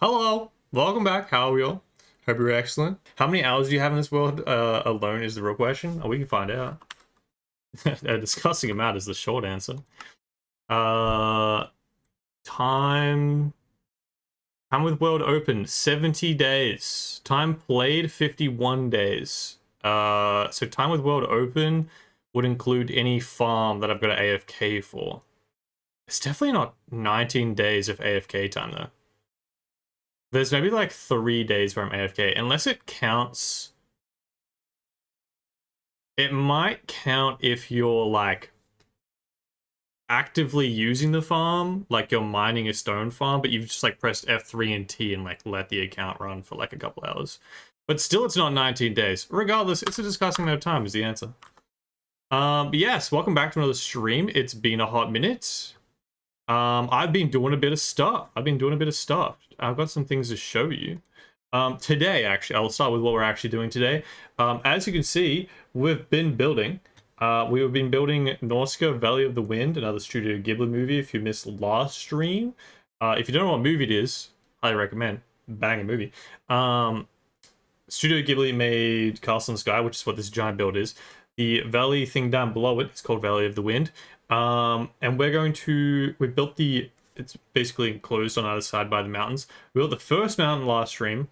Hello, welcome back. How are we all? Hope you're excellent. How many hours do you have in this world alone is the real question. Oh, we can find out. A disgusting amount is the short answer. Time with world open 70 days. Time played 51 days. So time with world open would include any farm that I've got an AFK for. It's definitely not 19 days of AFK time though. There's maybe like 3 days where I'm AFK, unless it counts. It might count if you're like actively using the farm, like you're mining a stone farm, but you've just like pressed F3 and T and like let the account run for like a couple hours. But still, it's not 19 days. Regardless, it's a disgusting amount of time is the answer. But yes, welcome back to another stream. It's been a hot minute. I've been doing a bit of stuff. I've got some things to show you. Today, actually, I'll start with what we're actually doing today. As you can see, we've been building. We've been building Nausicca, Valley of the Wind, another Studio Ghibli movie. If you missed last stream, if you don't know what movie it is, highly recommend. Banging movie. Studio Ghibli made Castle in the Sky, which is what this giant build is. The valley thing down below it is called Valley of the Wind. And we built it's basically enclosed on either side by the mountains. We built the first mountain last stream.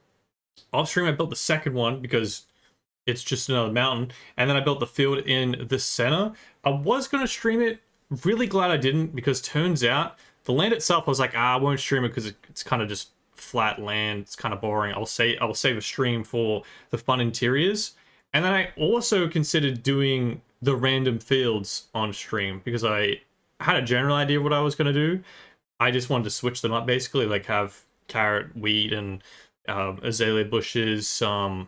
Off stream, I built the second one because it's just another mountain. And then I built the field in the center. I was going to stream it. Really glad I didn't, because turns out the land itself, I was like, I won't stream it because it's kind of just flat land. It's kind of boring. I'll save a stream for the fun interiors. And then I also considered doing the random fields on stream because I had a general idea of what I was going to do. I just wanted to switch them up, basically, like have carrot, wheat, and azalea bushes. What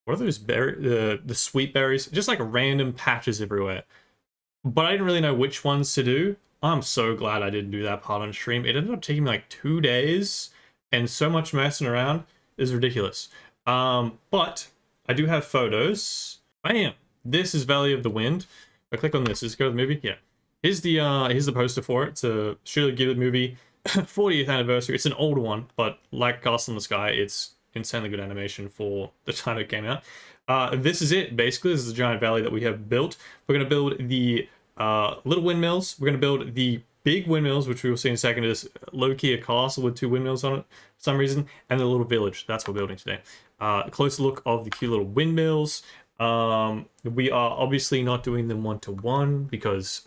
are those berries? The sweet berries, just like random patches everywhere. But I didn't really know which ones to do. I'm so glad I didn't do that part on stream. It ended up taking me like 2 days and so much messing around is ridiculous. But I do have photos. Bam! This is Valley of the Wind. If I click on this, does it go to the movie? Yeah. Here's the poster for it. It's a Studio Ghibli movie, 40th anniversary. It's an older one, but like Castle in the Sky, it's insanely good animation for the time it came out. This is it, basically. This is the giant valley that we have built. We're going to build the little windmills. We're going to build the big windmills, which we will see in a second. Is low-key a castle with 2 windmills on it for some reason, and the little village. That's what we're building today. A closer look of the cute little windmills. We are obviously not doing them 1-to-1 because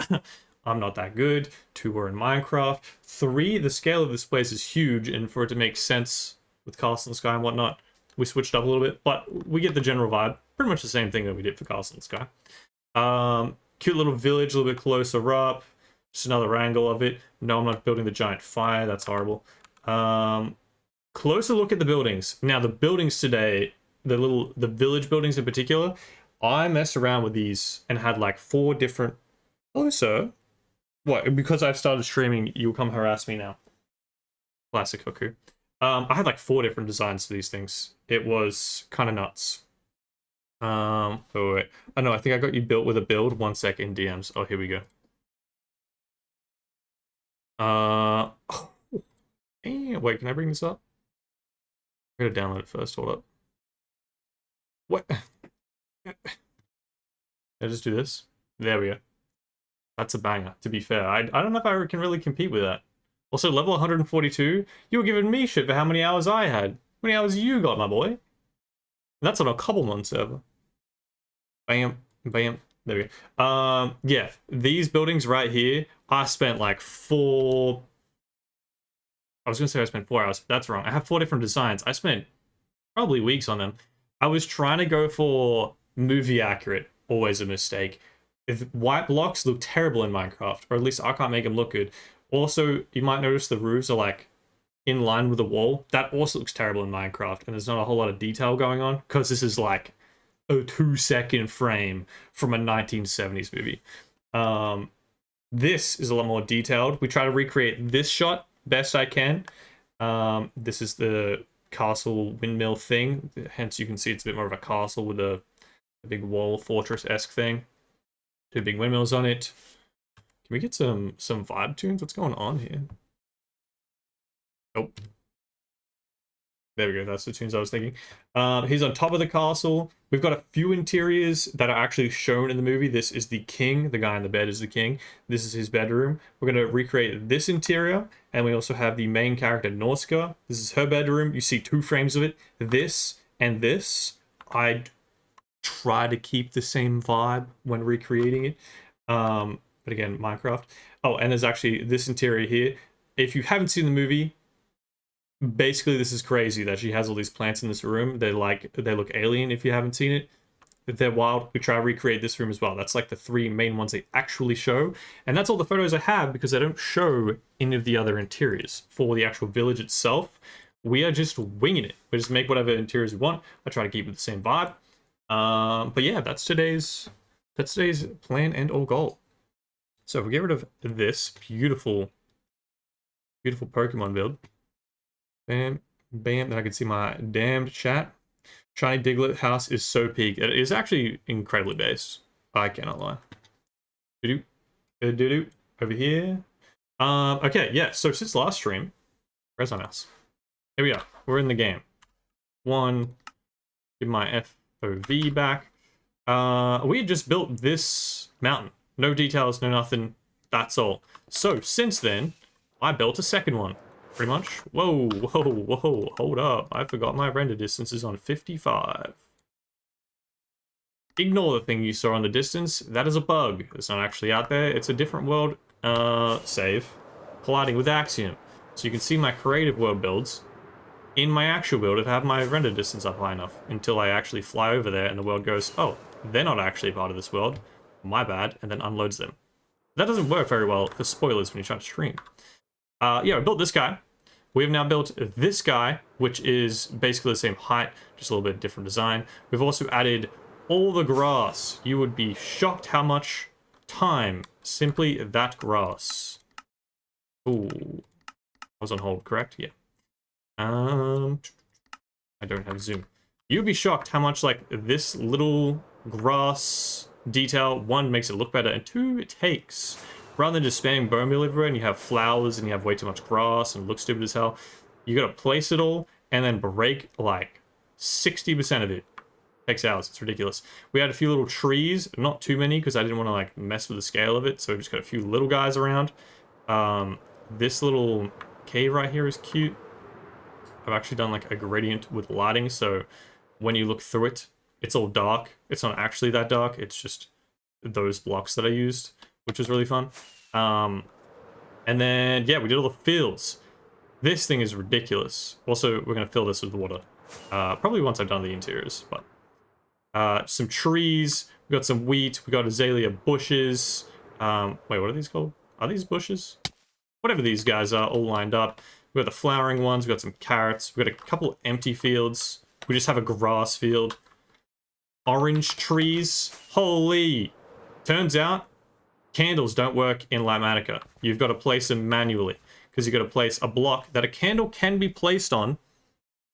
I'm not that good. 2 are in Minecraft. 3, the scale of this place is huge, and for it to make sense with Castle in the Sky and whatnot, we switched up a little bit, but we get the general vibe. Pretty much the same thing that we did for Castle in the Sky. Cute little village, a little bit closer up. Just another angle of it. No, I'm not building the giant fire. That's horrible. Closer look at the buildings. Now, the buildings today, the village buildings in particular, I messed around with these and had like 4 different... Oh, sir. What? Because I've started streaming, you'll come harass me now. Classic Cuckoo. I had like 4 different designs for these things. It was kind of nuts. Oh, wait. Oh, no, I think I got you built with a build. 1 sec in DMs. Oh, here we go. Wait, can I bring this up? I'm gonna download it first. Hold up. What? Can I just do this? There we go. That's a banger, to be fair. I don't know if I can really compete with that. Also, level 142, you were giving me shit for how many hours I had. How many hours you got, my boy? And that's on a Cobblemon server. Bam, bam. There we go. Yeah, these buildings right here, I spent like 4... I was going to say I spent 4 hours. That's wrong. I have 4 different designs. I spent probably weeks on them. I was trying to go for movie accurate. Always a mistake. If white blocks look terrible in Minecraft, or at least I can't make them look good. Also, you might notice the roofs are like in line with the wall. That also looks terrible in Minecraft, and there's not a whole lot of detail going on because this is like a 2-second frame from a 1970s movie. This is a lot more detailed. We try to recreate this shot best I can. This is the castle windmill thing. Hence, you can see it's a bit more of a castle with a big wall fortress-esque thing. 2 big windmills on it. Can we get some vibe tunes? What's going on here? Oh. There we go. That's the tunes I was thinking. He's on top of the castle. We've got a few interiors that are actually shown in the movie. This is the king. The guy in the bed is the king. This is his bedroom. We're going to recreate this interior. And we also have the main character, Nausicca. This is her bedroom. You see 2 frames of it. This and this. I'd try to keep the same vibe when recreating it. But again, Minecraft. Oh, and there's actually this interior here. If you haven't seen the movie, basically this is crazy that she has all these plants in this room. They look alien if you haven't seen it. They're wild. We try to recreate this room as well. That's like the 3 main ones they actually show. And that's all the photos I have because I don't show any of the other interiors. For the actual village itself, we are just winging it. We just make whatever interiors we want. I try to keep it the same vibe. But yeah, that's today's plan and or goal. So if we get rid of this beautiful Pokemon build, bam, bam, then I can see my damned chat. Shiny Diglett house is so peak. It is actually incredibly based. I cannot lie. Doo-doo. Over here. Okay, yeah, so since last stream, where's my mouse? Here we are. We're in the game. Give my FOV back. We had just built this mountain. No details, no nothing. That's all. So since then, I built a second one. Pretty much. Whoa. Hold up. I forgot my render distance is on 55. Ignore the thing you saw on the distance. That is a bug. It's not actually out there. It's a different world save colliding with Axiom. So you can see my creative world builds in my actual build if I have my render distance up high enough until I actually fly over there and the world goes, oh, they're not actually part of this world. My bad. And then unloads them. That doesn't work very well for spoilers when you try to stream. Yeah, I built this guy. We have now built this guy, which is basically the same height, just a little bit different design. We've also added all the grass. You would be shocked how much time simply that grass. Ooh. I was on hold, correct? Yeah. I don't have zoom. You'd be shocked how much, like, this little grass detail, 1, makes it look better, and 2, it takes. Rather than just spamming bone meal everywhere and you have flowers and you have way too much grass and it looks stupid as hell, you gotta place it all and then break like 60% of it. Takes hours. It's ridiculous. We had a few little trees, not too many because I didn't want to like mess with the scale of it, so we just got a few little guys around. This little cave right here is cute. I've actually done like a gradient with lighting, so when you look through it, it's all dark. It's not actually that dark, it's just those blocks that I used, which was really fun. And then, yeah, we did all the fields. This thing is ridiculous. Also, we're going to fill this with water. Probably once I've done the interiors, but... some trees, we got some wheat, we got azalea bushes. Wait, what are these called? Are these bushes? Whatever these guys are, all lined up. We got the flowering ones, we got some carrots, we got a couple empty fields. We just have a grass field. Orange trees. Holy! Turns out, candles don't work in Nausicca. You've got to place them manually, because you've got to place a block that a candle can be placed on,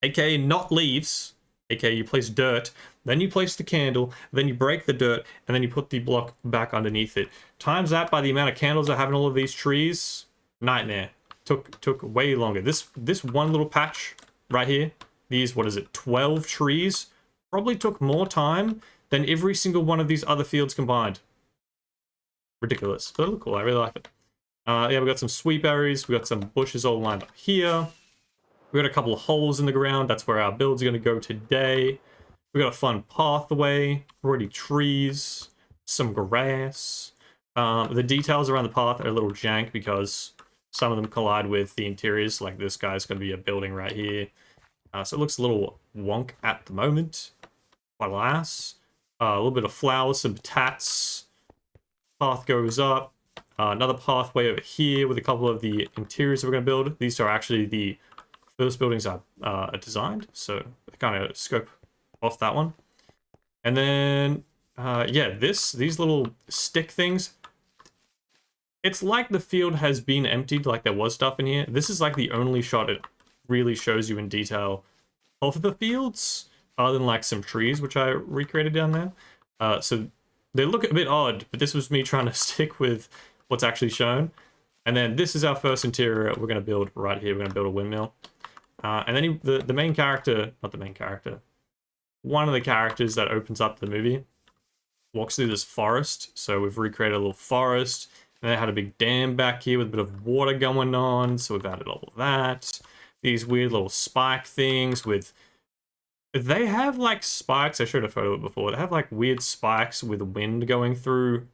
aka not leaves, aka you place dirt, then you place the candle, then you break the dirt, and then you put the block back underneath it. Times that by the amount of candles I have in all of these trees, nightmare. Took way longer. This one little patch right here, these, what is it, 12 trees, probably took more time than every single one of these other fields combined. Ridiculous, but it looked cool. I really like it. Yeah, we got some sweet berries. We got some bushes all lined up here. We got a couple of holes in the ground. That's where our build's going to go today. We got a fun pathway. Already trees, some grass. The details around the path are a little jank because some of them collide with the interiors. Like this guy's going to be a building right here. So it looks a little wonk at the moment. But alas, a little bit of flowers, some tats. Path goes up. Another pathway over here with a couple of the interiors that we're going to build. These are actually the first buildings are designed, so they kind of scope off that one. And then, yeah, these little stick things. It's like the field has been emptied, like there was stuff in here. This is like the only shot it really shows you in detail of the fields, other than like some trees, which I recreated down there. So they look a bit odd, but this was me trying to stick with what's actually shown. And then this is our first interior we're going to build right here. We're going to build a windmill. And then the main character, not the main character, one of the characters that opens up the movie walks through this forest. So we've recreated a little forest, and they had a big dam back here with a bit of water going on. So we've added all of that. These weird little spike things with... They have like spikes. I showed a photo of it before. They have like weird spikes with wind going through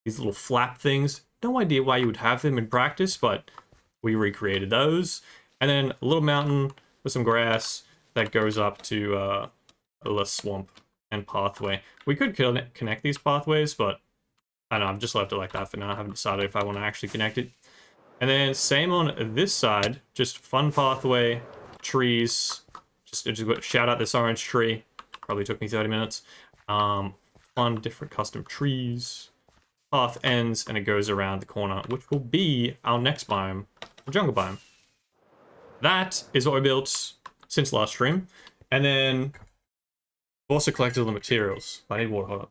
these little flap things. No idea why you would have them in practice, but we recreated those. And then a little mountain with some grass that goes up to a little swamp and pathway. We could connect these pathways, but I don't know, I've just left it like that for now. I haven't decided if I want to actually connect it. And then same on this side, just fun pathway, trees. Just shout out this orange tree. Probably took me 30 minutes. Fun, different custom trees. Path ends, and it goes around the corner, which will be our next biome, the jungle biome. That is what we built since last stream. And then we've also collected all the materials. I need water, hold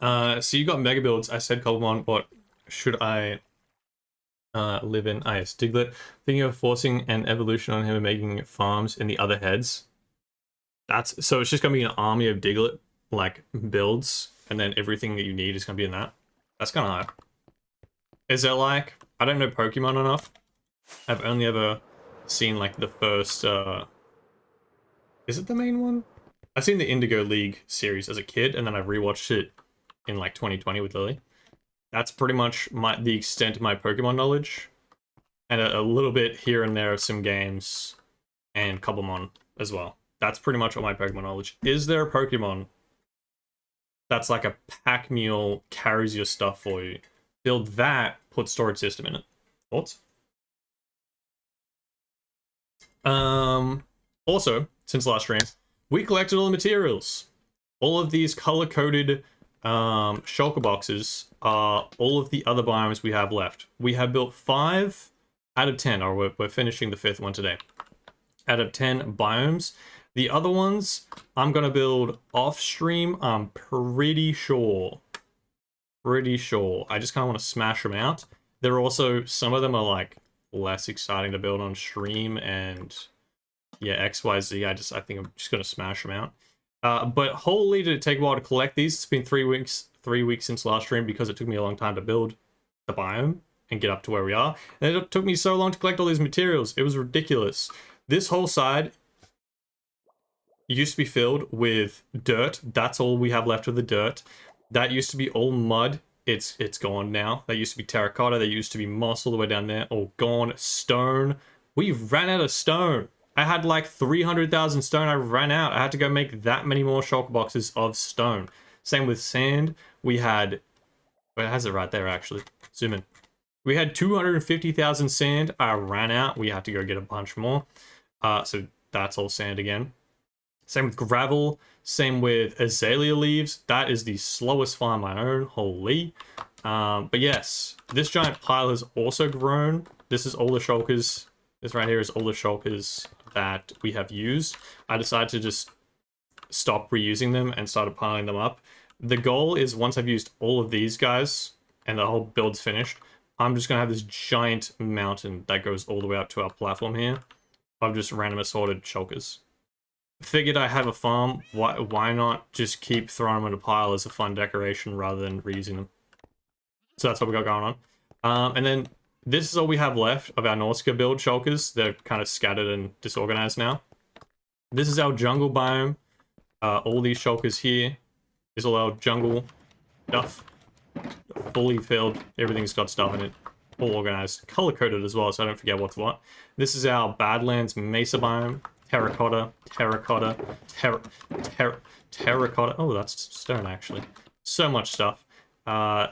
up. So you got mega builds. I said Kolanii, what should I live in? Yes, Diglett. Thinking of forcing an evolution on him and making farms in the other heads. So it's just gonna be an army of Diglett like builds, and then everything that you need is gonna be in that. That's kind of hard. Is there like, I don't know Pokemon enough. I've only ever seen like the first is it the main one? I've seen the Indigo League series as a kid, and then I rewatched it in like 2020 with Lily. That's pretty much the extent of my Pokemon knowledge, and a little bit here and there of some games and Cobblemon as well. That's pretty much all my Pokemon knowledge. Is there a Pokemon that's like a pack mule, carries your stuff for you? Build that, put storage system in it. Thoughts? Also, since last stream, we collected all the materials. All of these color-coded shulker boxes are all of the other biomes we have left. We have built 5 out of 10, or we're finishing the 5th one today, out of 10 biomes. The other ones I'm gonna build off stream. I'm pretty sure. I just kind of want to smash them out. There are also, some of them are like less exciting to build on stream, and yeah, XYZ. I think I'm just gonna smash them out. But holy, did it take a while to collect these? It's been 3 weeks since last stream because it took me a long time to build the biome and get up to where we are. And it took me so long to collect all these materials. It was ridiculous. This whole side used to be filled with dirt. That's all we have left of the dirt. That used to be all mud. It's gone now. That used to be terracotta. That used to be moss all the way down there. All gone. Stone. We ran out of stone. I had like 300,000 stone. I ran out. I had to go make that many more shulker boxes of stone. Same with sand. We had... Well, it has it right there, actually. Zoom in. We had 250,000 sand. I ran out. We had to go get a bunch more. So that's all sand again. Same with gravel. Same with azalea leaves. That is the slowest farm I own. Holy. But yes, this giant pile has also grown. This is all the shulkers. This right here is all the shulkers that we have used. I decided to just stop reusing them and started piling them up. The goal is, once I've used all of these guys and the whole build's finished, I'm just going to have this giant mountain that goes all the way up to our platform here of just random assorted shulkers. Figured I have a farm, why not just keep throwing them in a pile as a fun decoration rather than reusing them? So that's what we got going on. And then this is all we have left of our Nausicca build shulkers. They're kind of scattered and disorganized now. This is our jungle biome. All these shulkers here is all our jungle stuff. Fully filled. Everything's got stuff in it. All organized. Color-coded as well, so I don't forget what's what. This is our Badlands Mesa biome. Terracotta, terracotta, terracotta. Oh, that's stone, actually. So much stuff.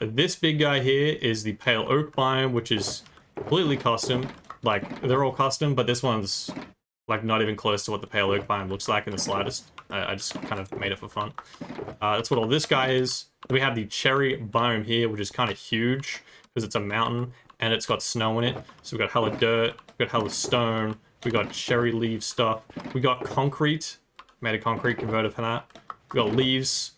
This big guy here is the Pale Oak biome, which is completely custom. Like, they're all custom, but this one's like not even close to what the Pale Oak biome looks like in the slightest. I just kind of made it for fun. That's what all this guy is. We have the cherry biome here, which is kind of huge because it's a mountain and it's got snow in it. So we've got hella dirt, we've got hella stone. We got cherry leaf stuff. We got concrete. Made a concrete converter for that. We got leaves.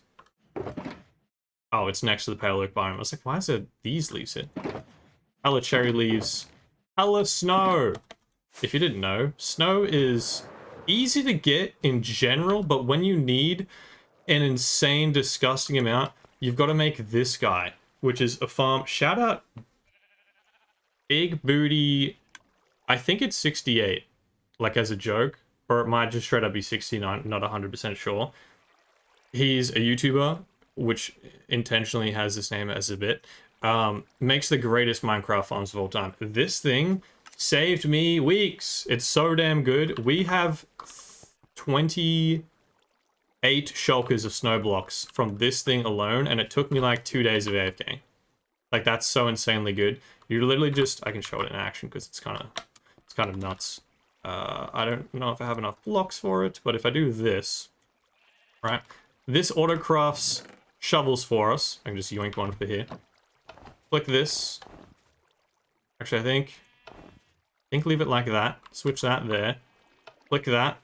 Oh, it's next to the Pale Oak biome. I was like, why is there these leaves here? hella cherry leaves, hella snow. If you didn't know, snow is easy to get in general, but when you need an insane, disgusting amount, you've got to make this guy, which is a farm. Shout out Big Booty. I think it's 68, like as a joke, or it might just straight up be 69, not 100% sure. He's a YouTuber, which intentionally has this name as a bit. Makes the greatest Minecraft farms of all time. This thing saved me weeks. It's so damn good. We have 28 shulkers of snow blocks from this thing alone, and it took me like 2 days of AFK. Like, that's so insanely good. You literally just, I can show it in action because it's kind of nuts. I don't know if I have enough blocks for it, but if I do this, right, this auto crafts shovels for us. I can just yoink one for here. Click this. Actually, I think leave it like that. Switch that there. Click that.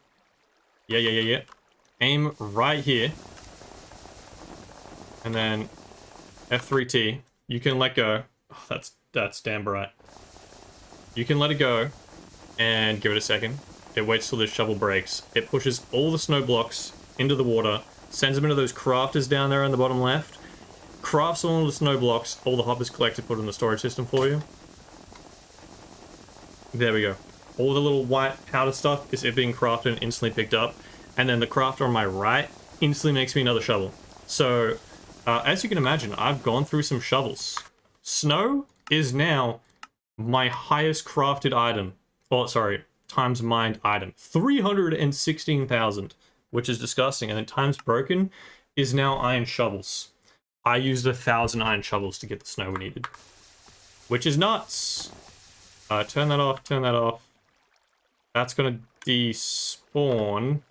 Yeah. Aim right here. And then F3T. You can let go. Oh, that's damn bright. You can let it go and give it a second. It waits till this shovel breaks. It pushes all the snow blocks into the water, sends them into those crafters down there on the bottom left, crafts all the snow blocks, all the hoppers collected, put in the storage system for you. There we go. All the little white powder stuff is it being crafted and instantly picked up. And then the crafter on my right instantly makes me another shovel. So, as you can imagine, I've gone through some shovels. Snow is now my highest crafted item. Oh, sorry, times mined item. 316,000, which is disgusting. And then times broken is now iron shovels. I used 1,000 iron shovels to get the snow we needed, which is nuts. Turn that off, turn that off. That's gonna despawn.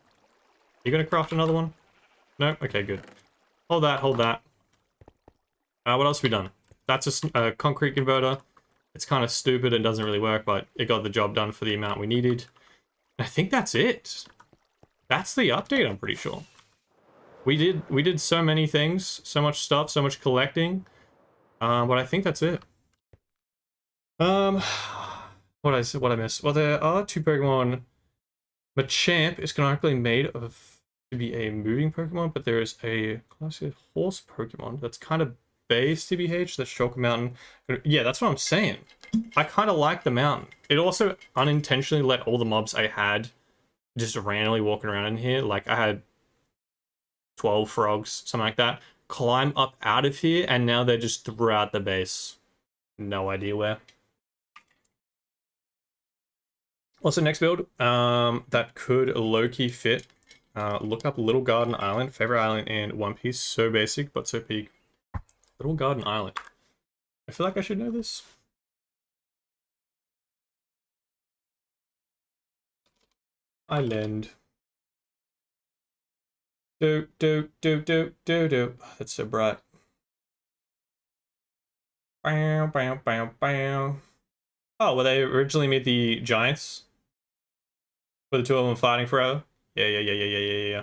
You gonna craft another one? No? Okay, good. Hold that, hold that. What else have we done? That's a concrete converter. It's kind of stupid and doesn't really work, but it got the job done for the amount we needed. I think that's it. That's the update, I'm pretty sure. We did so many things, so much stuff, so much collecting. But I think that's it. What I missed? Well, there are two Pokemon. Machamp is canonically made of to be a moving Pokemon, but there is a classic horse Pokemon that's kind of base TBH, that's Shulker Mountain. Yeah, that's what I'm saying. I kind of like the mountain. It also unintentionally let all the mobs I had just randomly walking around in here. Like, I had 12 frogs, something like that, climb up out of here, and now they're just throughout the base. No idea where. What's the next build? That could low-key fit. Look up Little Garden Island, favorite island in One Piece. So basic, but so peak. Little Garden Island. I feel like I should know this. Island. Do. Oh, that's so bright. Bow, bow, bow, bow. Oh, well, they originally made the giants? Were the two of them fighting forever? Yeah.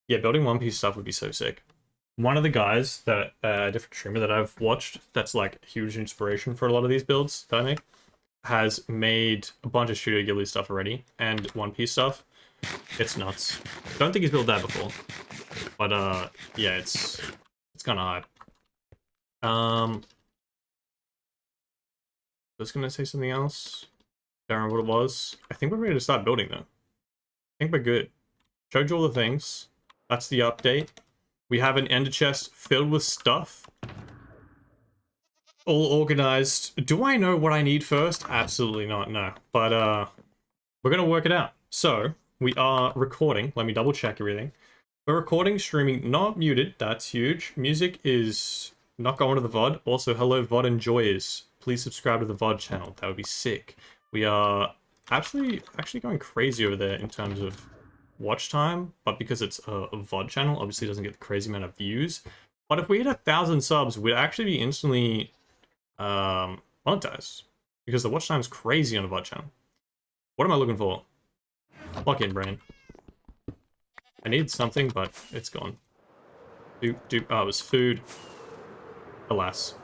Yeah, building One Piece stuff would be so sick. One of the guys that, a different streamer that I've watched, that's like huge inspiration for a lot of these builds that I make, has made a bunch of Studio Ghibli stuff already, and One Piece stuff. It's nuts. Don't think he's built that before. But, yeah, it's kind of hype. I was gonna say something else. Don't remember what it was. I think we're ready to start building, though. I think we're good. Showed you all the things. That's the update. We have an ender chest filled with stuff. All organized. Do I know what I need first? Absolutely not, no. But, we're gonna work it out. So, we are recording. Let me double check everything. We're recording, streaming, not muted. That's huge. Music is not going to the VOD. Also, hello, VOD enjoyers. Please subscribe to the VOD channel. That would be sick. We are actually going crazy over there in terms of watch time, but because it's a VOD channel, obviously it doesn't get the crazy amount of views. But if we hit 1,000 subs, we'd actually be instantly monetized, because the watch time is crazy on a VOD channel. What am I looking for? Lock in, brain. I need something, but it's gone. Oh, it was food. Alas.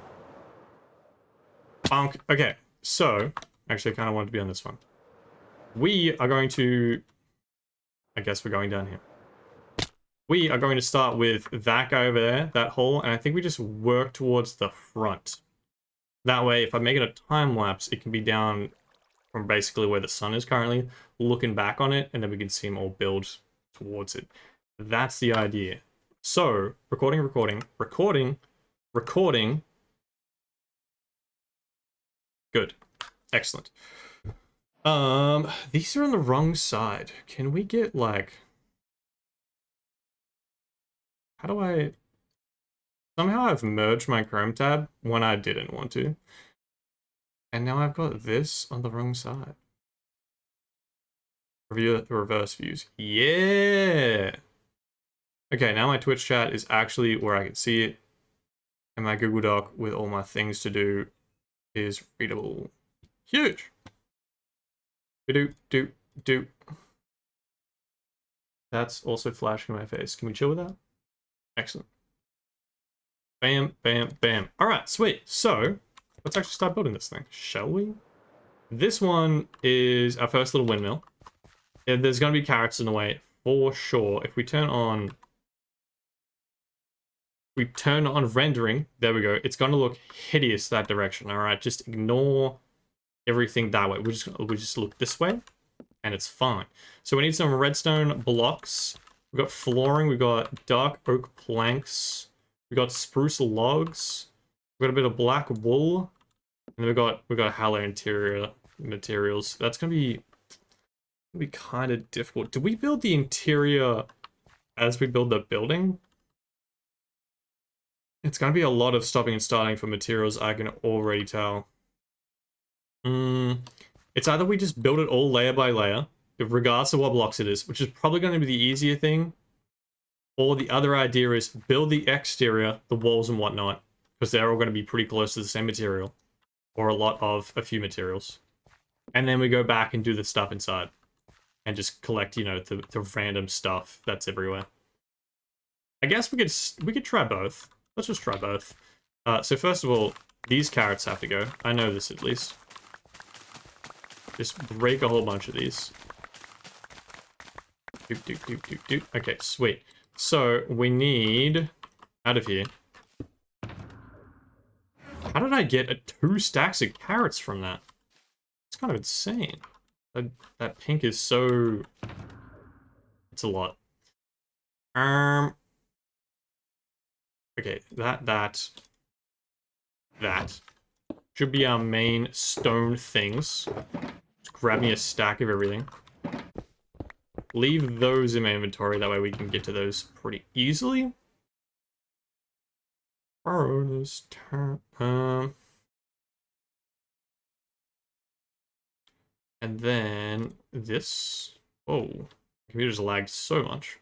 Bonk. Okay, so actually I kind of wanted to be on this one. We are going to, I guess we're going down here. We are going to start with that guy over there, that hole, and I think we just work towards the front. That way, if I make it a time lapse, it can be down from basically where the sun is currently, looking back on it, and then we can see them all build towards it. That's the idea. So, recording. Good. Excellent. These are on the wrong side. Can we get, like... How do I... Somehow I've merged my Chrome tab when I didn't want to. And now I've got this on the wrong side. Review the reverse views. Yeah! Okay, now my Twitch chat is actually where I can see it. And my Google Doc with all my things to do is readable. Huge! Do. That's also flashing in my face. Can we chill with that? Excellent. Bam, bam, bam. Alright, sweet. So, let's actually start building this thing, shall we? This one is our first little windmill. Yeah, there's going to be carrots in the way, for sure. If we turn on... rendering, there we go. It's going to look hideous that direction, alright? Just ignore everything that way. We just look this way, and it's fine. So we need some redstone blocks. We've got flooring, we've got dark oak planks, we've got spruce logs, we've got a bit of black wool, and we've got hallow interior materials. That's gonna be kind of difficult. Do we build the interior as we build the building? It's gonna be a lot of stopping and starting for materials, I can already tell. It's either we just build it all layer by layer, regardless of what blocks it is, which is probably going to be the easier thing. Or the other idea is build the exterior, the walls and whatnot, because they're all going to be pretty close to the same material. Or a few materials. And then we go back and do the stuff inside. And just collect, you know, the random stuff that's everywhere. I guess we could try both. Let's just try both. So first of all, these carrots have to go. I know this at least. Just break a whole bunch of these. Okay, sweet. So, we need... Out of here. How did I get 2 stacks of carrots from that? It's kind of insane. That pink is so... It's a lot. Okay, that should be our main stone things. Just grab me a stack of everything. Leave those in my inventory, that way we can get to those pretty easily. And then this. Oh, computer's lagged so much.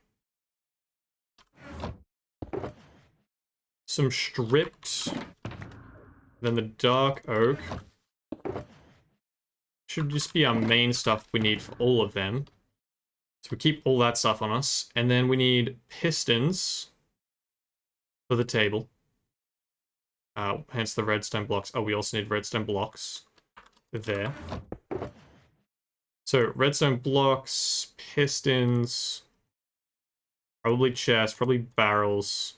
Some stripped. Then the dark oak. Should just be our main stuff we need for all of them. So we keep all that stuff on us. And then we need pistons for the table. Hence the redstone blocks. Oh, we also need redstone blocks there. So redstone blocks, pistons, probably chests, probably barrels,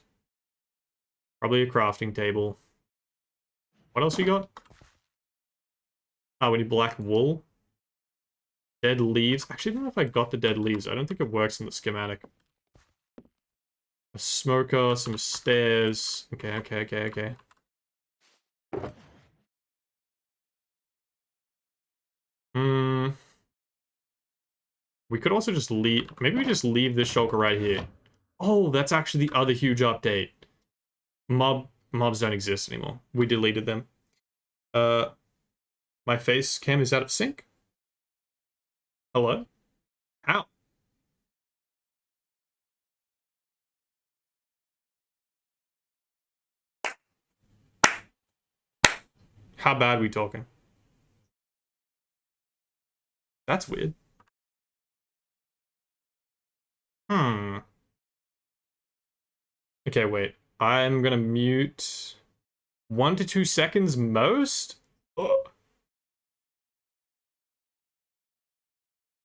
probably a crafting table. What else we got? Oh, we need black wool. Dead leaves. Actually, I don't know if I got the dead leaves. I don't think it works in the schematic. A smoker, some stairs. Okay. We could also just leave... Maybe we just leave this shulker right here. Oh, that's actually the other huge update. Mobs don't exist anymore. We deleted them. My face cam is out of sync. Hello? How? How bad are we talking? That's weird. Okay, wait. I'm gonna mute 1 to 2 seconds most? Oh.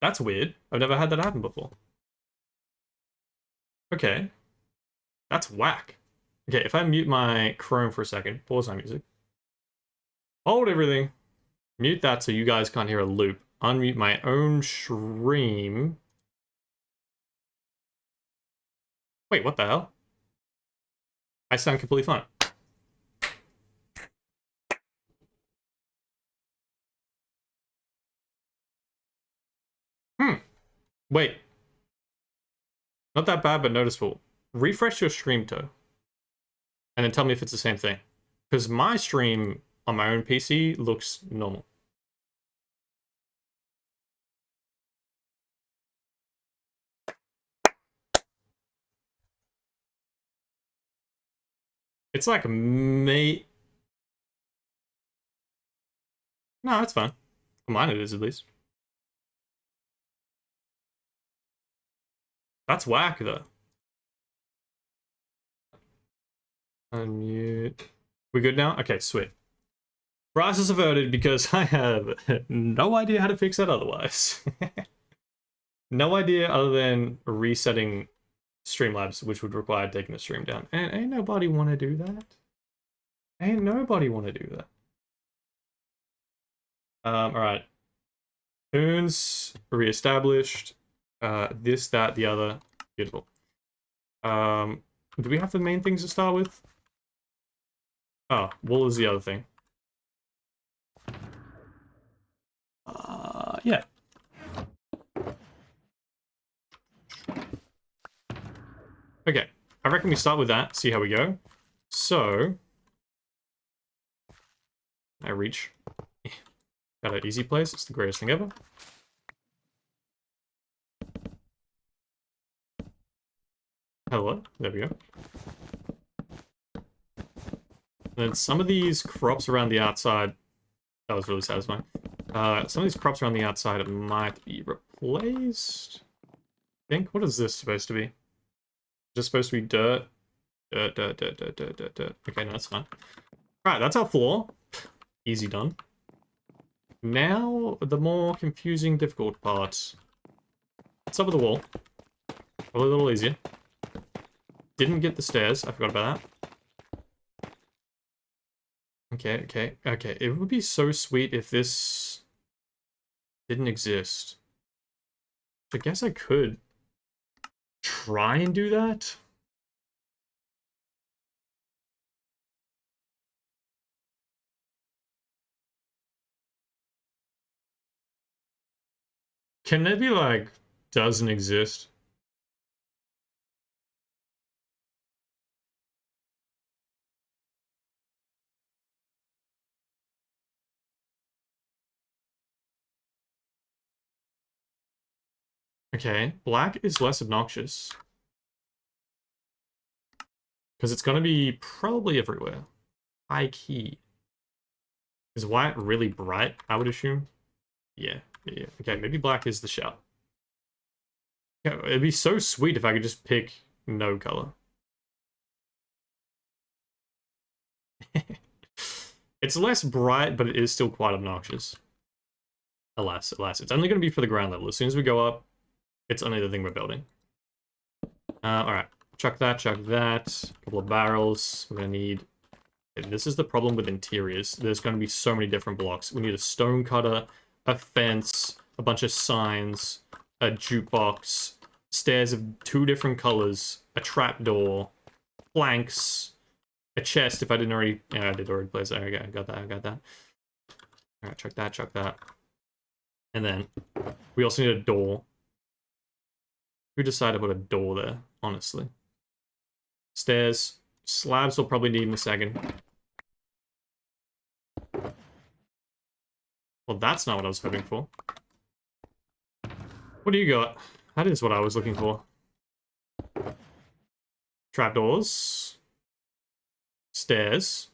That's weird. I've never had that happen before. Okay. That's whack. Okay, if I mute my Chrome for a second, pause my music. Hold everything. Mute that so you guys can't hear a loop. Unmute my own stream. Wait, what the hell? I sound completely fine. Wait. Not that bad, but noticeable. Refresh your stream, Toe. And then tell me if it's the same thing. Because my stream on my own PC looks normal. It's like No, it's fine. For mine it is, at least. That's whack, though. Unmute. We good now? Okay, sweet. Crisis averted because I have no idea how to fix that otherwise. No idea other than resetting Streamlabs, which would require taking the stream down. And ain't nobody want to do that. Ain't nobody want to do that. Alright. Tunes reestablished. This, that, the other. Beautiful. Do we have the main things to start with? Oh, wool is the other thing. Yeah. Okay, I reckon we start with that, see how we go. So, I reach. Got an easy place, it's the greatest thing ever. Hello, there we go. And then some of these crops around the outside, that was really satisfying. Some of these crops around the outside might be replaced. I think, what is this supposed to be? Just supposed to be dirt. Dirt. Okay, no, that's fine. Alright, that's our floor. Easy done. Now, the more confusing, difficult part. What's up with the wall? Probably a little easier. Didn't get the stairs, I forgot about that. Okay. It would be so sweet if this didn't exist. I guess I could try and do that. Can it be like, doesn't exist? Okay, black is less obnoxious. Because it's going to be probably everywhere. High key. Is white really bright, I would assume? Yeah. Okay, maybe black is the shout. Yeah, it'd be so sweet if I could just pick no color. It's less bright, but it is still quite obnoxious. Alas. It's only going to be for the ground level. As soon as we go up, it's only the thing we're building. Alright. Chuck that. A couple of barrels. We're going to need... And this is the problem with interiors. There's going to be so many different blocks. We need a stone cutter, a fence, a bunch of signs, a jukebox, stairs of 2 different colors, a trapdoor, planks, a chest if I didn't already... Yeah, I did already place that. Okay, I got that. Alright, chuck that. And then we also need a door. Who decided to put a door there, honestly? Stairs. Slabs will probably need in a second. Well, that's not what I was hoping for. What do you got? That is what I was looking for. Trapdoors. Stairs.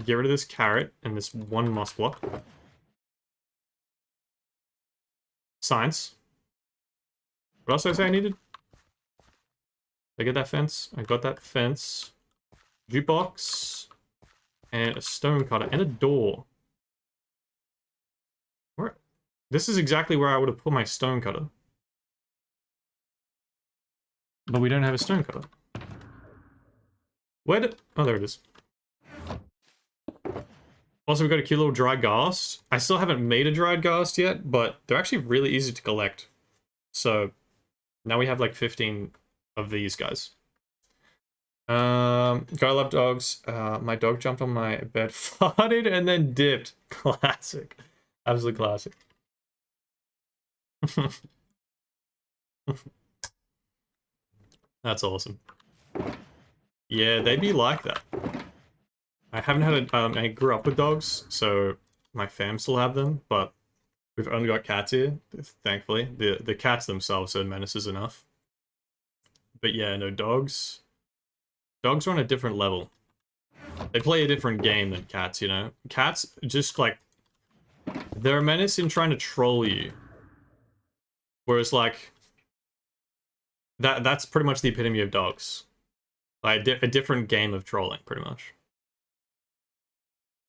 Get rid of this carrot and this 1 moss block. Signs. What else did I say I needed? Did I get that fence? I got that fence. jukebox, and a stone cutter, and a door. Where? This is exactly where I would have put my stone cutter. But we don't have a stone cutter. Where did... Oh, there it is. Also, we've got a cute little dried ghast. I still haven't made a dried ghast yet, but they're actually really easy to collect. So, now we have like 15 of these guys. I love dogs. My dog jumped on my bed, farted, and then dipped. Classic. Absolute classic. That's awesome. Yeah, they'd be like that. I haven't had I grew up with dogs, so my fam still have them, but we've only got cats here, thankfully. The cats themselves are menaces enough. But yeah, no, dogs are on a different level. They play a different game than cats, you know? Cats just like, they're a menace in trying to troll you. Whereas like, that's pretty much the epitome of dogs. Like a different game of trolling, pretty much.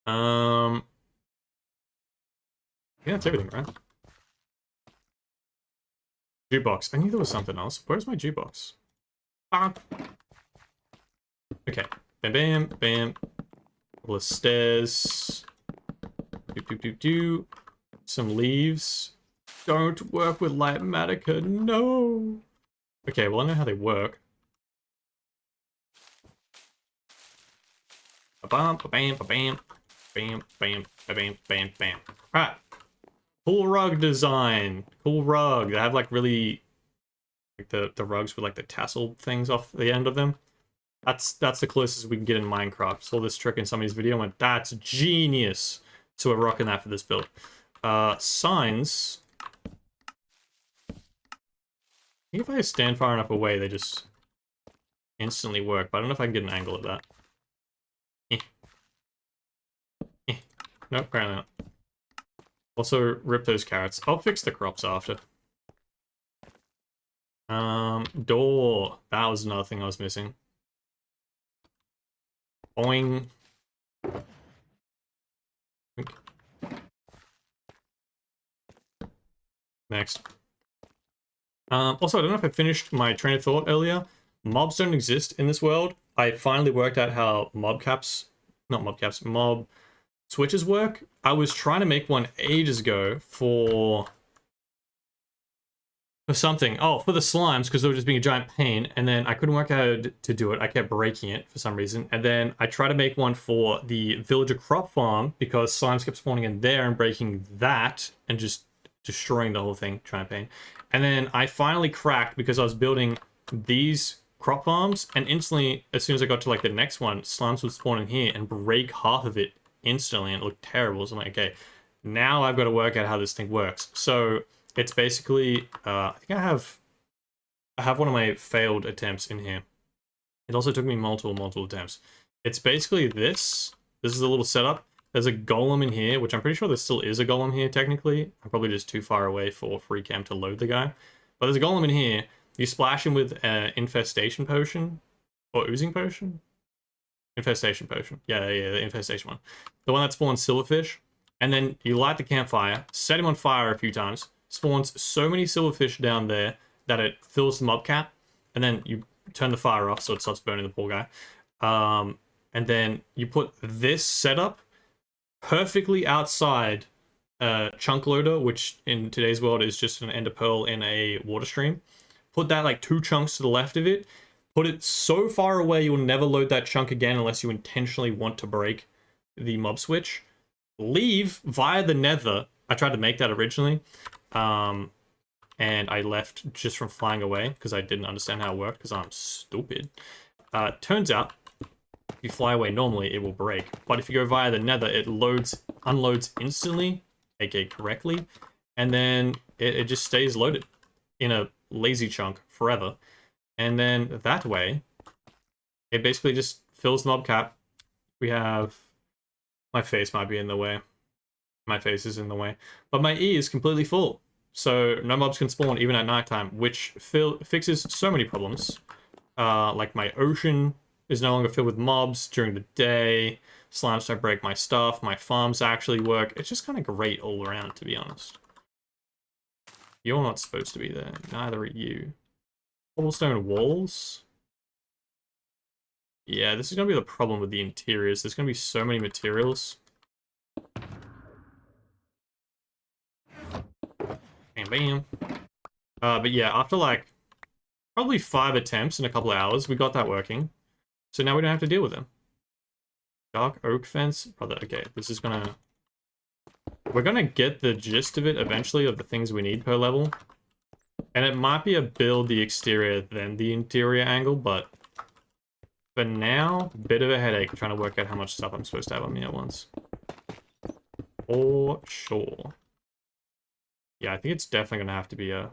Yeah, that's everything, right? Jukebox. I knew there was something else. Where's my jukebox? Ah. Okay. Bam, bam, bam. Couple of stairs. Do. Some leaves. Don't work with Lighmatica. No. Okay, well, I know how they work. Bam, bam, bam, bam, bam, bam, bam, bam. Right. Cool rug design. Cool rug. They have like really like the rugs with like the tassel things off the end of them. That's the closest we can get in Minecraft. Saw this trick in somebody's video and went, that's genius. So we're rocking that for this build. Signs. I think if I stand far enough away, they just instantly work, but I don't know if I can get an angle of that. Nope, apparently not. Also, rip those carrots. I'll fix the crops after. Door. That was another thing I was missing. Boing. Next. Also, I don't know if I finished my train of thought earlier. Mobs don't exist in this world. I finally worked out how mob switches work. I was trying to make one ages ago for something. Oh, for the slimes, because they were just being a giant pain, and then I couldn't work out how to do it. I kept breaking it for some reason, and then I tried to make one for the villager crop farm, because slimes kept spawning in there and breaking that, and just destroying the whole thing, giant pain. And then I finally cracked, because I was building these crop farms, and instantly, as soon as I got to like the next one, slimes would spawn in here and break half of it instantly, and it looked terrible. So I'm like, okay, now I've got to work out how this thing works. So it's basically, I think I have one of my failed attempts in here. It also took me multiple attempts. It's basically this. This is a little setup. There's a golem in here, which I'm pretty sure there still is a golem here, technically. I'm probably just too far away for free cam to load the guy. But there's a golem in here. You splash him with an infestation potion, or oozing potion? Infestation potion. Yeah, the infestation one. The one that spawns silverfish. And then you light the campfire, set him on fire a few times, spawns so many silverfish down there that it fills the mob cap, and then you turn the fire off so it stops burning the poor guy. And then you put this setup perfectly outside chunk loader, which in today's world is just an ender pearl in a water stream. Put that like 2 chunks to the left of it. Put it so far away you'll never load that chunk again unless you intentionally want to break the mob switch. Leave via the nether. I tried to make that originally. And I left just from flying away because I didn't understand how it worked because I'm stupid. Turns out, if you fly away normally, it will break. But if you go via the nether, it unloads instantly, aka correctly, and then it just stays loaded in a lazy chunk forever. And then that way, it basically just fills the mob cap. We have... My face might be in the way. My face is in the way. But my E is completely full. So no mobs can spawn even at nighttime, which fixes so many problems. Like my ocean is no longer filled with mobs during the day. Slimes don't break my stuff. My farms actually work. It's just kind of great all around, to be honest. You're not supposed to be there. Neither are you. Cobblestone walls. Yeah, this is going to be the problem with the interiors. There's going to be so many materials. Bam, bam. But yeah, after like probably 5 attempts in a couple of hours, we got that working. So now we don't have to deal with them. Dark oak fence. Brother, okay, this is gonna... We're gonna get the gist of it eventually, of the things we need per level. And it might be a build the exterior then the interior angle, but for now, bit of a headache trying to work out how much stuff I'm supposed to have on me at once. For sure. Yeah, I think it's definitely gonna have to be a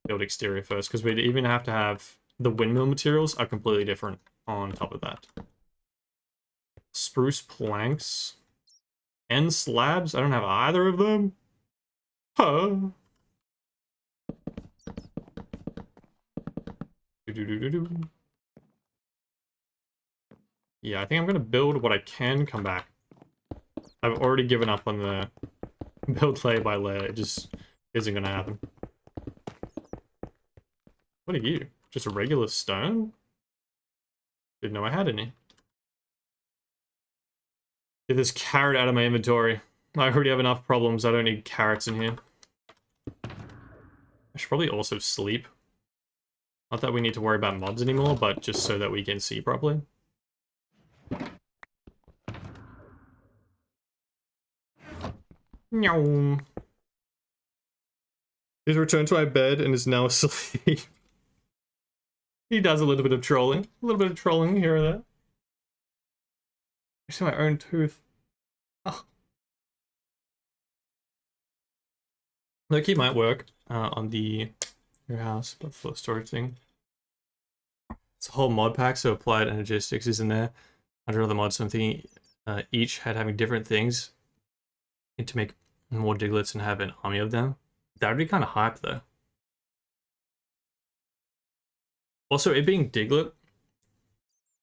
build exterior first, because we'd even have to have the windmill materials are completely different on top of that. Spruce planks and slabs. I don't have either of them. Huh. Yeah, I think I'm gonna build what I can, come back. I've already given up on the build layer by layer. It just isn't gonna happen. What are you? Just a regular stone? Didn't know I had any. Get this carrot out of my inventory. I already have enough problems. I don't need carrots in here. I should probably also sleep. Not that we need to worry about mobs anymore, but just so that we can see properly. Meow. He's returned to my bed and is now asleep. He does a little bit of trolling. A little bit of trolling here and there. I see my own tooth. Oh. Loki might work on the your house, but for the storage thing. It's a whole mod pack, so applied energistics is in there. 100 other mods, so I'm thinking each having different things. Need to make more diglets and have an army of them. That would be kind of hype though. Also, it being diglet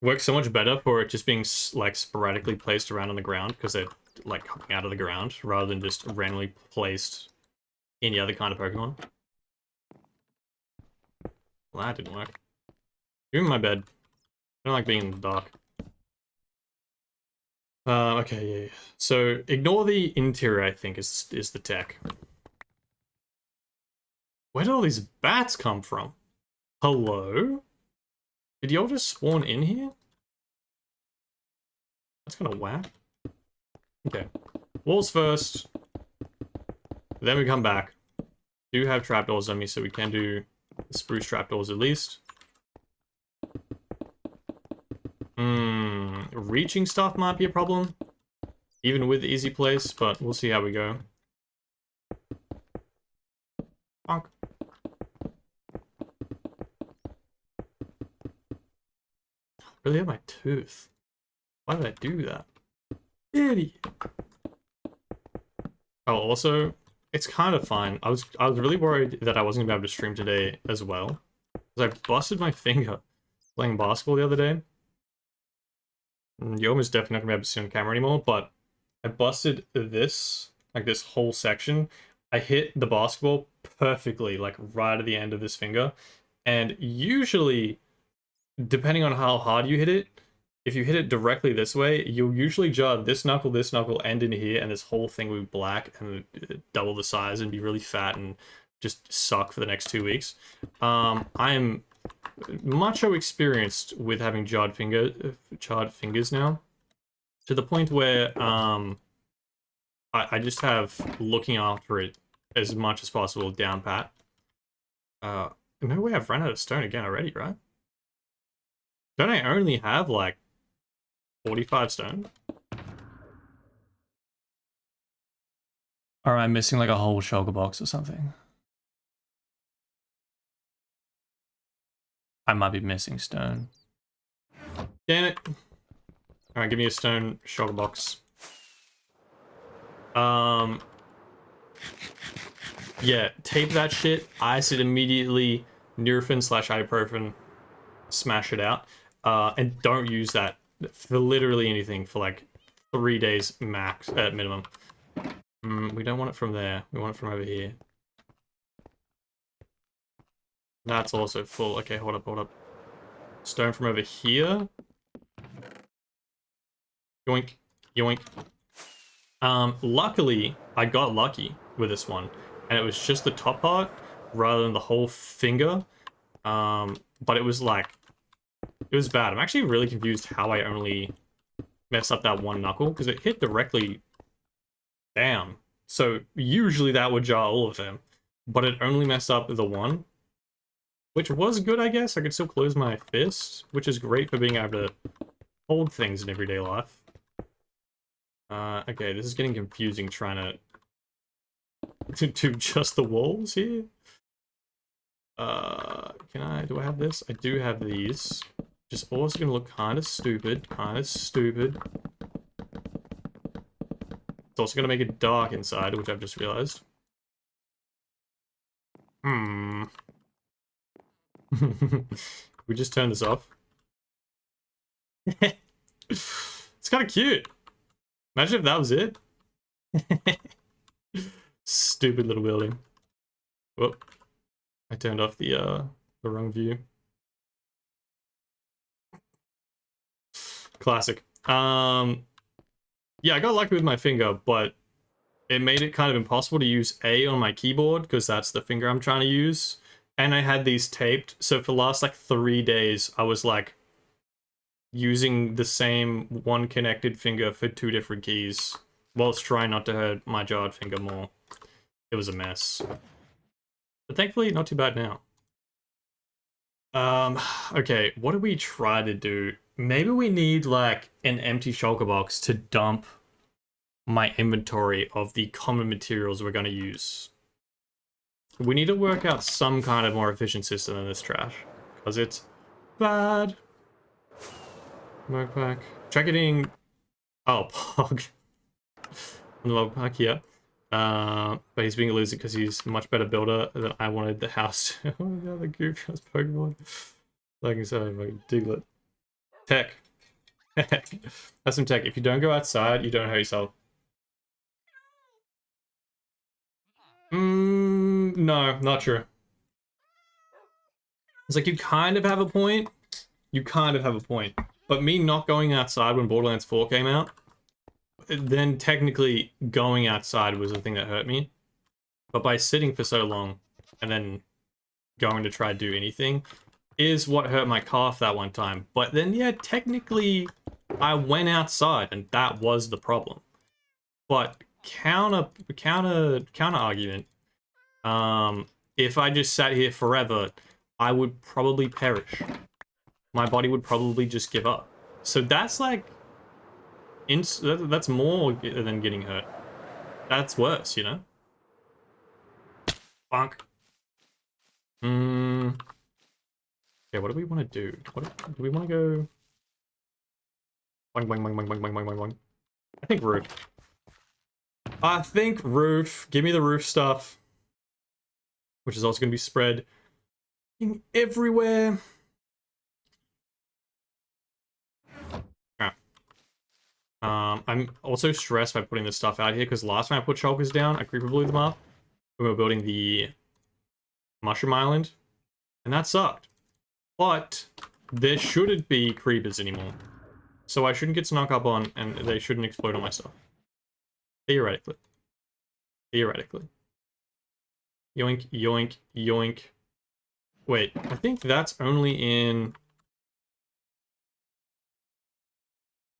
works so much better for it just being like sporadically placed around on the ground, because they're like coming out of the ground rather than just randomly placed any other kind of Pokemon. Well, that didn't work. You're in my bed. I don't like being in the dark. Okay, yeah. So ignore the interior, I think, is the tech. Where did all these bats come from? Hello? Did y'all just spawn in here? That's kind of whack. Okay. Walls first. Then we come back. Do have trapdoors on me, so we can do the spruce trapdoors at least. Reaching stuff might be a problem. Even with easy place, but we'll see how we go. Bonk. Really have my tooth. Why did I do that? Idiot. Oh, also, it's kind of fine. I was really worried that I wasn't gonna be able to stream today as well, because I busted my finger playing basketball the other day. You're almost definitely not gonna be able to see on camera anymore, but I busted this, like this whole section. I hit the basketball perfectly, like right at the end of this finger, and usually, depending on how hard you hit it, if you hit it directly this way, you'll usually jar this knuckle, and in here, and this whole thing will be black and double the size and be really fat and just suck for the next 2 weeks. I am much so experienced with having charred fingers now, to the point where I just have looking after it as much as possible down pat. No way I've run out of stone again already, right? Don't I only have like 45 stone? Or am I missing like a whole shulker box or something? I might be missing stone. Damn it. Alright, give me a stone shulker box. Yeah, tape that shit, ice it immediately, Nurofen / ibuprofen, smash it out. And don't use that for literally anything for like 3 days max at minimum. We don't want it from there. We want it from over here. That's also full. Okay, hold up, hold up. Stone from over here. Yoink, yoink. Luckily, I got lucky with this one, and it was just the top part rather than the whole finger. But it was like, it was bad. I'm actually really confused how I only messed up that one knuckle, because it hit directly down. So usually that would jar all of them, but it only messed up the one, which was good, I guess. I could still close my fist, which is great for being able to hold things in everyday life. Okay, this is getting confusing trying to do just the walls here. Do I have this? I do have these. Just also gonna look kind of stupid, It's also gonna make it dark inside, which I've just realized. We just turn this off. It's kind of cute. Imagine if that was it. Stupid little building. Whoop. I turned off the wrong view. Classic. Yeah, I got lucky with my finger, but it made it kind of impossible to use A on my keyboard, because that's the finger I'm trying to use. And I had these taped, so for the last like 3 days, I was like using the same one connected finger for 2 different keys, whilst trying not to hurt my jarred finger more. It was a mess. But thankfully, not too bad now. Okay, what do we try to do? Maybe we need like an empty shulker box to dump my inventory of the common materials we're going to use. We need to work out some kind of more efficient system than this trash, because it's bad. Backpack. Try getting... Oh, Pog. On the backpack here. But he's being a loser because he's a much better builder than I wanted the house. Oh my god, the goofy ass Pokemon. Like I said, fucking Diglett. Tech. That's some tech. If you don't go outside, you don't hurt yourself. No, not true. It's like you kind of have a point. You kind of have a point. But me not going outside when Borderlands 4 came out, then technically going outside was the thing that hurt me. But by sitting for so long and then going to try to do anything is what hurt my calf that one time. But then, yeah, technically I went outside and that was the problem. But counter argument, if I just sat here forever, I would probably perish. My body would probably just give up. So that's like, that's more than getting hurt. That's worse, you know? Bonk. Okay, what do we want to do? Do we want to go? Boing, boing, boing, boing, boing, boing, boing, boing. I think roof. I think roof. Give me the roof stuff. Which is also going to be spread everywhere. I'm also stressed by putting this stuff out here, because last time I put shulkers down, I creeper blew them up when we were building the Mushroom Island, and that sucked. But there shouldn't be creepers anymore, so I shouldn't get snuck up on, and they shouldn't explode on my stuff. Theoretically. Theoretically. Yoink, yoink, yoink. Wait, I think that's only in...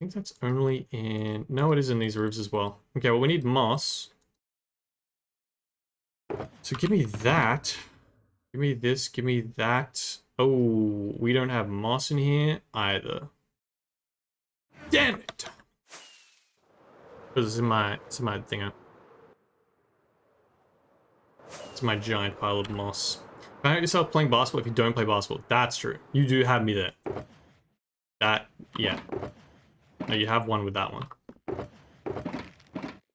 I think that's only in... No, it is in these roofs as well. Okay, well, we need moss. So give me that. Give me this, give me that. Oh, we don't have moss in here either. Damn it! Because it's in my thinger. It's my giant pile of moss. Find out yourself playing basketball if you don't play basketball. That's true. You do have me there. That, yeah. No, you have one with that one.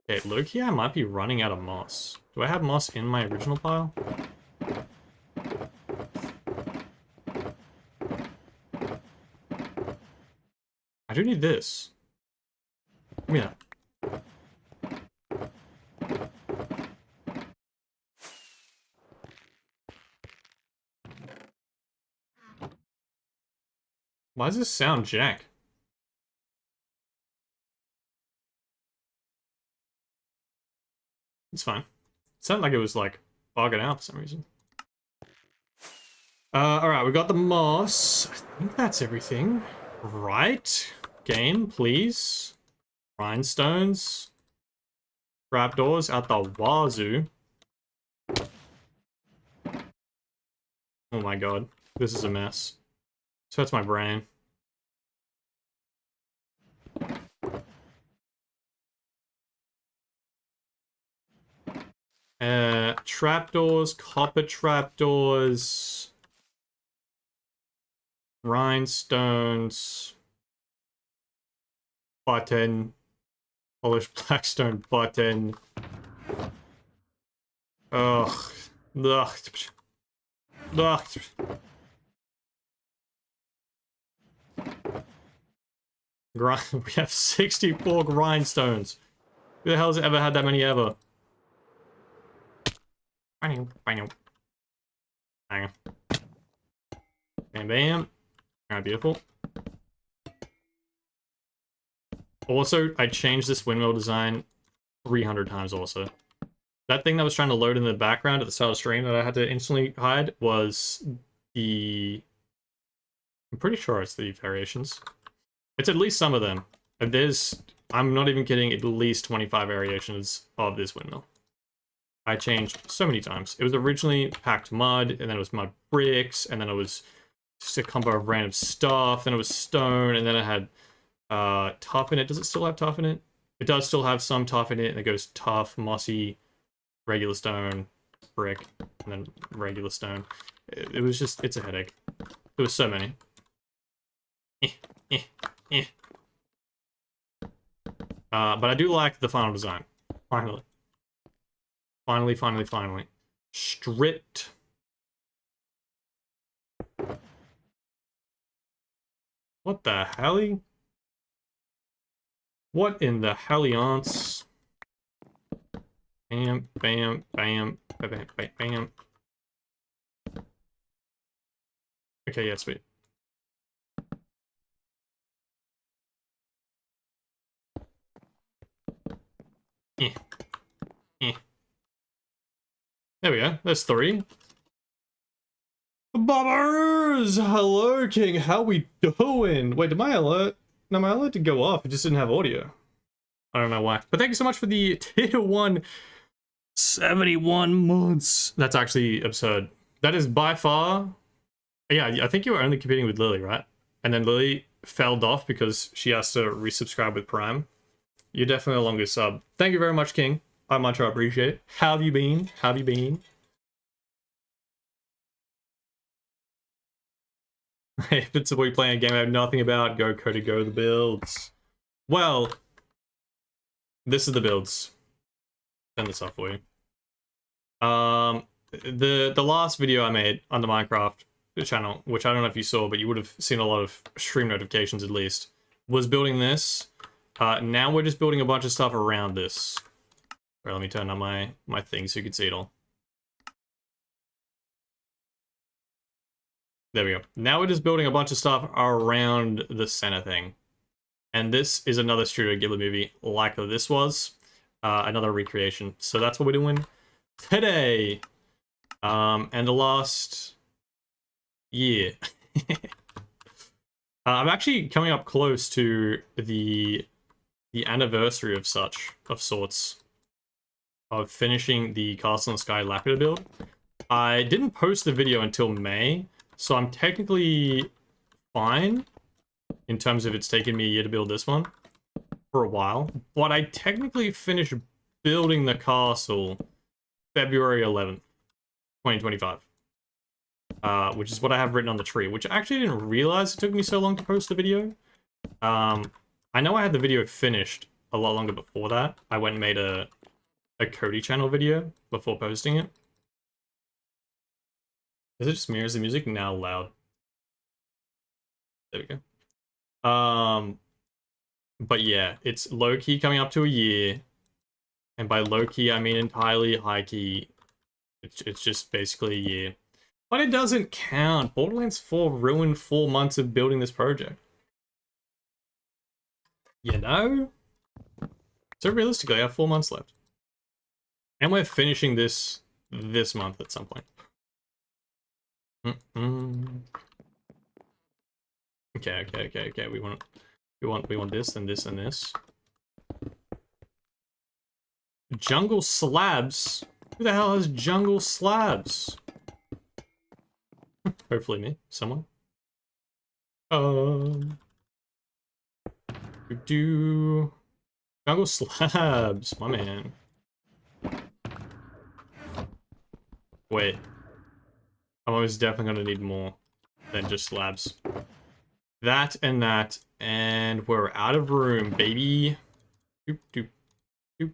Okay, look here, I might be running out of moss. Do I have moss in my original pile? I do need this. Give me that. Why does this sound jack? It's fine. It sounded like it was like bugging out for some reason. Alright, we got the moss. I think that's everything. Right. Game, please. Rhinestones. Trapdoors at the wazoo. Oh my god. This is a mess. This hurts my brain. Trapdoors, copper trapdoors, rhinestones, button, polished blackstone button. Ugh. Ugh. Ugh. We have 64 grindstones. Who the hell's ever had that many ever? Bam, bam. Hang on. Bam, bam. Alright, beautiful. Also, I changed this windmill design 300 times also. That thing that was trying to load in the background at the start of the stream that I had to instantly hide was the... I'm pretty sure it's the variations. It's at least some of them. And there's... I'm not even kidding, at least 25 variations of this windmill. I changed so many times. It was originally packed mud, and then it was mud bricks, and then it was just a combo of random stuff, then it was stone, and then it had tough in it. Does it still have tough in it? It does still have some tough in it, and it goes tough, mossy, regular stone, brick, and then regular stone. It was just, it's a headache. There was so many. But I do like the final design. Finally. Finally. Stripped. What the helly? What in the helliance? Bam, bam, bam, bam, bam, bam. Okay, yeah, sweet. There we go. There's 3. Bobbers! Hello, King. How we doing? Wait, did my alert? No, my alert did go off. It just didn't have audio. I don't know why. But thank you so much for the tier 1 71 months. That's actually absurd. That is by far... Yeah, I think you were only competing with Lily, right? And then Lily fell off because she has to resubscribe with Prime. You're definitely a longer sub. Thank you very much, King. I much appreciate it. How have you been? How have you been? If it's a boy playing a game I have nothing about, go Kody, go the builds. Well, this is the builds. Turn this off for you. The last video I made on the Minecraft channel, which I don't know if you saw, but you would have seen a lot of stream notifications at least, was building this. Now we're just building a bunch of stuff around this. All right, let me turn on my thing so you can see it all. There we go. Now we're just building a bunch of stuff around the center thing. And this is another Studio Ghibli movie like this was. Another recreation. So that's what we're doing today. And the last year. I'm actually coming up close to the anniversary of sorts. Of finishing the Castle in the Sky Lapida build. I didn't post the video until May, so I'm technically fine in terms of it's taken me a year to build this one for a while. But I technically finished building the castle February 11th, 2025. Which is what I have written on the tree, which I actually didn't realize it took me so long to post the video. I know I had the video finished a lot longer before that. I went and made a Kody channel video before posting it. Is it just me or is the music now loud? There we go. But yeah, it's low-key coming up to a year. And by low-key, I mean entirely high-key. It's just basically a year. But it doesn't count. Borderlands 4 ruined 4 months of building this project. You know? So realistically, I have 4 months left. And we're finishing this month at some point. Okay. We want this and this and this. Jungle slabs? Who the hell has jungle slabs? Hopefully me. Someone. Jungle slabs, my man. Wait. I'm always definitely gonna need more than just slabs. That, and we're out of room, baby. Doop, doop, doop.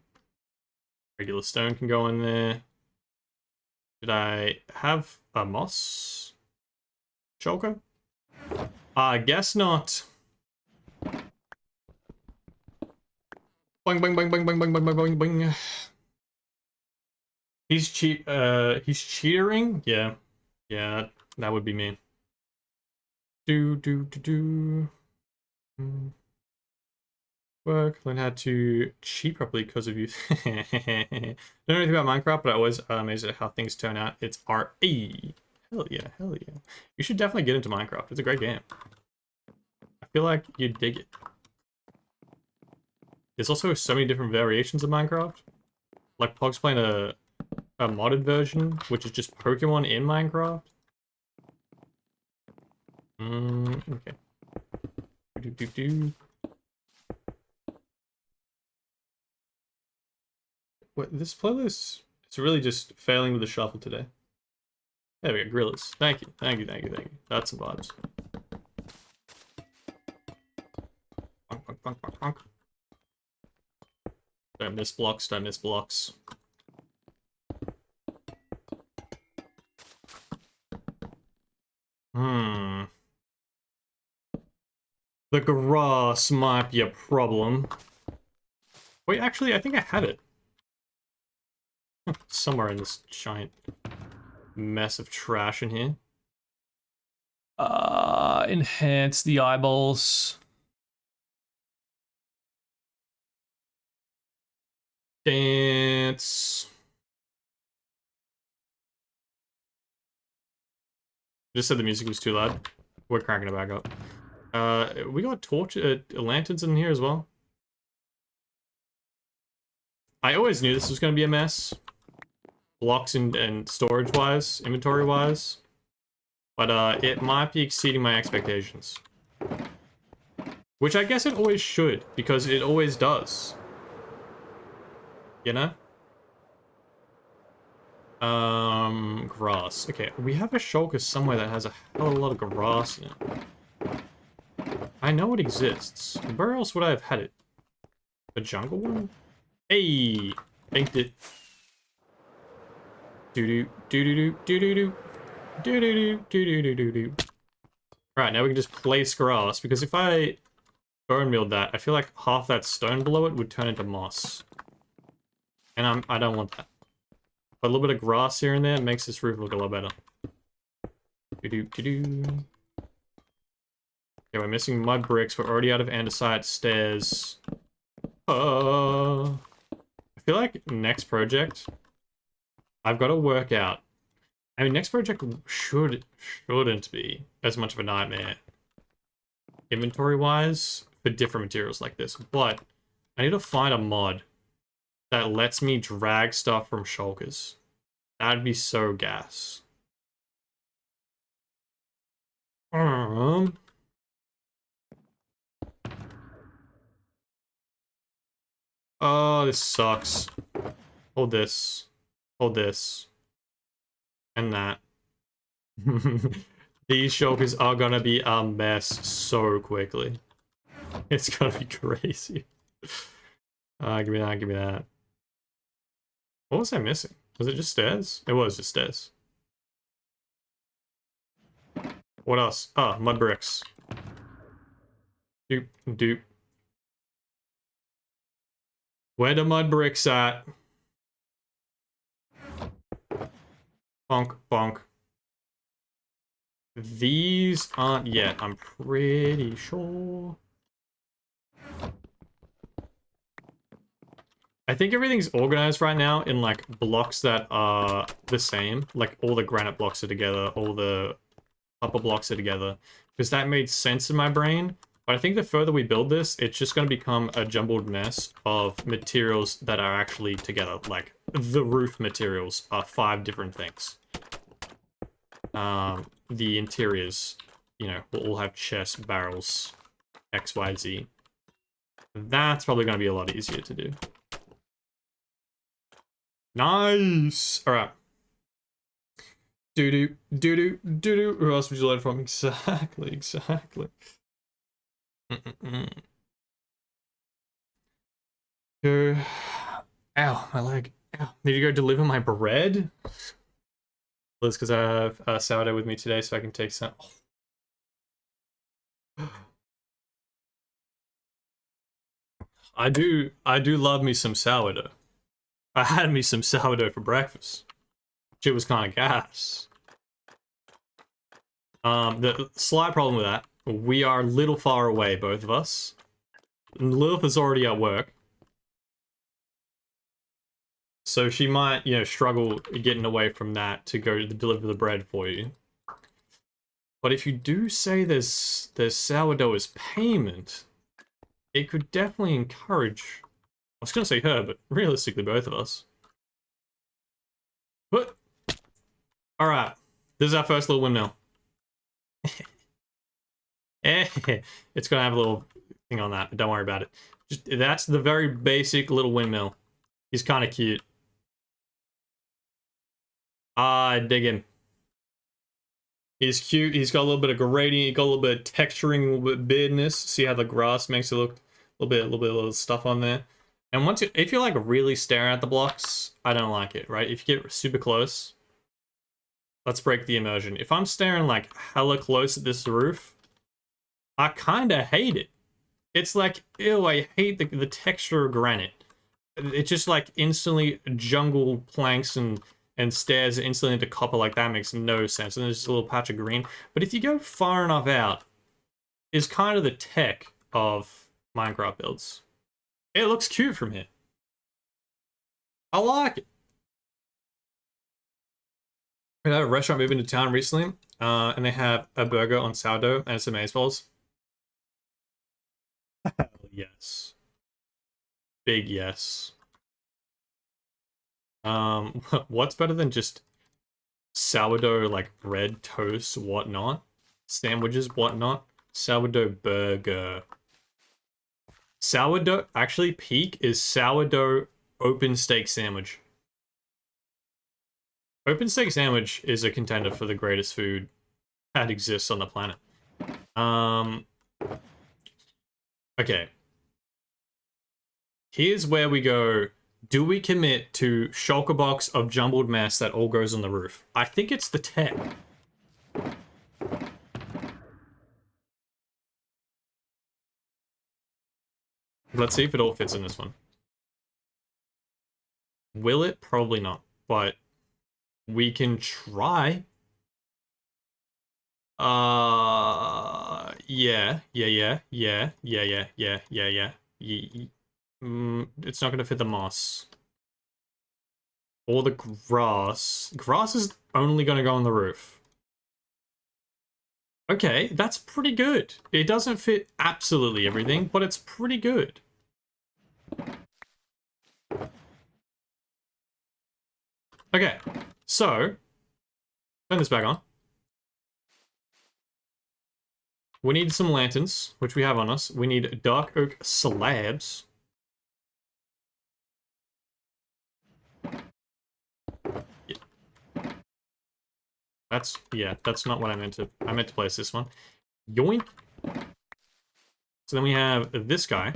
Regular stone can go in there. Did I have a moss shulker? I guess not. Boing, boing, boing, boing, boing, boing, boing, boing, boing. He's cheatering? Yeah. Yeah, that would be me. Work, learn how to cheat properly because of you. Don't know anything about Minecraft, but I always amazed at how things turn out. It's RE. Hell yeah. You should definitely get into Minecraft. It's a great game. I feel like you'd dig it. There's also so many different variations of Minecraft. Like Pog's playing a modded version, which is just Pokemon in Minecraft. Okay. What, this playlist is really just failing with the shuffle today. There we go, Grillers. Thank you. That's some vibes. Bonk. Don't miss blocks. The grass might be a problem. Wait, actually, I think I had it. Somewhere in this giant mess of trash in here. Enhance the eyeballs. Dance. Just said the music was too loud. We're cranking it back up. We got lanterns in here as well. I always knew this was going to be a mess. Blocks and storage-wise, inventory-wise. But it might be exceeding my expectations. Which I guess it always should, because it always does. You know? Grass. Okay, we have a shulker somewhere that has a hell of a lot of grass in it. I know it exists. Where else would I have had it? A jungle one? Hey! Banked it. Alright, now we can just place grass, because if I bone mealed that, I feel like half that stone below it would turn into moss. And I don't want that. But a little bit of grass here and there makes this roof look a lot better. Okay, we're missing mud bricks. We're already out of andesite stairs. I feel like next project, I've got to work out. I mean, next project shouldn't be as much of a nightmare inventory-wise for different materials like this. But I need to find a mod that lets me drag stuff from shulkers. That'd be so gas. Oh, this sucks. Hold this. Hold this. And that. These shulkers are gonna be a mess so quickly. It's gonna be crazy. Give me that. What was I missing? Was it just stairs? It was just stairs. What else? Oh, mud bricks. Doop. Where the mud bricks at? Bonk, bonk. These aren't yet, I'm pretty sure. I think everything's organized right now in like blocks that are the same. Like all the granite blocks are together, all the upper blocks are together. Because that made sense in my brain. But I think the further we build this, it's just going to become a jumbled mess of materials that are actually together. Like the roof materials are 5 different things. The interiors, you know, will all have chests, barrels, X, Y, Z. That's probably going to be a lot easier to do. Nice! Alright. Doo-doo, doo-doo, doo-doo. Who else would you learn from? Exactly, exactly. Go. Ow, my leg. Ow. Need to go deliver my bread? Well, it's because I have sourdough with me today, so I can take some. Oh. I do love me some sourdough. I had me some sourdough for breakfast. Shit was kind of gas. The slight problem with that, we are a little far away, both of us. Lilith is already at work. So she might, you know, struggle getting away from that to go to deliver the bread for you. But if you do say there's sourdough as payment, it could definitely encourage... I was going to say her, but realistically both of us. But, alright, this is our first little windmill. It's going to have a little thing on that, but don't worry about it. That's the very basic little windmill. He's kind of cute. I dig him. He's cute. He's got a little bit of gradient. He got a little bit of texturing, a little bit of beardness. See how the grass makes it look a little bit of stuff on there. And once you, if you're like really staring at the blocks, I don't like it, right? If you get super close, let's break the immersion. If I'm staring like hella close at this roof, I kind of hate it. It's like, ew, I hate the texture of granite. It just like instantly jungle planks and stairs instantly into copper. Like that makes no sense. And there's just a little patch of green. But if you go far enough out, is kind of the tech of Minecraft builds. It looks cute from here. I like it. We had a restaurant move into town recently, and they have a burger on sourdough and some maize balls. Yes. Big yes. What's better than just sourdough, like bread, toast, whatnot? Sandwiches, whatnot? Sourdough burger. Sourdough, actually, peak is sourdough open steak sandwich. Open steak sandwich is a contender for the greatest food that exists on the planet. Okay. Here's where we go. Do we commit to shulker box of jumbled mess that all goes on the roof? I think it's the tech. Let's see if it all fits in this one. Will it? Probably not, but we can try. Yeah. It's not gonna fit the moss. Or the grass. Grass is only gonna go on the roof. Okay, that's pretty good. It doesn't fit absolutely everything, but it's pretty good. Okay, so turn this back on. We need some lanterns, which we have on us. We need dark oak slabs. That's not what I meant to place this one. Yoink. So then we have this guy.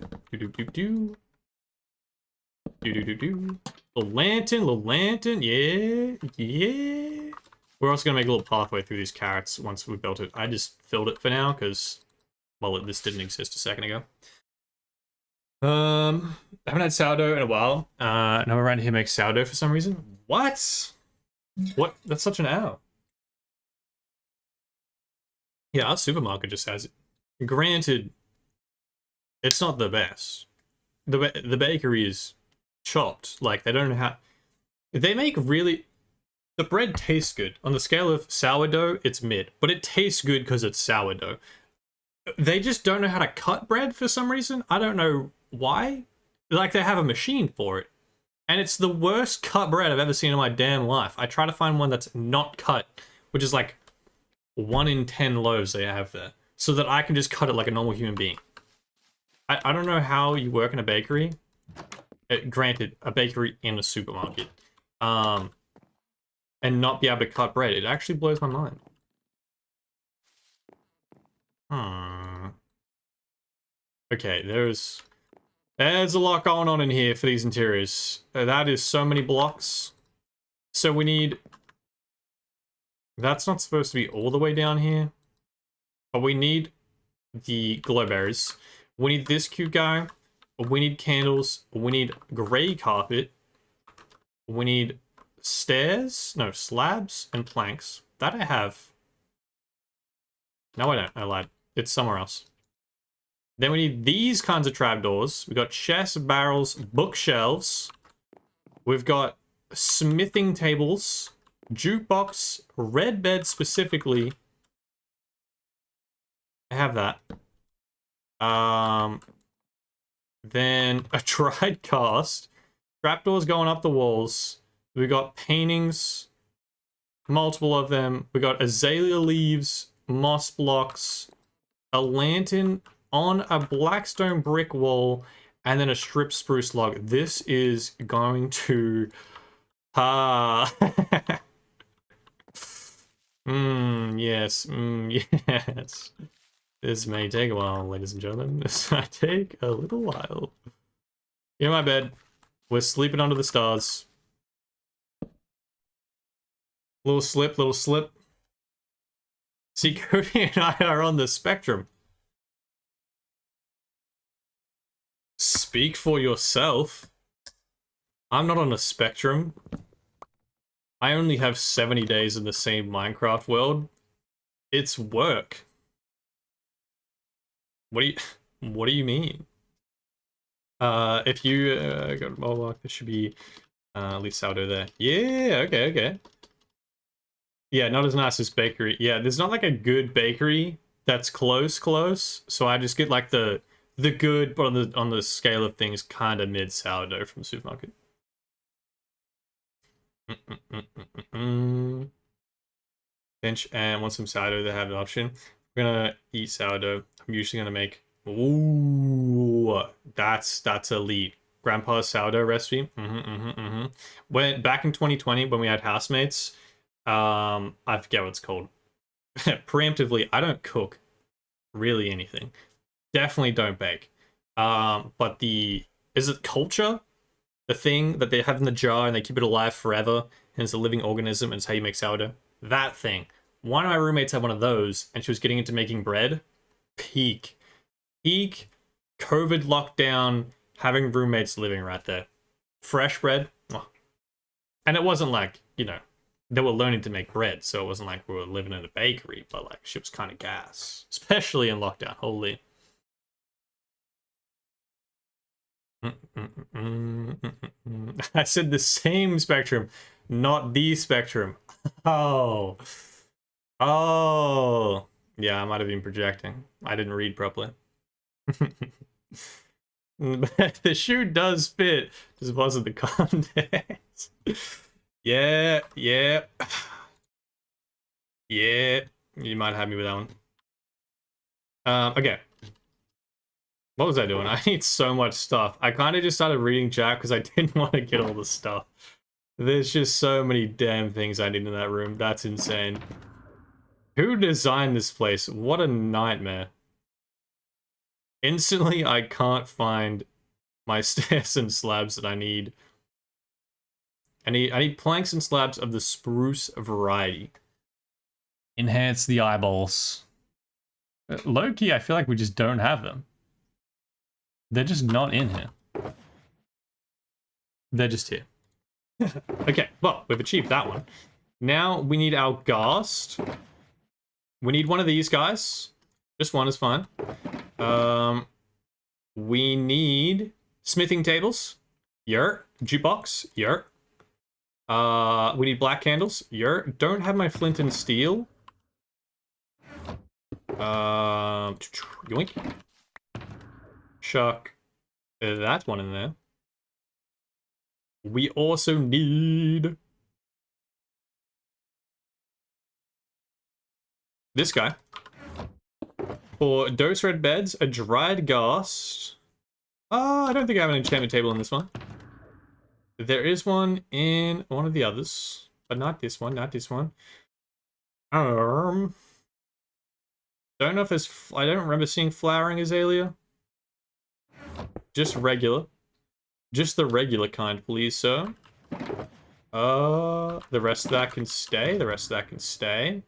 Do. Little lantern, yeah. We're also gonna make a little pathway through these carrots once we built it. I just filled it for now because, well, this didn't exist a second ago. I haven't had sourdough in a while. No one around here makes sourdough for some reason. What? What? That's such an owl. Yeah, our supermarket just has it. Granted, it's not the best. The bakery is chopped. Like, they don't know how... They make really... The bread tastes good. On the scale of sourdough, it's mid. But it tastes good because it's sourdough. They just don't know how to cut bread for some reason. I don't know why. Like, they have a machine for it. And it's the worst cut bread I've ever seen in my damn life. I try to find one that's not cut, which is like 1 in 10 loaves they have there, so that I can just cut it like a normal human being. I don't know how you work in a bakery. Granted, a bakery in a supermarket. And not be able to cut bread. It actually blows my mind. Okay, there's a lot going on in here for these interiors. That is so many blocks. So we need... That's not supposed to be all the way down here. But we need the glowberries. We need this cute guy. We need candles. We need gray carpet. We need stairs. No, slabs and planks. That I have. No, I don't. I lied. It's somewhere else. Then we need these kinds of trapdoors. We've got chests, barrels, bookshelves. We've got smithing tables, jukebox, red bed specifically. I have that. Then a tried cast. Trapdoors going up the walls. We got paintings, multiple of them. We got azalea leaves, moss blocks, a lantern on a blackstone brick wall, and then a stripped spruce log. This is going to... yes. Yes. This may take a while, ladies and gentlemen. This might take a little while. In my bed. We're sleeping under the stars. Little slip, little slip. See, Kody and I are on the spectrum. Speak for yourself. I'm not on a spectrum. I only have 70 days in the same Minecraft world. It's work. What do you mean? If you go to OneBlock, there should be at least sourdough there. Yeah, okay. Yeah, not as nice as bakery. Yeah, there's not like a good bakery that's close. So I just get like the good, but on the scale of things, kind of mid sourdough from the supermarket. Bench and want some sourdough. They have an option. We're gonna eat sourdough. I'm usually gonna make. Ooh, that's elite. Grandpa's sourdough recipe. When back in 2020 when we had housemates, I forget what it's called. Preemptively, I don't cook really anything. Definitely don't bake. But is it culture? The thing that they have in the jar and they keep it alive forever, and it's a living organism, and it's how you make sourdough. That thing. One of my roommates had one of those, and she was getting into making bread. Peak COVID lockdown, having roommates living right there. Fresh bread. Oh. And it wasn't like, you know, they were learning to make bread, so it wasn't like we were living in a bakery, but like she was kind of gas. Especially in lockdown, holy. I said the same spectrum, not the spectrum. Oh. Yeah, I might have been projecting. I didn't read properly. But the shoe does fit. Just wasn't the context. Yeah. Yeah. You might have me with that one. Okay. What was I doing? I need so much stuff. I kind of just started reading chat because I didn't want to get all the stuff. There's just so many damn things I need in that room. That's insane. Who designed this place? What a nightmare. Instantly, I can't find my stairs and slabs that I need. I need planks and slabs of the spruce variety. Enhance the eyeballs. Low-key, I feel like we just don't have them. They're just not in here. They're just here. Okay, well, we've achieved that one. Now we need our ghast. We need one of these guys. Just one is fine. We need smithing tables. Yer. Jukebox. Yer. We need black candles. Yer. Don't have my flint and steel. Yoink. Chuck that one in there. We also need this guy. For dose red beds, a dried ghast. I don't think I have an enchantment table in this one. There is one in one of the others, but not this one, not this one. Don't know if there's... I don't remember seeing flowering azalea. Just regular. Just the regular kind, please, sir. The rest of that can stay. The rest of that can stay.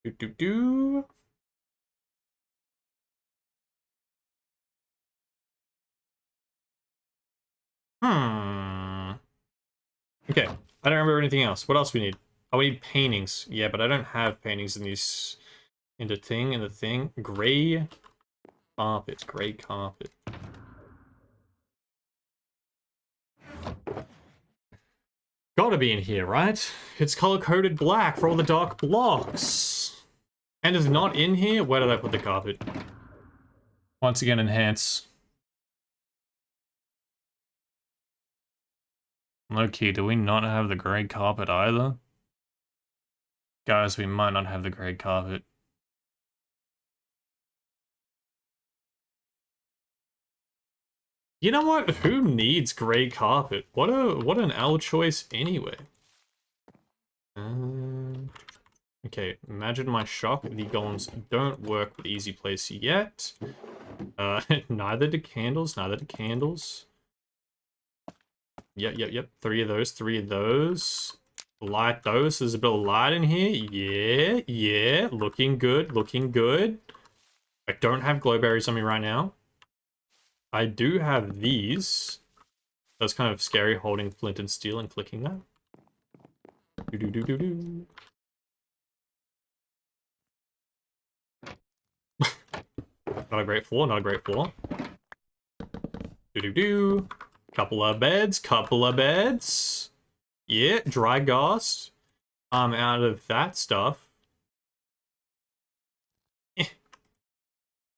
Do. Okay, I don't remember anything else. What else we need? Oh, we need paintings. Yeah, but I don't have paintings in these... in the thing. Gray carpet. Gray carpet. Gotta be in here, right? It's color-coded black for all the dark blocks. And it's not in here? Where did I put the carpet? Once again, enhance. Low-key, do we not have the gray carpet either? Guys, we might not have the gray carpet. You know what? Who needs gray carpet? What an L choice anyway. Okay, imagine my shock. The golems don't work with easy place yet. Neither do candles, neither do candles. Yep. 3 of those. Light those. There's a bit of light in here. Yeah. Looking good. I don't have glowberries on me right now. I do have these. That's kind of scary holding flint and steel and clicking that. Do. Not a great floor, not a great floor. Do. Couple of beds. Yeah, dry ghast. I'm out of that stuff.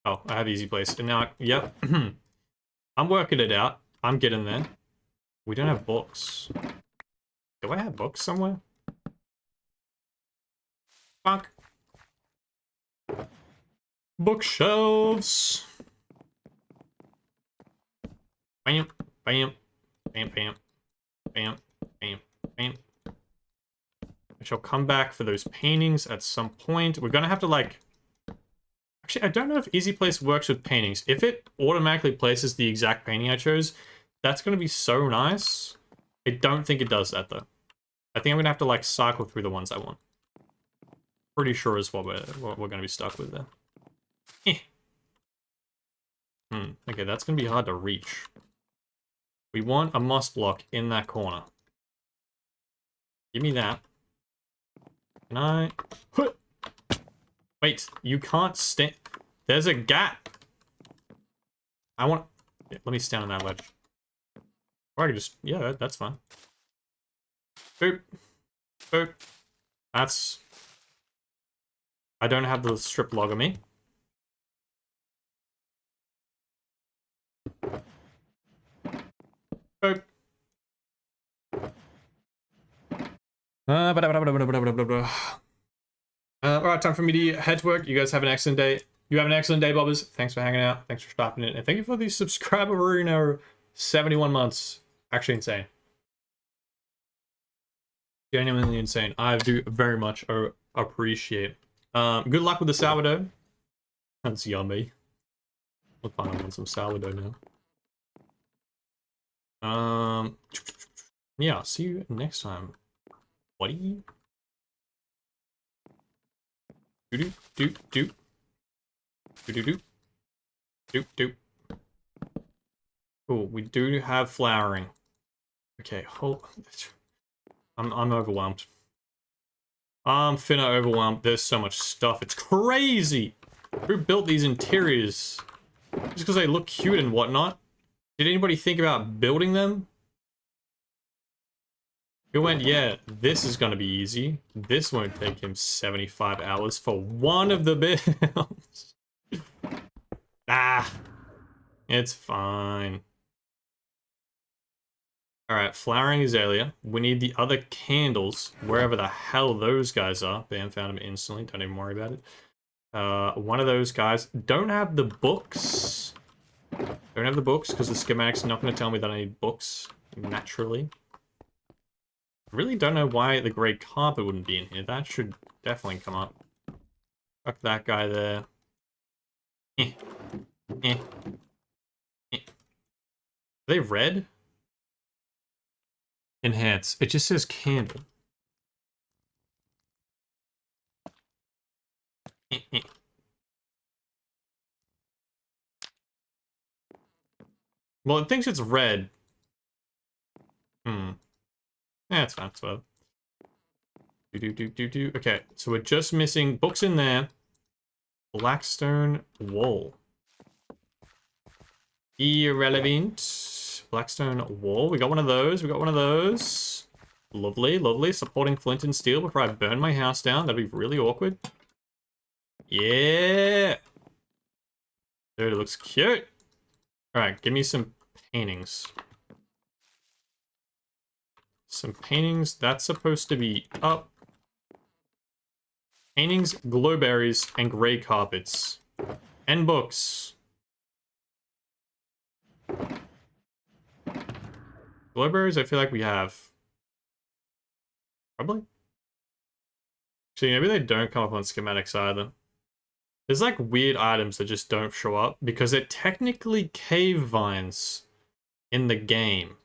Oh, I have easy place. And now, yep. I'm working it out. I'm getting there. We don't have books. Do I have books somewhere? Fuck. Bookshelves. Bam. I shall come back for those paintings at some point. We're gonna have to, like... Actually, I don't know if Easy Place works with paintings. If it automatically places the exact painting I chose, that's gonna be so nice. I don't think it does that, though. I think I'm gonna have to, like, cycle through the ones I want. Pretty sure is what we're gonna be stuck with there. Okay, that's gonna be hard to reach. We want a moss block in that corner. Give me that. Can I... Wait, you can't stand... There's a gap! I want... Yeah, let me stand on that ledge. Or I can just... Yeah, that's fine. Boop. Boop. That's... I don't have the strip log on me. Boop. Alright, time for me to head to work. You guys have an excellent day. You have an excellent day, Bobbers. Thanks for hanging out. Thanks for stopping in. And thank you for the subscriber arena. 71 months. Actually insane. Genuinely insane. I do very much appreciate. Good luck with the sourdough. That's yummy. Look, I want some sourdough now. Yeah, I'll see you next time. Buddy. Do. Cool, we do have flowering. Okay, I'm overwhelmed. I'm finna overwhelmed. There's so much stuff. It's crazy. Who built these interiors? Just because they look cute and whatnot. Did anybody think about building them? Who went, yeah, this is gonna be easy. This won't take him 75 hours for one of the builds. Ah, it's fine. Alright, flowering azalea. We need the other candles, wherever the hell those guys are. Bam, found them instantly. Don't even worry about it. One of those guys. Don't have the books. Don't have the books, because the schematic's not going to tell me that I need books, naturally. I really don't know why the grey carpet wouldn't be in here. That should definitely come up. Fuck that guy there. Eh. Eh. Eh. Are they red? Enhance. It just says candle. Well, it thinks it's red. Yeah, it's fine. It's fine. Okay, so we're just missing books in there. Blackstone wall. Irrelevant. Blackstone wall. We got one of those. We got one of those. Lovely, lovely. Supporting flint and steel before I burn my house down. That'd be really awkward. Yeah. Dude, it looks cute. Alright, give me some paintings. Some paintings. That's supposed to be up. Paintings, glowberries, and gray carpets. And books. Glowberries, I feel like we have. Probably. See, maybe they don't come up on schematics either. There's like weird items that just don't show up because they're technically cave vines in the game.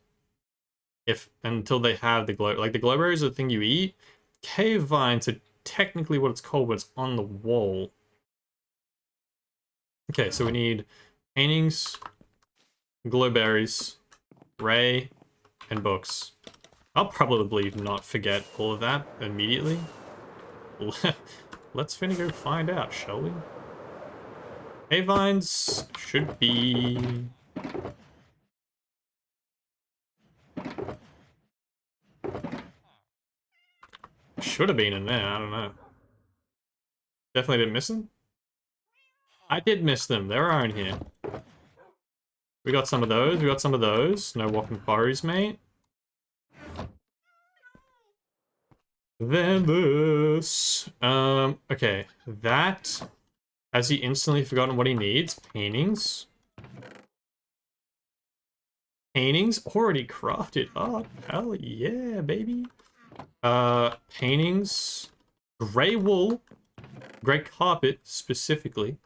Until they have the glow, like the glowberries are the thing you eat. Cave vines are technically what it's called, but it's on the wall. Okay, so we need paintings, glowberries, ray, and books. I'll probably not forget all of that immediately. Let's finna go find out, shall we? Cave vines should be... Should have been in there, I don't know. Definitely didn't miss them? I did miss them, they are in here. We got some of those, we got some of those. No walking quarries, mate. Then this. Okay, that... Has he instantly forgotten what he needs? Paintings. Paintings already crafted up. Hell yeah, baby. Paintings. Grey wool. Grey carpet, specifically.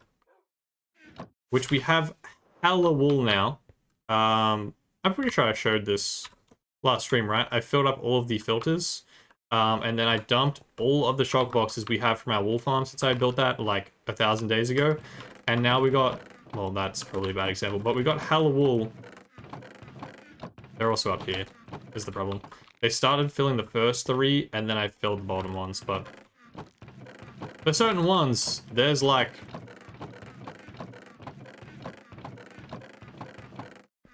Which we have hella wool now. I'm pretty sure I showed this last stream, right? I filled up all of the filters. And then I dumped all of the shock boxes we have from our wool farm since I built that like 1,000 days ago. And now we got, well, that's probably a bad example, but we got hella wool. They're also up here, is the problem. They started filling the first 3, and then I filled the bottom ones, but for certain ones, there's like...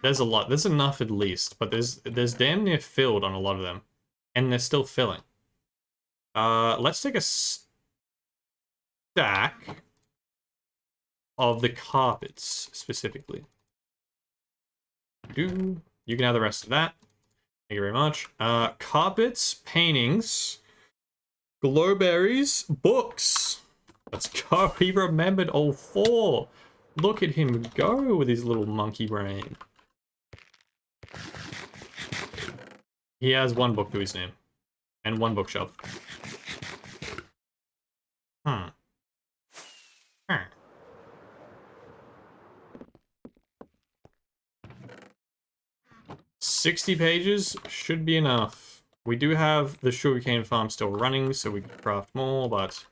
There's a lot. There's enough at least, but there's damn near filled on a lot of them. And they're still filling. Let's take a stack of the carpets, specifically. You can have the rest of that. Thank you very much. Carpets, paintings, glowberries, books. Let's go. He remembered all 4. Look at him go with his little monkey brain. He has 1 book to his name. And 1 bookshelf. Hmm. 60 pages should be enough. We do have the sugarcane farm still running, so we can craft more, but...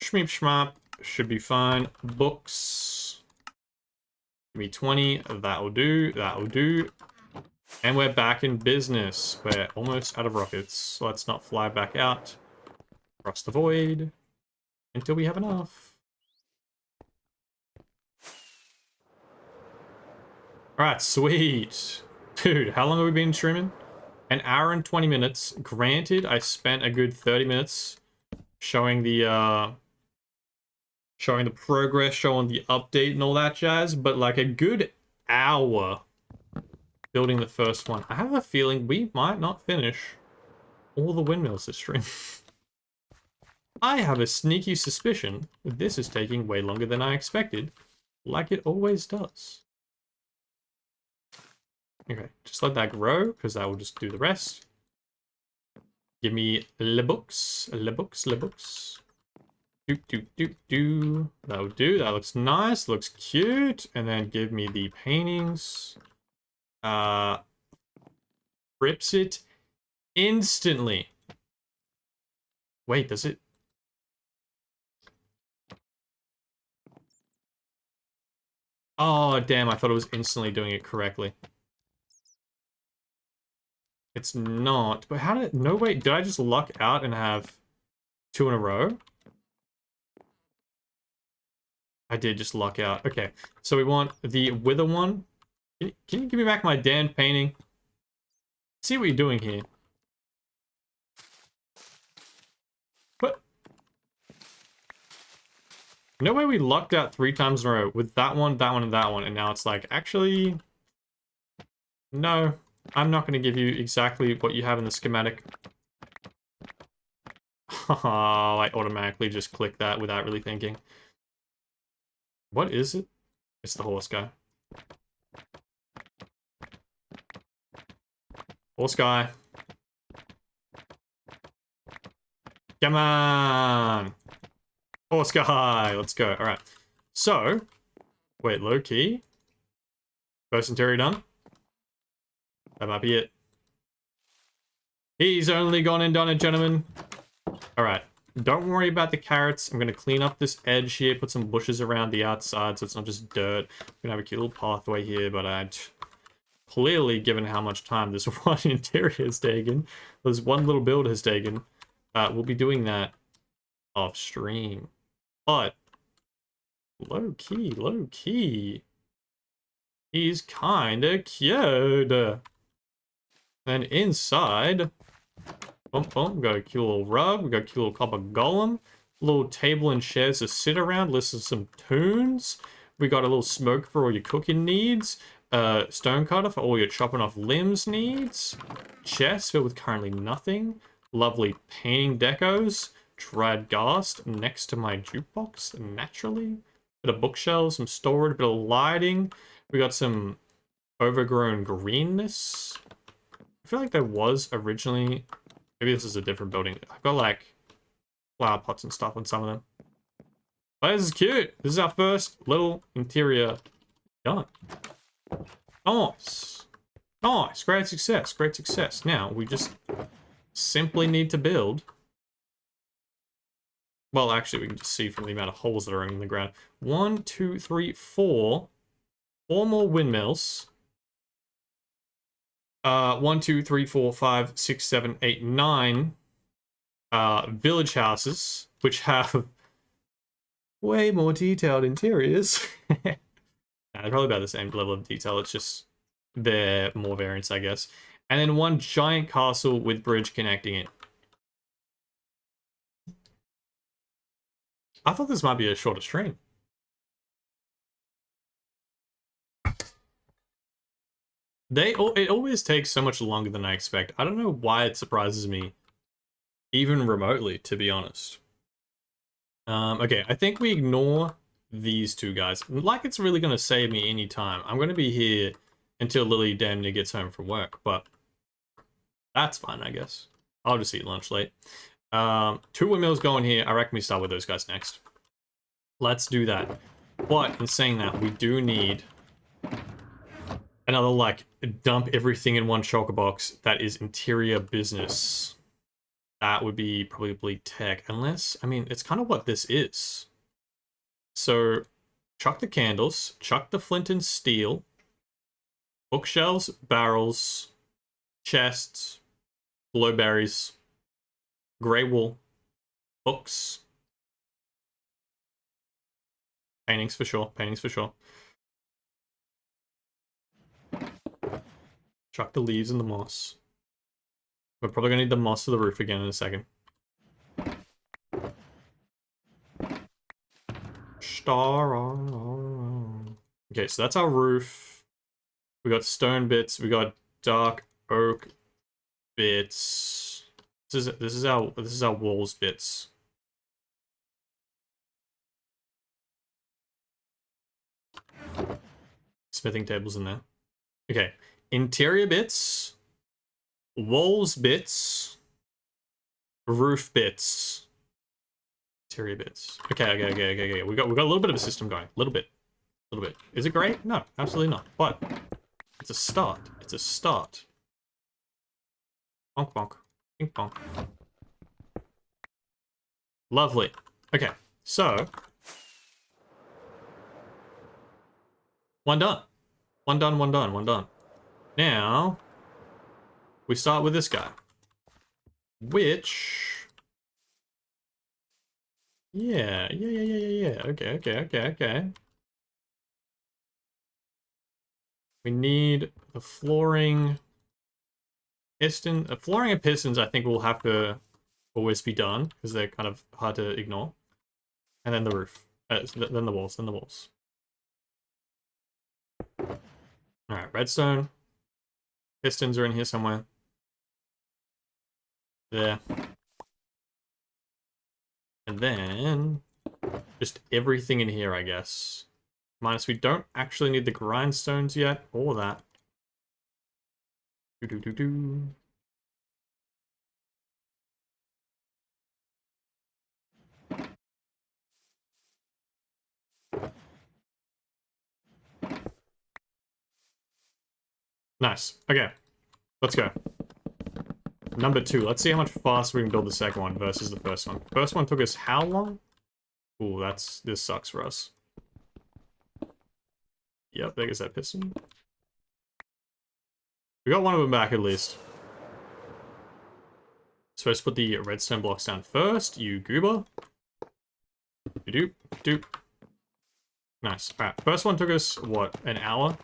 Shmeep shmap should be fine. Books... Give me 20. That'll do. That'll do. And we're back in business. We're almost out of rockets. So let's not fly back out across the void until we have enough. Alright, sweet. Dude, how long have we been streaming? An hour and 20 minutes. Granted, I spent a good 30 minutes showing the progress, showing the update and all that jazz, but like a good hour building the first one. I have a feeling we might not finish all the windmills this stream. I have a sneaky suspicion that this is taking way longer than I expected, like it always does. Okay, just let that grow, because that will just do the rest. Give me le books, le books, le books. Do. That'll do. That looks nice. Looks cute. And then give me the paintings. Rips it instantly. Wait, does it? Oh, damn. I thought it was instantly doing it correctly. It's not. But how did... No, wait. Did I just luck out and have 2 in a row? I did just luck out. Okay. So we want the wither one. Can you give me back my damn painting? See what you're doing here. What? No way we lucked out 3 times in a row with that one, and that one. And now it's like, actually... No. I'm not going to give you exactly what you have in the schematic. Oh, I automatically just clicked that without really thinking. What is it? It's the horse guy. Horse guy. Come on! Horse guy! Let's go. Alright. So, wait, low key? First interior done? That might be it. He's only gone and done it, gentlemen. Alright. Don't worry about the carrots. I'm going to clean up this edge here, put some bushes around the outside so it's not just dirt. I'm going to have a cute little pathway here, but clearly, given how much time this one interior has taken, this one little build has taken, we'll be doing that off stream. But, low key, he's kinda cute. Then inside, boom, we got a cute little rug, we got a cute little copper golem, a little table and chairs to sit around, listed some tunes. We got a little smoke for all your cooking needs, stone cutter for all your chopping off limbs needs, chest filled with currently nothing, lovely painting decos, dried ghast next to my jukebox, naturally, bit of bookshelves, some storage, bit of lighting. We got some overgrown greenness. I feel like there was originally... Maybe this is a different building. I've got, like, flower pots and stuff on some of them. But this is cute. This is our first little interior done. Nice. Nice. Great success. Great success. Now, we just simply need to build... Well, actually, we can just see from the amount of holes that are in the ground. 1, 2, 3, 4. 4 more windmills. 1, 2, 3, 4, 5, 6, 7, 8, 9 village houses, which have way more detailed interiors. They're probably about the same level of detail, it's just they're more variants, I guess. And then 1 giant castle with bridge connecting it. I thought this might be a shorter stream. It always takes so much longer than I expect. I don't know why it surprises me, even remotely, to be honest. Okay, I think we ignore these 2 guys. Like it's really going to save me any time. I'm going to be here until Lily damn near gets home from work, but that's fine, I guess. I'll just eat lunch late. 2 windmills going here. I reckon we start with those guys next. Let's do that. But in saying that, we do need... another, like, dump everything in one shulker box that is interior business. That would be probably tech. Unless, I mean, it's kind of what this is. So, Chuck the candles. Chuck the flint and steel. Bookshelves, barrels, chests, blueberries, grey wool, books, paintings for sure. Paintings for sure. Chuck the leaves and the moss. We're probably gonna need the moss for the roof again in a second. Okay, so that's our roof. We got stone bits. We got dark oak bits. This is our walls bits. Smithing tables in there. Okay, interior bits, walls bits, roof bits, interior bits. Okay. We got a little bit of a system going. A little bit. Is it great? No, absolutely not. But it's a start. It's a start. Bonk bonk. Ping pong. Lovely. Okay, so one done. One done. Now we start with this guy. Which yeah. Okay. We need the flooring. Flooring and pistons, I think, will have to always be done because they're kind of hard to ignore. And then the roof, then the walls. All right, redstone. Pistons are in here somewhere. There. And then just everything in here, I guess. Minus we don't actually need the grindstones yet, or that. Nice. Okay. Let's go. Number 2. Let's see how much faster we can build the second one versus the first one. First one took us how long? Ooh, this sucks for us. Yep, there goes that piston. We got one of them back at least. So let's put the redstone blocks down first, you goober. Doop. Nice. Alright, first one took us, what, an hour?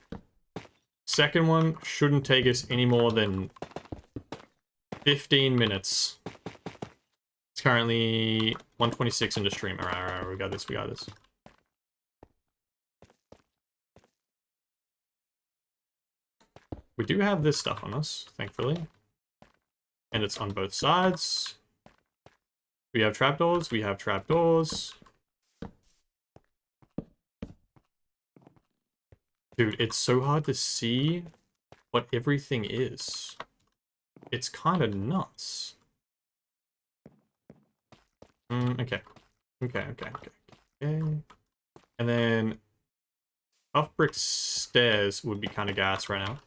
Second one shouldn't take us any more than 15 minutes. It's currently 1:26 into stream. Alright, we got this. We do have this stuff on us, thankfully. And it's on both sides. We have trapdoors. Dude, it's so hard to see what everything is. It's kind of nuts. Okay. And then tough brick stairs would be kind of gas right now.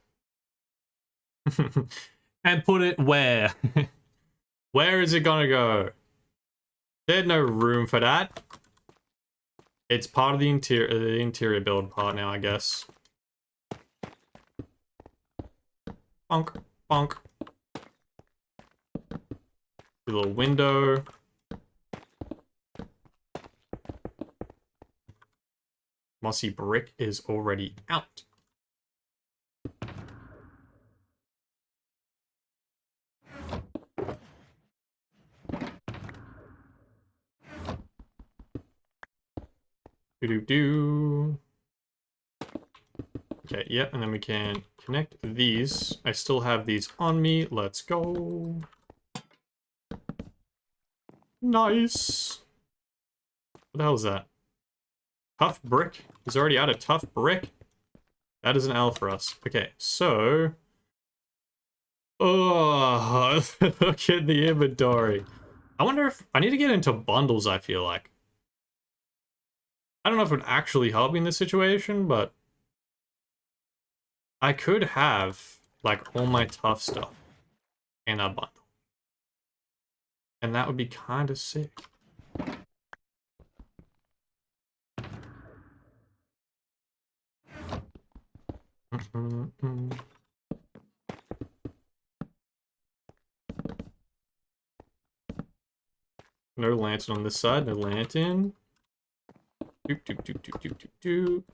And put it where? Where is it gonna go? There's no room for that. It's part of the interior build part now, I guess. Bonk. A little window. Mossy brick is already out. Okay, yeah, and then we can connect these. I still have these on me. Let's go. Nice. What the hell is that? Tough brick? He's already out of tough brick? That is an L for us. Okay, so... Oh, look at the inventory. I wonder if... I need to get into bundles, I feel like. I don't know if it would actually help me in this situation, but... I could have, like, all my tough stuff in a bundle. And that would be kind of sick. No lantern on this side, no lantern. Doop, doop, doop, doop, doop, doop,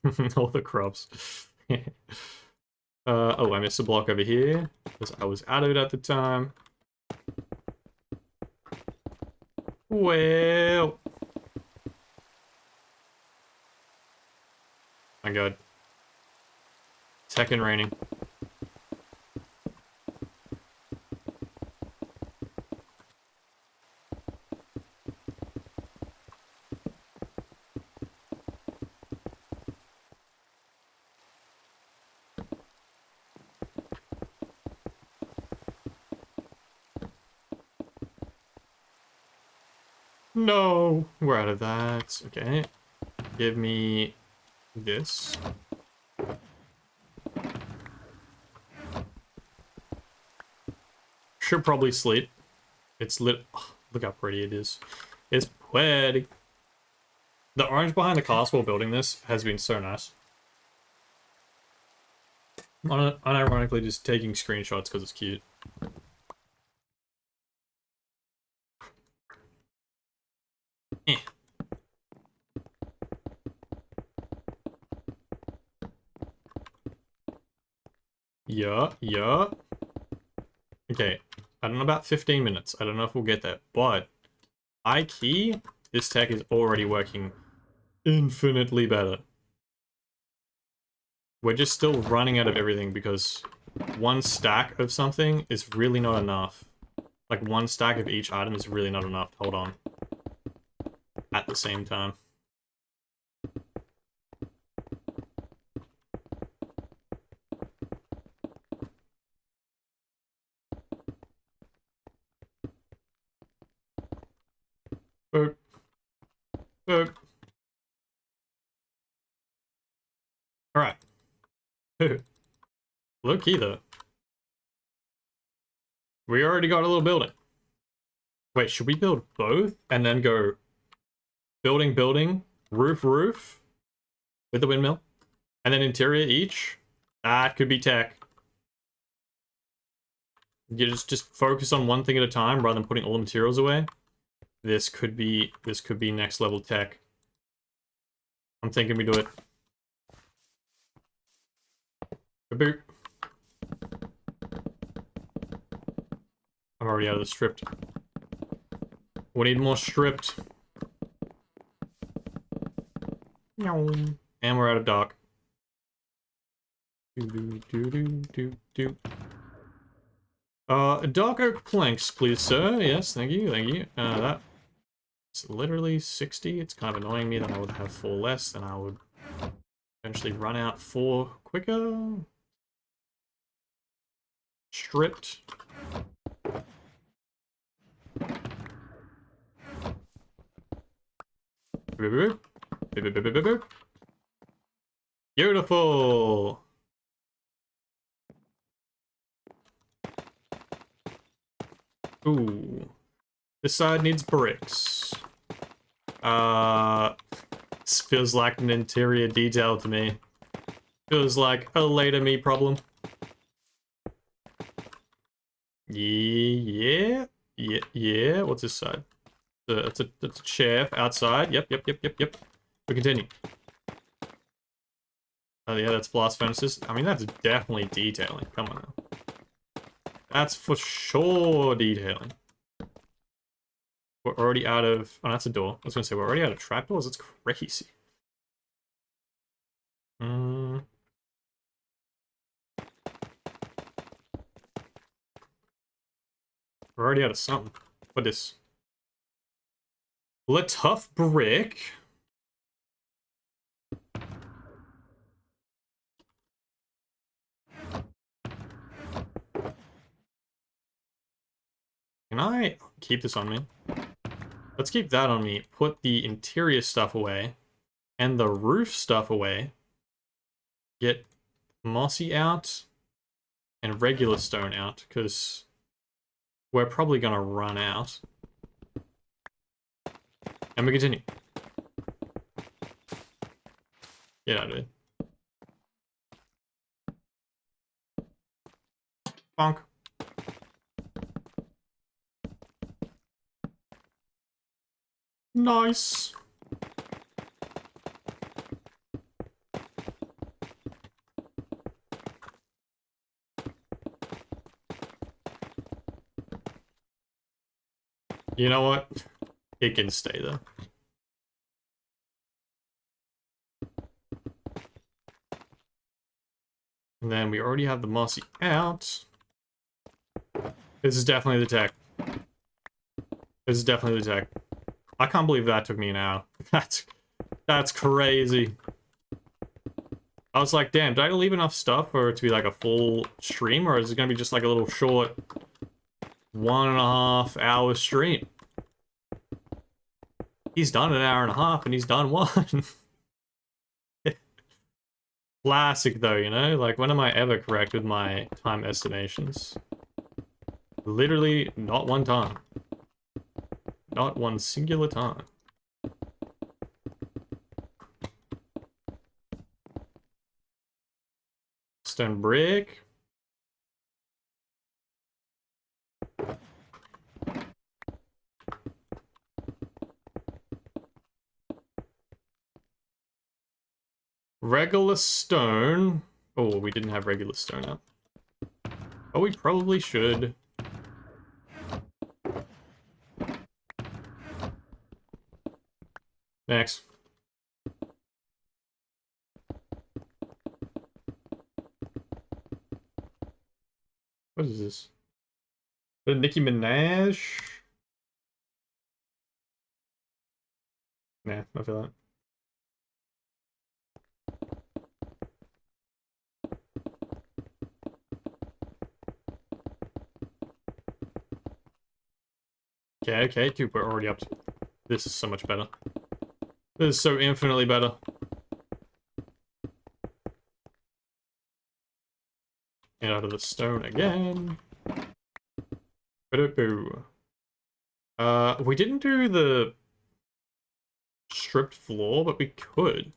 doop. All the crops. Oh, I missed a block over here because I was out of it at the time. Well, my god. Tech and raining. No, we're out of that. Okay. Give me this. Should probably sleep. It's lit. Oh, look how pretty it is. It's pretty. The orange behind the castle while building this has been so nice. Unironically just taking screenshots because it's cute. Eh. Yeah. Okay, I don't know about 15 minutes. I don't know if we'll get there, but key, this tech is already working infinitely better. We're just still running out of everything because one stack of something is really not enough. Like one stack of each item is really not enough. Hold on. At the same time. Boop. Boop. Alright. Low key though. We already got a little building. Wait, should we build both and then go building, roof, with the windmill, and then interior each? That could be tech. You just focus on one thing at a time rather than putting all the materials away. This could be next level tech. I'm thinking we do it. Boop. I'm already out of the stripped. We need more stripped. And we're out of dock. Dark oak planks, please, sir. Yes, thank you. That's literally 60. It's kind of annoying me that I would have 4 less, then I would eventually run out 4 quicker. Stripped. Beautiful. Ooh. This side needs bricks. This feels like an interior detail to me. Feels like a later me problem. Yeah. What's this side? It's a chair outside. Yep. We continue. Oh yeah, that's blast furnaces. I mean, that's definitely detailing. Come on now. That's for sure detailing. We're already out of... Oh, that's a door. I was gonna say, we're already out of trapdoors? That's crazy. We're already out of something. What is? Le tough brick. Can I keep this on me? Let's keep that on me. Put the interior stuff away. And the roof stuff away. Get mossy out. And regular stone out. Because we're probably going to run out. And we continue. Get out of here. Bonk. Nice. You know what? It can stay there. And then we already have the mossy out. This is definitely the tech. This is definitely the tech. I can't believe that took me an hour. That's crazy. I was like, damn, did I leave enough stuff for it to be like a full stream, or is it gonna be just like a little short 1.5 hour stream? He's done an hour and a half and he's done one. Classic though, you know? Like, when am I ever correct with my time estimations? Literally not one time. Not one singular time. Stone brick. Regular stone. Oh, we didn't have regular stone up. Oh, we probably should. Next. What is this? The Nicki Minaj? Nah, I feel that. Okay, dude, we're already up to... This is so much better. This is so infinitely better. Get out of the stone again. Ba-da-boo. We didn't do the stripped floor, but we could.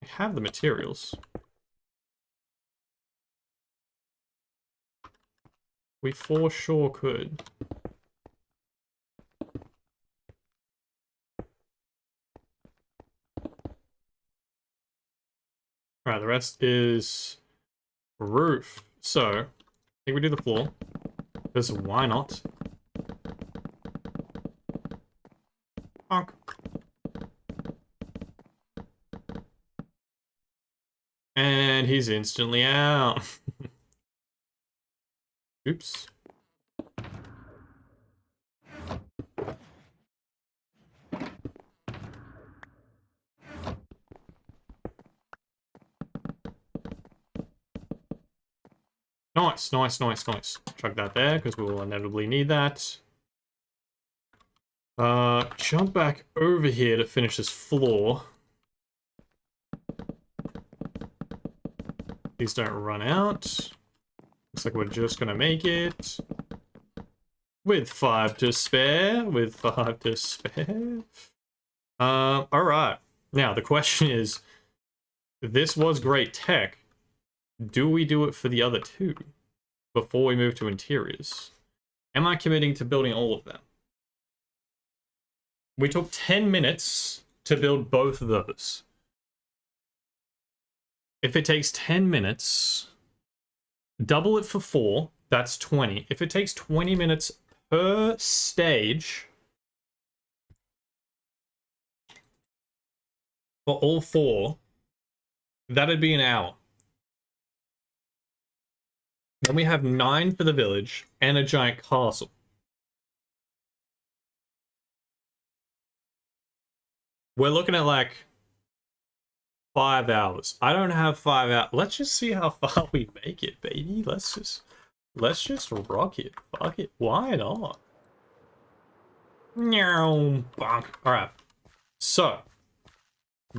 We have the materials. We for sure could. Alright, the rest is roof. So, I think we do the floor. Because why not? Honk. And he's instantly out. Oops. Nice. Chuck that there, because we will inevitably need that. Jump back over here to finish this floor. Please don't run out. Looks like we're just gonna make it. With 5 to spare. Alright. Now, the question is, this was great tech. Do we do it for the other two before we move to interiors? Am I committing to building all of them? We took 10 minutes to build both of those. If it takes 10 minutes, double it for 4, that's 20. If it takes 20 minutes per stage for all 4, that'd be an hour. Then we have 9 for the village and a giant castle. We're looking at like 5 hours. I don't have 5 hours. Let's just see how far we make it, baby. Let's just rock it. Fuck it. Why not? Bonk. Alright. So,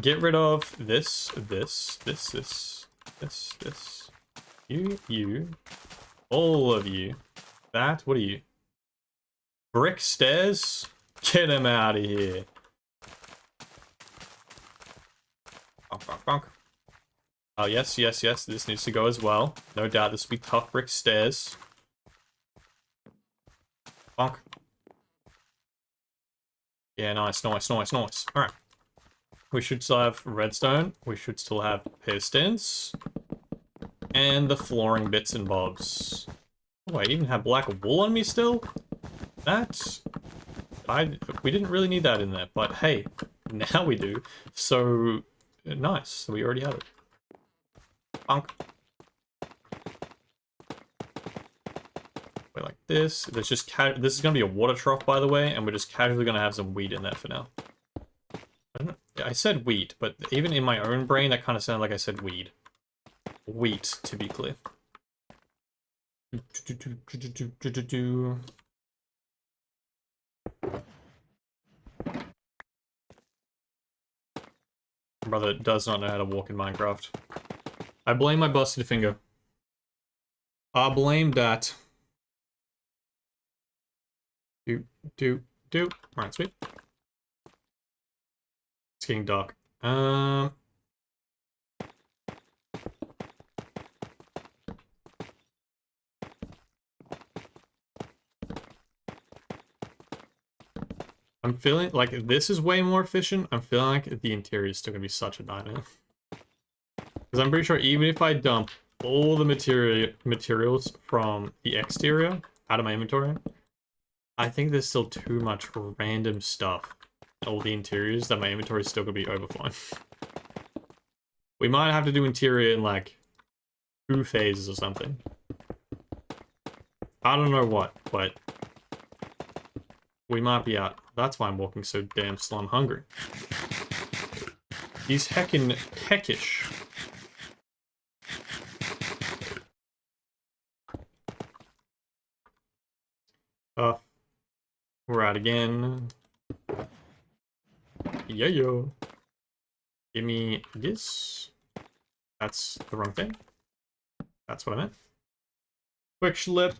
get rid of this. You. All of you. That, what are you? Brick stairs? Get him out of here. bonk. Oh, yes, yes, yes. This needs to go as well. No doubt this will be tough brick stairs. Bonk. Yeah, nice, nice, nice, nice. Alright. We should still have redstone. We should still have pistons. And the flooring bits and bobs. Oh, I even have black wool on me still? That's... we didn't really need that in there, but hey, now we do. So, nice. So we already have it. Bonk. Wait, like this. There's just this is gonna be a water trough, by the way, and we're just casually gonna have some wheat in there for now. I said wheat, but even in my own brain, that kind of sounded like I said weed. Wheat, to be clear. Brother does not know how to walk in Minecraft. I blame my busted finger. I blame that. Alright, sweet. It's getting dark. I'm feeling like this is way more efficient. I'm feeling like the interior is still gonna be such a nightmare. Because I'm pretty sure even if I dump all the materials from the exterior out of my inventory, I think there's still too much random stuff in all the interiors that my inventory is still gonna be overflowing. We might have to do interior in like 2 phases or something. I don't know what, but we might be out. That's why I'm walking so damn slow. I'm hungry. He's heckin' peckish. We're out again. Yeah, yo. Give me this. That's the wrong thing. That's what I meant. Quick slip.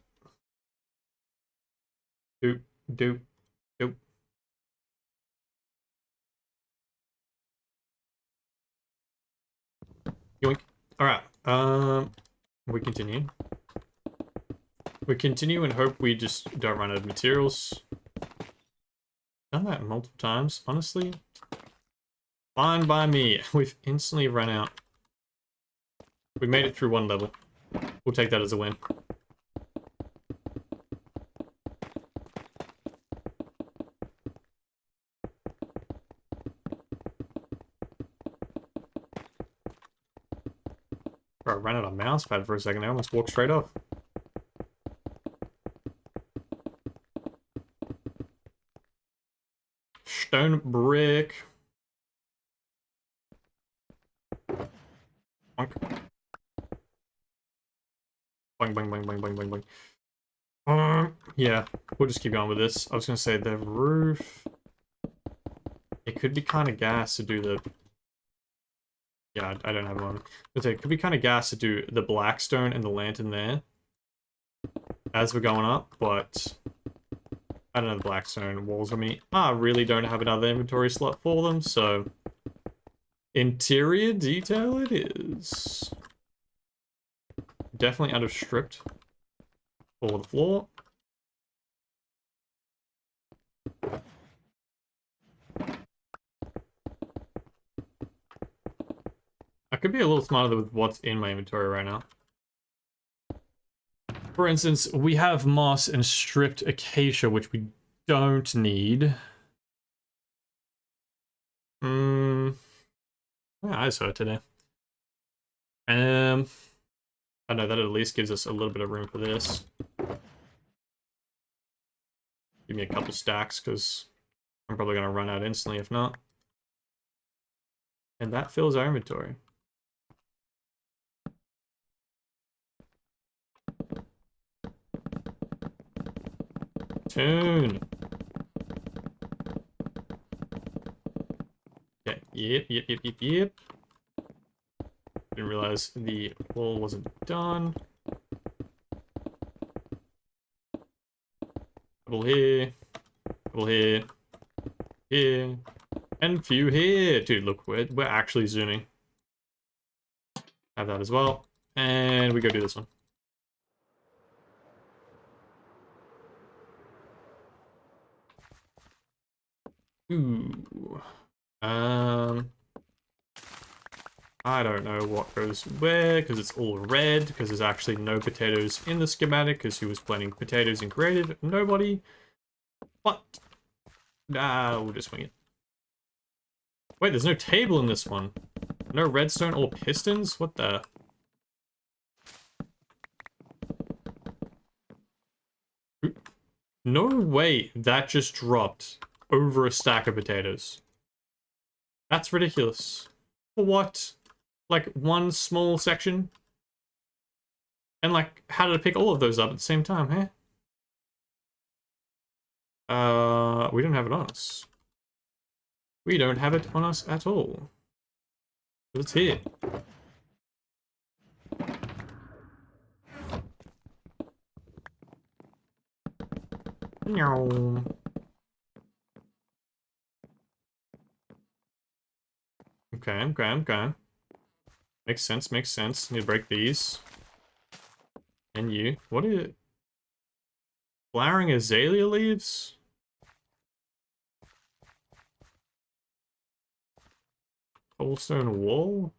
Doop, doop, doop. Yoink. Alright, we continue. We continue and hope we just don't run out of materials. Done that multiple times, honestly. Fine by me. We've instantly run out. We made it through 1 level. We'll take that as a win. Bro, I ran out of mouse pad for a second. I almost walked straight off. Stone brick. Bonk. Boing, boing, boing, boing, boing, boing, boing. Yeah, we'll just keep going with this. I was gonna say the roof. It could be kind of gas to do the. Yeah, I don't have one. But it could be kind of gas to do the black stone and the lantern there as we're going up, but I don't know the blackstone walls on me. I really don't have another inventory slot for them, so interior detail it is. Definitely out of stripped for the floor. I could be a little smarter with what's in my inventory right now. For instance, we have moss and stripped acacia, which we don't need. My eyes hurt today. I know that at least gives us a little bit of room for this. Give me a couple stacks, because I'm probably going to run out instantly if not. And that fills our inventory. Tune. Okay, yep. Didn't realize the wall wasn't done. Couple here, here, and few here. Dude, look, we're actually zooming. Have that as well. And we go do this one. Ooh. I don't know what goes where, because it's all red, because there's actually no potatoes in the schematic, because who was planning potatoes in creative? Nobody. What? Nah, we'll just swing it. Wait, there's no table in this one. No redstone or pistons? What the? No way that just dropped over a stack of potatoes. That's ridiculous. For what? Like one small section? And like, how did I pick all of those up at the same time, huh? We don't have it on us. We don't have it on us at all. It's here. No. Okay. Makes sense, makes sense. Need to break these. And you. What are you? Flowering azalea leaves? Cobblestone wall?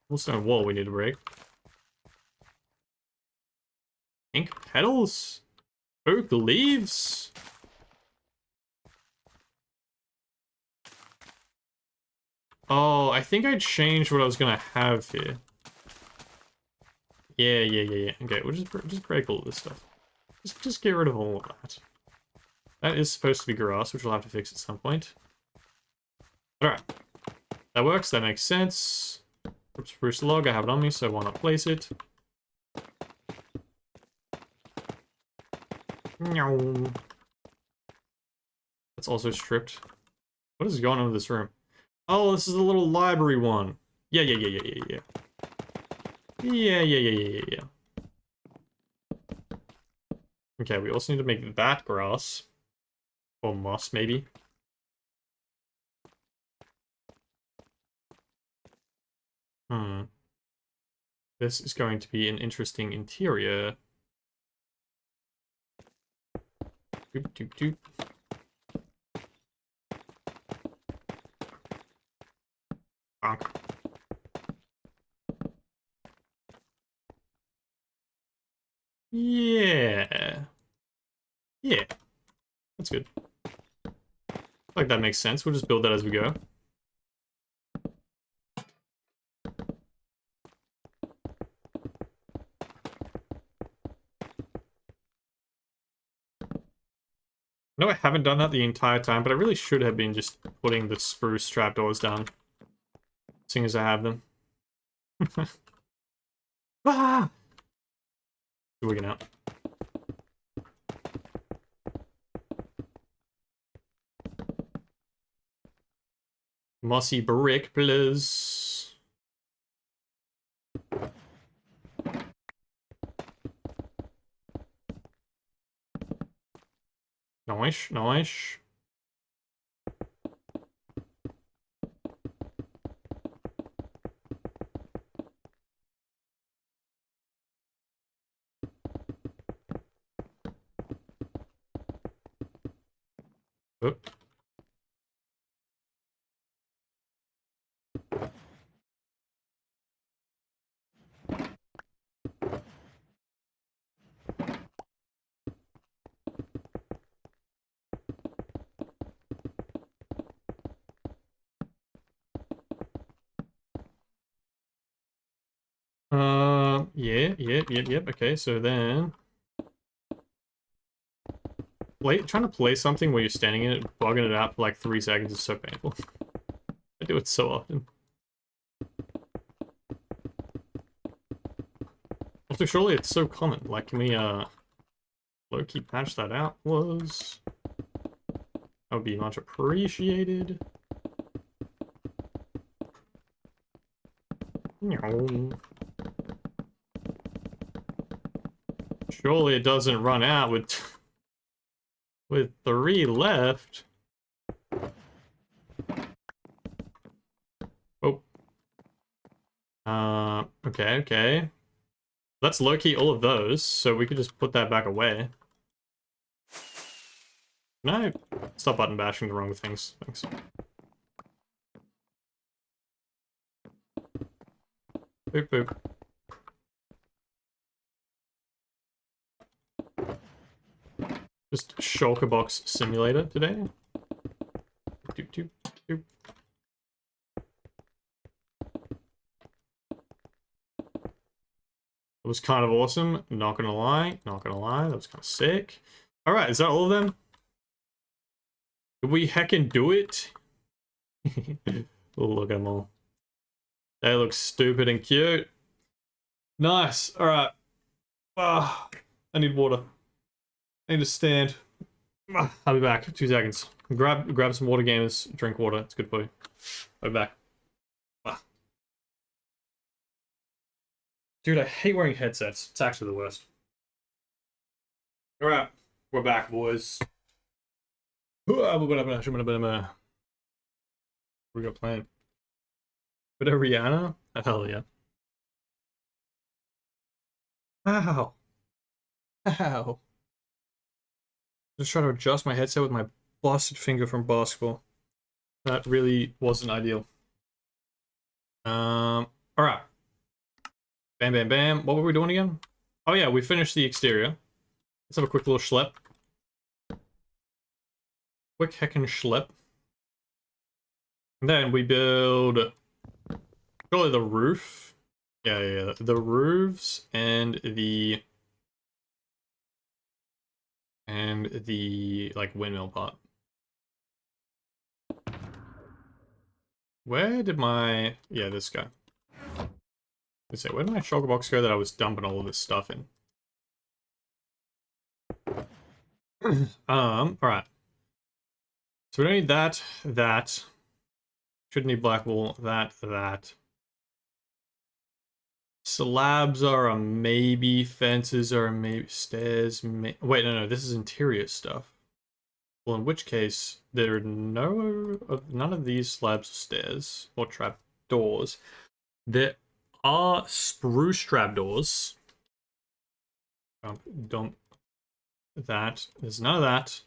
Cobblestone wall we need to break. Pink petals? Oak leaves? Oh, I think I changed what I was gonna have here. Yeah. Okay, we'll just break all of this stuff. Just get rid of all of that. That is supposed to be grass, which we'll have to fix at some point. Alright. That works, that makes sense. Spruce log, I have it on me, so why not place it? No. That's also stripped. What is going on with this room? Oh, this is the little library one. Yeah. Yeah. Okay, we also need to make that grass. Or moss, maybe. This is going to be an interesting interior. Doop. Bonk. Yeah. That's good. Like that makes sense. We'll just build that as we go. No, I haven't done that the entire time, but I really should have been just putting the spruce trapdoors down. Seeing as I have them. Ah! Wigging out. Mossy brick, please. Nice. Oop. Yep. Okay, so then... Trying to play something where you're standing in it, bugging it out for like 3 seconds is so painful. I do it so often. Also, surely it's so common. Like, can we, low-key patch that out, please? That would be much appreciated. No. Surely it doesn't run out with 3 left. Oh. Okay, okay. Let's low-key all of those, so we could just put that back away. No, stop button bashing the wrong things. Thanks. Boop, boop. Just shulker box simulator today. Doop, doop, doop. It was kind of awesome, not gonna lie, not gonna lie, that was kind of sick. Alright, is that all of them? Did we heckin' do it? Look at them all. They look stupid and cute. Nice, alright. Ah, I need water. I need to stand. I'll be back, 2 seconds. Grab some water, gamers, drink water, it's good for you. I'll be back. Dude, I hate wearing headsets. It's actually the worst. Alright, we're back, boys. We got playing. Bit of Rihanna? Hell yeah. Ow. Ow. Just trying to adjust my headset with my busted finger from basketball. That really wasn't ideal. Alright. Bam, bam, bam. What were we doing again? Oh yeah, we finished the exterior. Let's have a quick little schlep. Quick heckin' schlep. And then we build... Surely the roof. Yeah. The roofs and the... like, windmill part. Where did my... Yeah, this guy. Let's say, where did my shulker box go that I was dumping all of this stuff in? Alright. So we don't need that. Shouldn't need black wool, that. Slabs are a maybe, fences are a maybe, stairs, wait, no, this is interior stuff. Well, in which case, there are none of these slabs or stairs, or trap doors. There are spruce trapdoors. Dump that. There's none of that.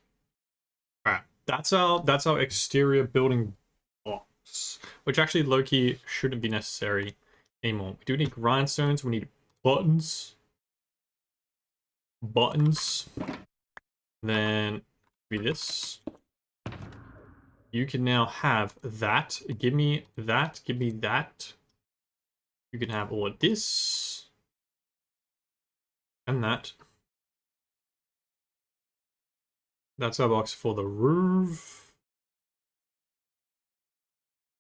Alright, that's our exterior building blocks, which actually low-key shouldn't be necessary anymore. We do need grindstones, we need buttons. Then be this. You can now have that. Give me that. Give me that. You can have all of this. And that. That's our box for the roof.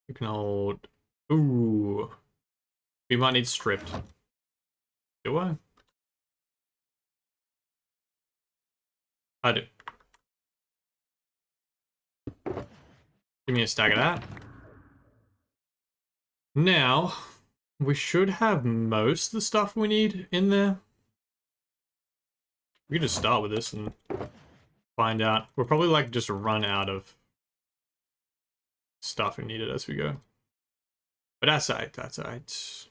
You can hold... Ooh. We might need stripped. Do I? I do. Give me a stack of that. Now... we should have most of the stuff we need in there. We can just start with this and find out. We'll probably like just run out of stuff we needed as we go. But that's alright, that's alright.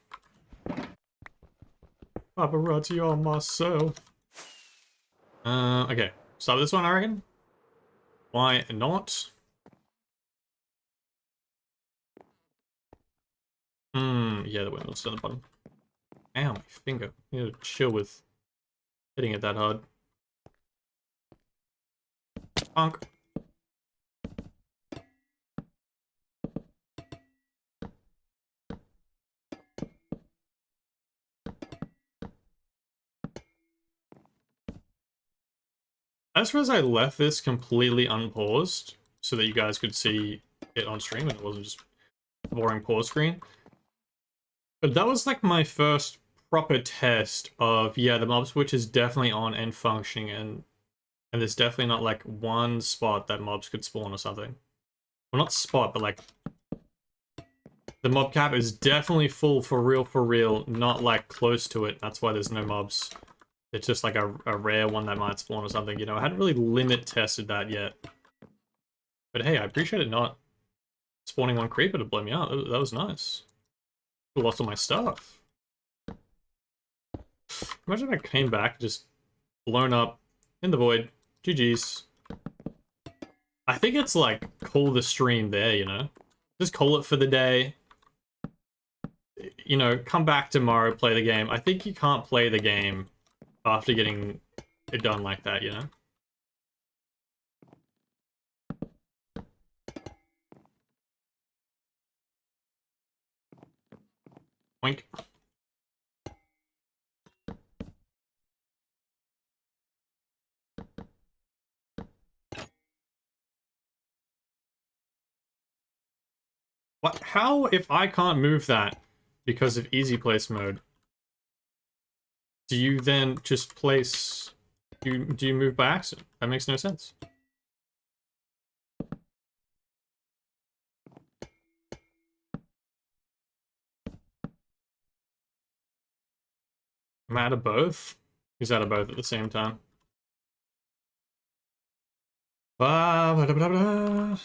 Paparazzi on myself. Okay, start with this one, I reckon. Why not? Yeah, the windmill's still on the bottom. Ow, my finger. You need to chill with hitting it that hard. Bonk. I suppose I left this completely unpaused so that you guys could see it on stream and it wasn't just a boring pause screen. But that was like my first proper test of, yeah, the mob switch is definitely on and functioning, and there's definitely not like one spot that mobs could spawn or something. Well, not spot, but like the mob cap is definitely full for real, not like close to it. That's why there's no mobs. It's just like a rare one that might spawn or something, you know. I hadn't really limit tested that yet. But hey, I appreciate it not spawning one creeper to blow me out. That was nice. Lost all my stuff. Imagine if I came back, just blown up in the void. GG's. I think it's like, call the stream there, you know? Just call it for the day. You know, come back tomorrow, play the game. I think you can't play the game after getting it done like that, you know? Oink. What? How, if I can't move that because of easy place mode, do you then just place... Do you move by accident? That makes no sense. I'm out of both? He's out of both at the same time. Ba, ba, da, ba, da, ba.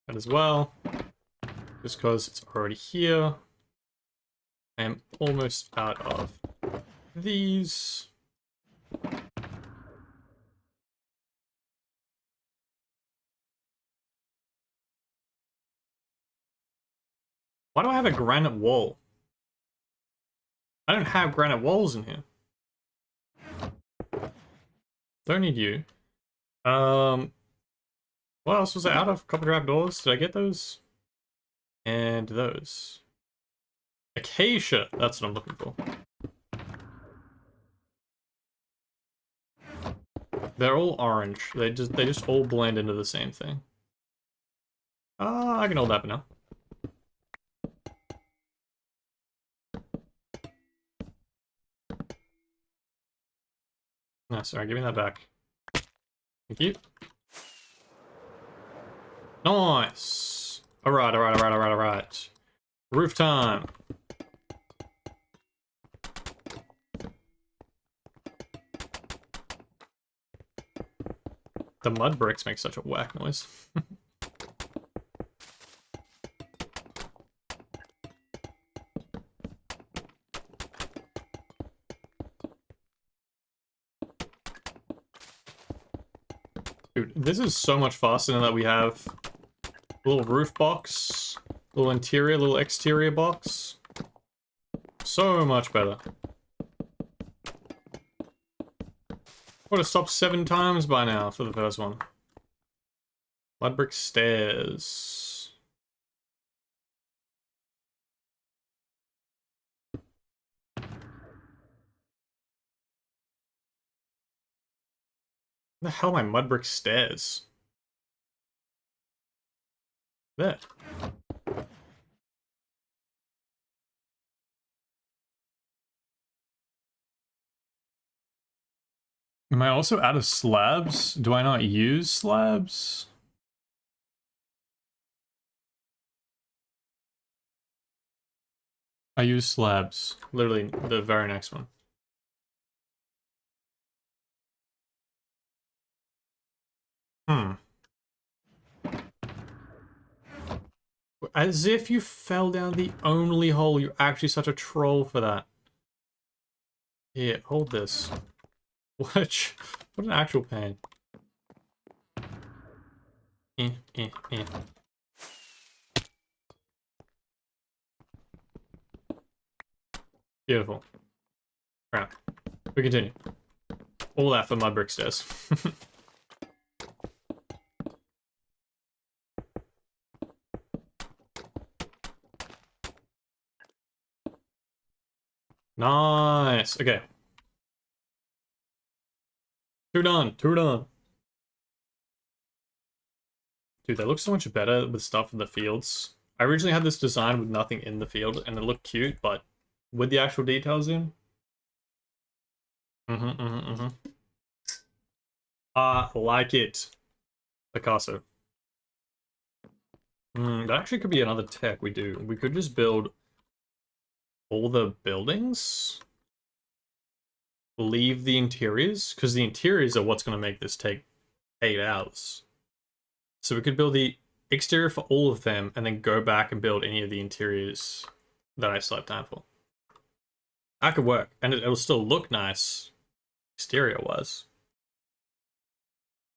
That as well, just because it's already here. I am almost out of these. Why do I have a granite wall? I don't have granite walls in here. Don't need you. What else was I out of? A couple trap doors. Did I get those? And those. Acacia. That's what I'm looking for. They're all orange. They just all blend into the same thing. I can hold that for now. No, sorry, give me that back. Thank you. Nice. Alright. Roof time. The mud bricks make such a whack noise. Dude, this is so much faster now that we have a little roof box, little interior, little exterior box. So much better. Would have stopped 7 times by now for the first one. Mud brick stairs. Where the hell are my mud brick stairs? There. Am I also out of slabs? Do I not use slabs? I use slabs. Literally the very next one. As if you fell down the only hole. You're actually such a troll for that. Here, hold this. What an actual pain. Beautiful. Crap. We continue. All that for mud brick stairs. Nice. Okay. 2 done. 2 done. Dude, that looks so much better with stuff in the fields. I originally had this design with nothing in the field, and it looked cute, but with the actual details in. I like it. Picasso. That actually could be another tech we do. We could just build all the buildings. leave the interiors, because the interiors are what's going to make this take 8 hours. So we could build the exterior for all of them and then go back and build any of the interiors that I still have time for. That could work, and it'll still look nice exterior wise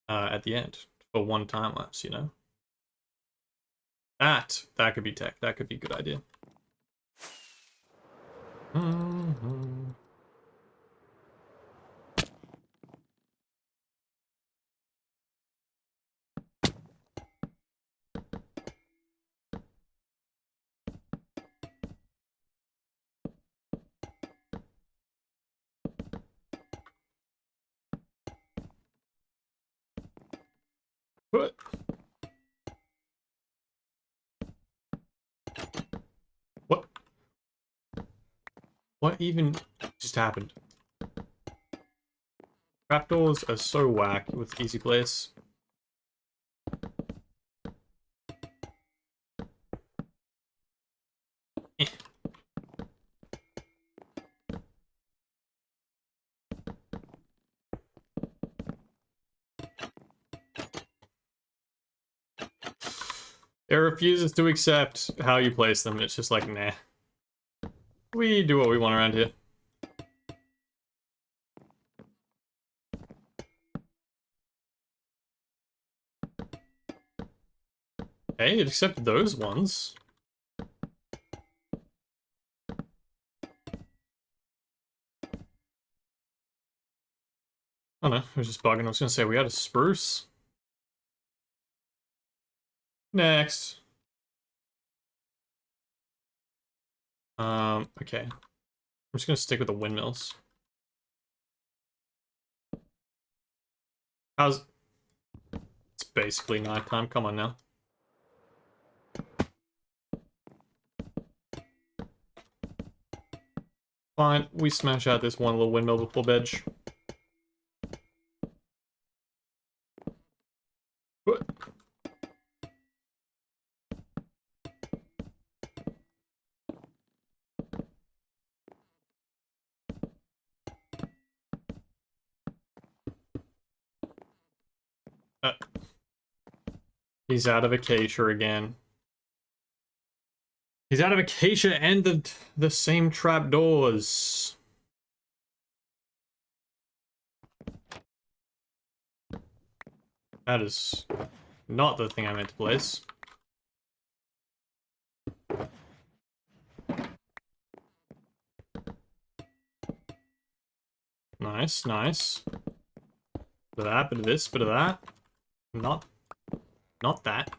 at the end for one time lapse, you know. That could be tech. That could be a good idea. What? What even just happened? Trapdoors are so whack with easy place. It refuses to accept how you place them. It's just like, nah. We do what we want around here. Hey, it accepted those ones. Oh no, I was just bugging. I was gonna say we had a spruce. Next. Okay. I'm just gonna stick with the windmills. It's basically nighttime, come on now. Fine, we smash out this one little windmill before bed. What? He's out of acacia again. He's out of acacia and the same trapdoors. That is not the thing I meant to place. Nice, nice. Bit of that, bit of this, bit of that. Not that.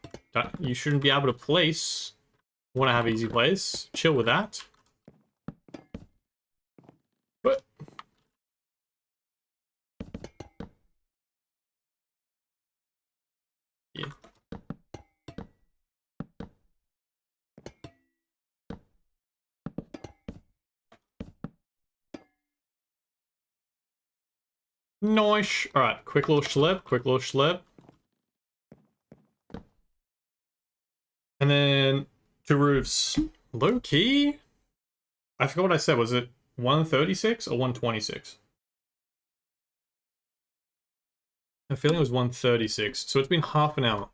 You shouldn't be able to place. Want to have easy place. Chill with that. But yeah. Nice. All right, quick little schlep, quick little schlep. And then 2 roofs. Low key? I forgot what I said. Was it 136 or 126? I feel it was 136. So it's been half an hour.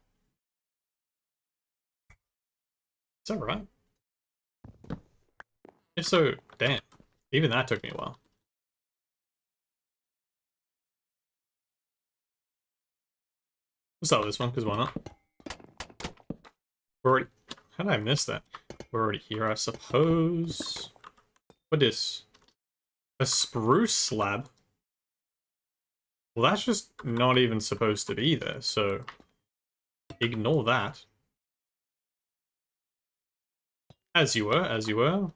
Is that right? If so, damn. Even that took me a while. We'll start with this one, because why not? We're already... How did I miss that? We're already here, I suppose. What is? A spruce slab? Well, that's just not even supposed to be there, so... Ignore that. As you were, as you were.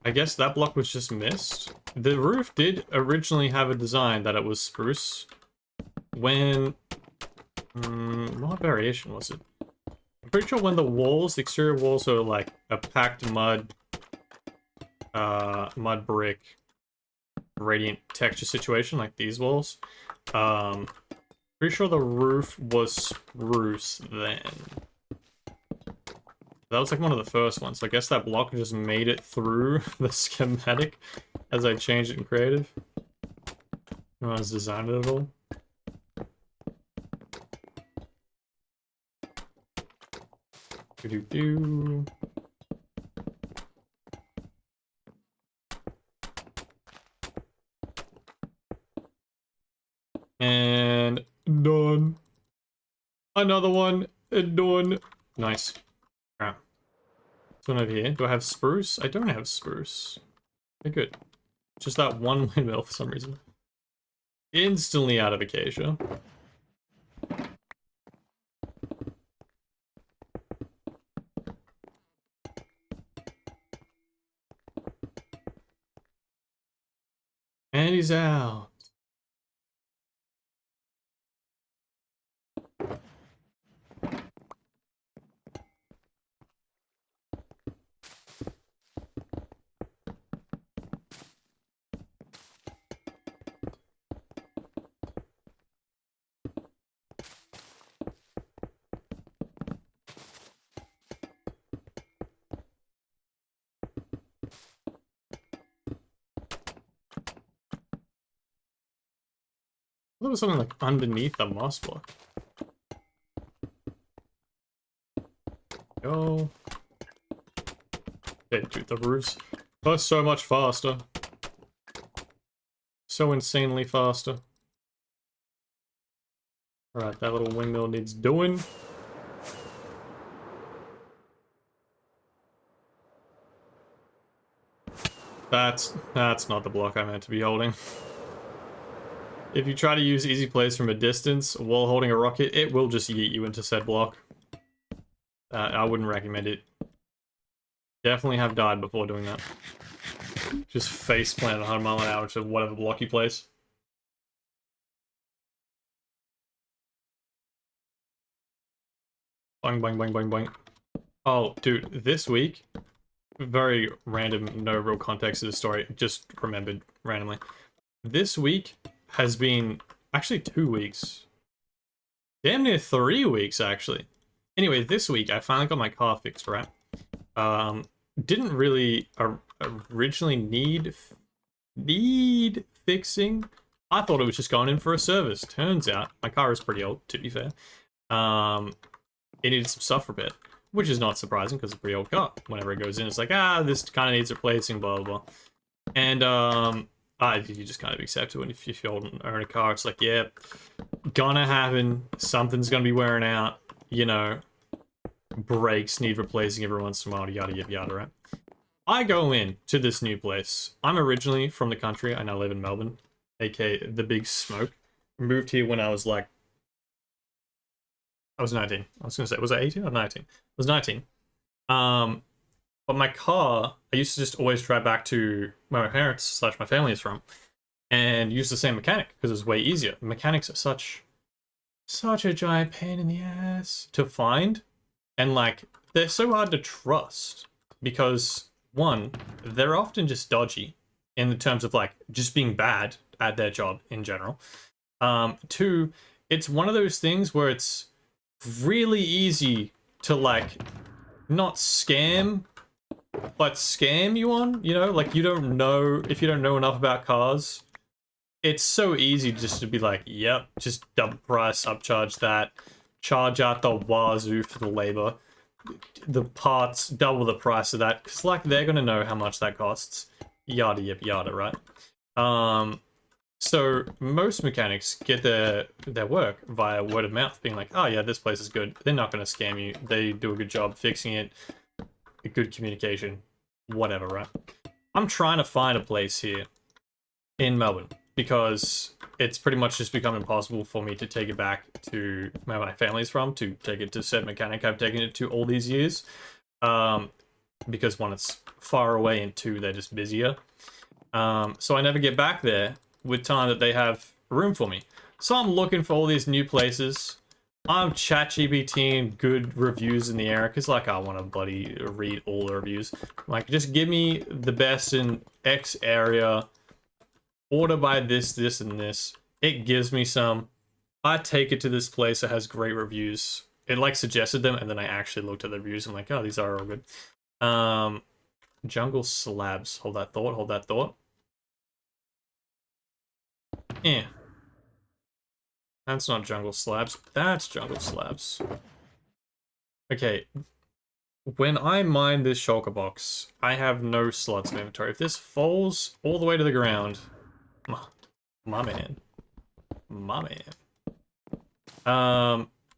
I guess that block was just missed. The roof did originally have a design that it was spruce. When... what variation was it? I'm pretty sure when the walls, the exterior walls are like a packed mud, mud brick, radiant texture situation, like these walls. Pretty sure the roof was spruce then. That was like one of the first ones. So I guess that block just made it through the schematic as I changed it in creative. No one's designed it at all. Do-do-do. And done. Another one and done. Nice. Alright. This one over here. Do I have spruce? I don't have spruce. Okay, good. Just that one windmill for some reason. Instantly out of acacia. And he's out. There was something like underneath the moss block. Go. Dude, the roofs are so much faster. So insanely faster. Alright, that little windmill needs doing. That's not the block I meant to be holding. If you try to use easy plays from a distance while holding a rocket, it will just yeet you into said block. I wouldn't recommend it. Definitely have died before doing that. Just face plant 100 miles an hour to whatever block you place. Boing, boing, boing, boing, boing. Oh, dude, this week, very random, no real context to the story, just remembered randomly. This week has been actually 2 weeks. Damn near 3 weeks, actually. Anyway, this week I finally got my car fixed, right? Didn't really originally need fixing. I thought it was just going in for a service. Turns out my car is pretty old, to be fair. It needed some stuff repaired, which is not surprising because it's a pretty old car. Whenever it goes in, it's like, this kind of needs replacing, blah blah blah. And you just kind of accept it when if you own a car. It's like, yeah, gonna happen. Something's gonna be wearing out. You know, brakes need replacing every once in a while. Yada yada yada. Right? I go in to this new place. I'm originally from the country. I now live in Melbourne, aka the Big Smoke. Moved here when I was like, I was 19. I was gonna say, was I 18 or 19? I was 19. But my car, I used to just always drive back to where my parents / my family is from, and use the same mechanic because it was way easier. Mechanics are such a giant pain in the ass to find, and like they're so hard to trust because one, they're often just dodgy in the terms of like just being bad at their job in general. Two, it's one of those things where it's really easy to like not scam, but scam you on, you know, like you don't know, if you don't know enough about cars, it's so easy just to be like, yep, just double price, upcharge that, charge out the wazoo for the labor, the parts, double the price of that, because like they're gonna know how much that costs, yada yada yada, right? So most mechanics get their work via word of mouth, being like, oh yeah, this place is good. They're not gonna scam you. They do a good job fixing it. Good communication, whatever, right? I'm trying to find a place here in Melbourne because it's pretty much just become impossible for me to take it back to where my family's from, to take it to said mechanic I've taken it to all these years. Because one, it's far away, and two, they're just busier. So I never get back there with time that they have room for me. So I'm looking for all these new places. I'm ChatGPTing good reviews in the area because, like, I want to bloody read all the reviews. Like, just give me the best in X area. Order by this, this, and this. It gives me some. I take it to this place that has great reviews. It, like, suggested them, and then I actually looked at the reviews. I'm like, oh, these are all good. Jungle slabs. Hold that thought. Hold that thought. Eh. That's not jungle slabs. That's jungle slabs. Okay. When I mine this shulker box, I have no slots in inventory. If this falls all the way to the ground, my man. My man.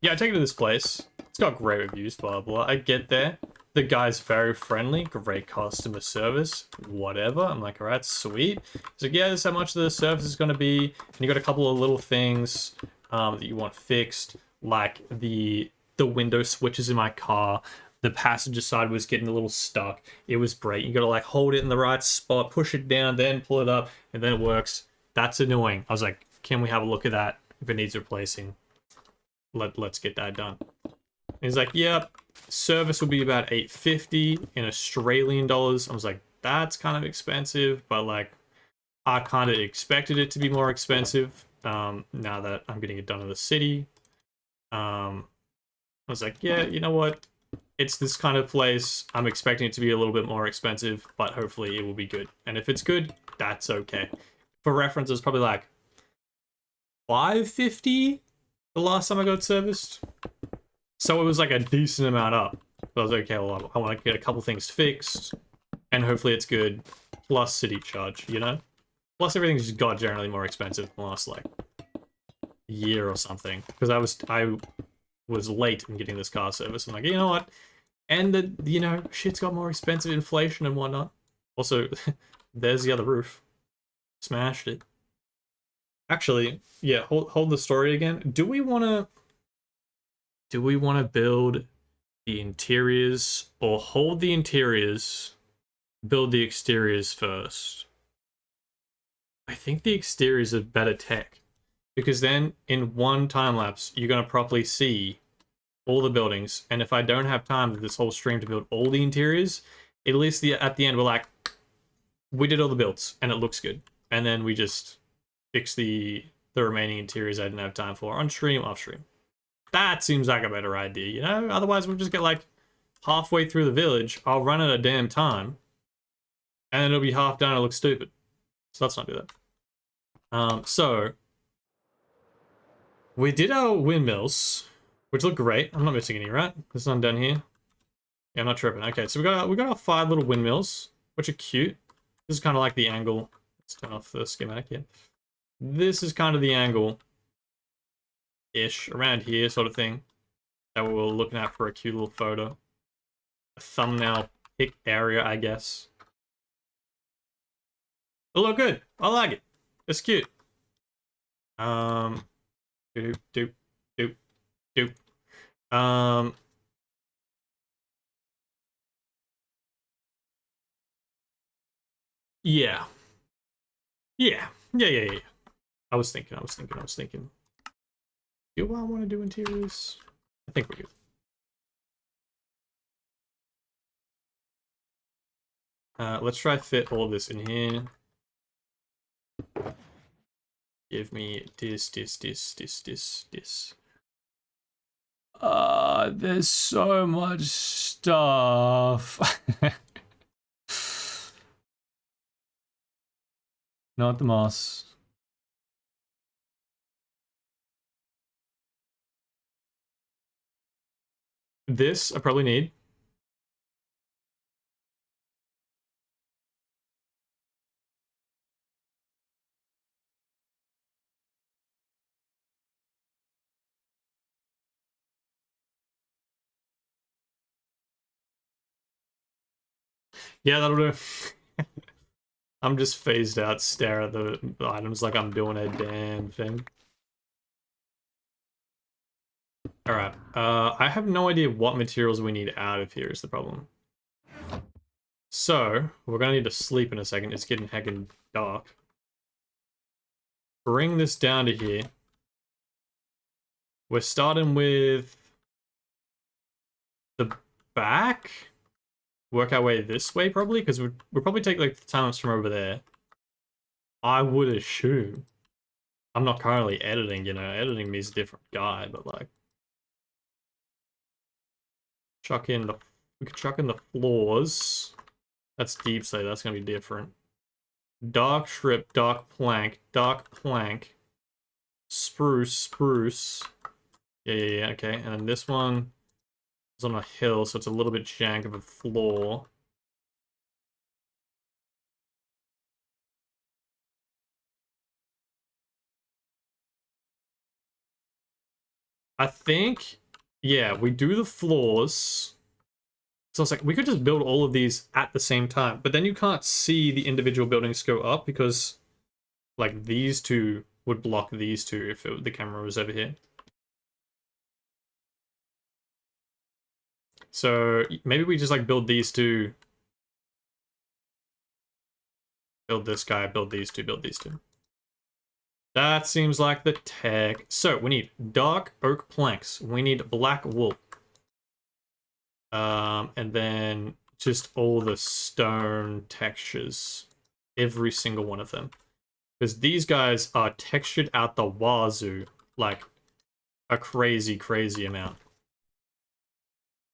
Yeah, I take it to this place. It's got great reviews, blah, blah. I get there. The guy's very friendly, great customer service, whatever. I'm like, all right, sweet. He's like, yeah, this is how much the service is going to be. And you got a couple of little things that you want fixed, like the window switches in my car. The passenger side was getting a little stuck. It was great. You got to like hold it in the right spot, push it down, then pull it up, and then it works. That's annoying. I was like, can we have a look at that if it needs replacing? Let's get that done. And he's like, yep. Service will be about $8.50 in Australian dollars. I was like, that's kind of expensive, but like, I kind of expected it to be more expensive. Now that I'm getting it done in the city, I was like, yeah, you know what? It's this kind of place. I'm expecting it to be a little bit more expensive, but hopefully it will be good. And if it's good, that's okay. For reference, it's probably like $5.50 the last time I got serviced. So it was like a decent amount up. But I was like, okay, well, I want to get a couple things fixed, and hopefully it's good, plus city charge, you know? Plus everything's just got generally more expensive in the last, like, year or something. Because I was late in getting this car service. I'm like, you know what? And, you know, shit's got more expensive, inflation and whatnot. Also, there's the other roof. Smashed it. Actually, yeah, hold the story again. Do we want to build the interiors or hold the interiors, build the exteriors first? I think the exteriors are better tech, because then in one time lapse you're going to properly see all the buildings, and if I don't have time with this whole stream to build all the interiors, at least at the end we're like, we did all the builds and it looks good, and then we just fix the remaining interiors I didn't have time for on stream, off stream. That seems like a better idea, you know? Otherwise we'll just get like halfway through the village, I'll run at a damn time, and then it'll be half done and it'll look stupid. So let's not do that. So we did our windmills, which look great. I'm not missing any, right? There's none down here. Yeah, I'm not tripping. Okay, so we got our 5 little windmills, which are cute. This is kind of like the angle. Let's turn off the schematic here. This is kind of the angle ish around here, sort of thing, that we were looking at for a cute little photo. A thumbnail pick area, I guess. It look good. I like it. It's cute. Doop, doop, doop, doop. Yeah. Yeah. Yeah. I was thinking. Do I want to do interiors? I think we're good. Let's try to fit all of this in here. Give me this. There's so much stuff. Not the moss. This I probably need. Yeah, that'll do. I'm just phased out, stare at the items like I'm doing a damn thing. Alright, I have no idea what materials we need out of here is the problem. So, we're gonna need to sleep in a second, it's getting heckin' dark. Bring this down to here. We're starting with the back. Work our way this way, probably, because we'll probably take like the times from over there. I would assume. I'm not currently editing, you know, editing me is a different guy, but like, we could chuck in the floors. That's deep, so that's gonna be different. Dark strip, dark plank, dark plank. Spruce. Yeah, okay. And then this one is on a hill, so it's a little bit jank of a floor. I think, yeah, we do the floors. So it's like, we could just build all of these at the same time, but then you can't see the individual buildings go up because, like, these two would block these two if the camera was over here. So maybe we just, like, build these two. Build this guy, build these two, build these two. That seems like the tech. So we need dark oak planks. We need black wool. And then just all the stone textures. Every single one of them. Because these guys are textured out the wazoo. Like, a crazy, crazy amount.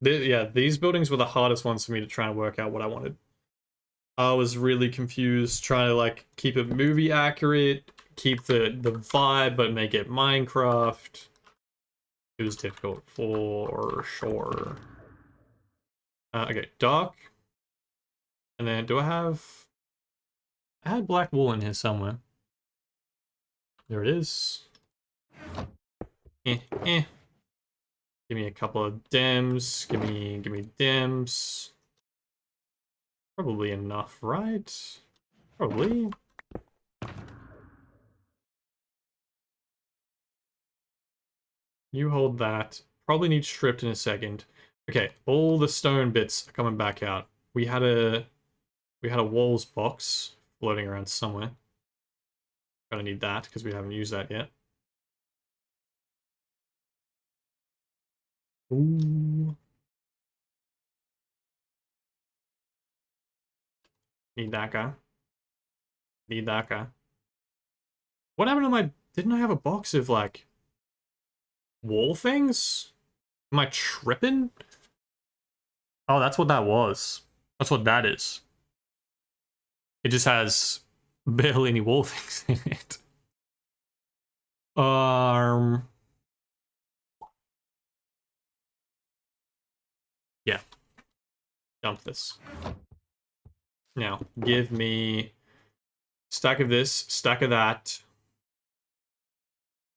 Yeah, these buildings were the hardest ones for me to try and work out what I wanted. I was really confused trying to, like, keep it movie accurate, keep the vibe, but make it Minecraft. It was difficult for sure. Okay, dark. And then, do I have... I had black wool in here somewhere. There it is. Give me a couple of dims. Give me dims. Probably enough, right? Probably. You hold that. Probably need stripped in a second. Okay, all the stone bits are coming back out. We had a walls box floating around somewhere. Gonna need that because we haven't used that yet. Ooh. Need that guy. Need that guy. What happened to my... Didn't I have a box of, like, wall things? Am I tripping? Oh, that's what that was. That's what that is. It just has barely any wall things in it. Yeah. Dump this. Now, give me stack of this, stack of that.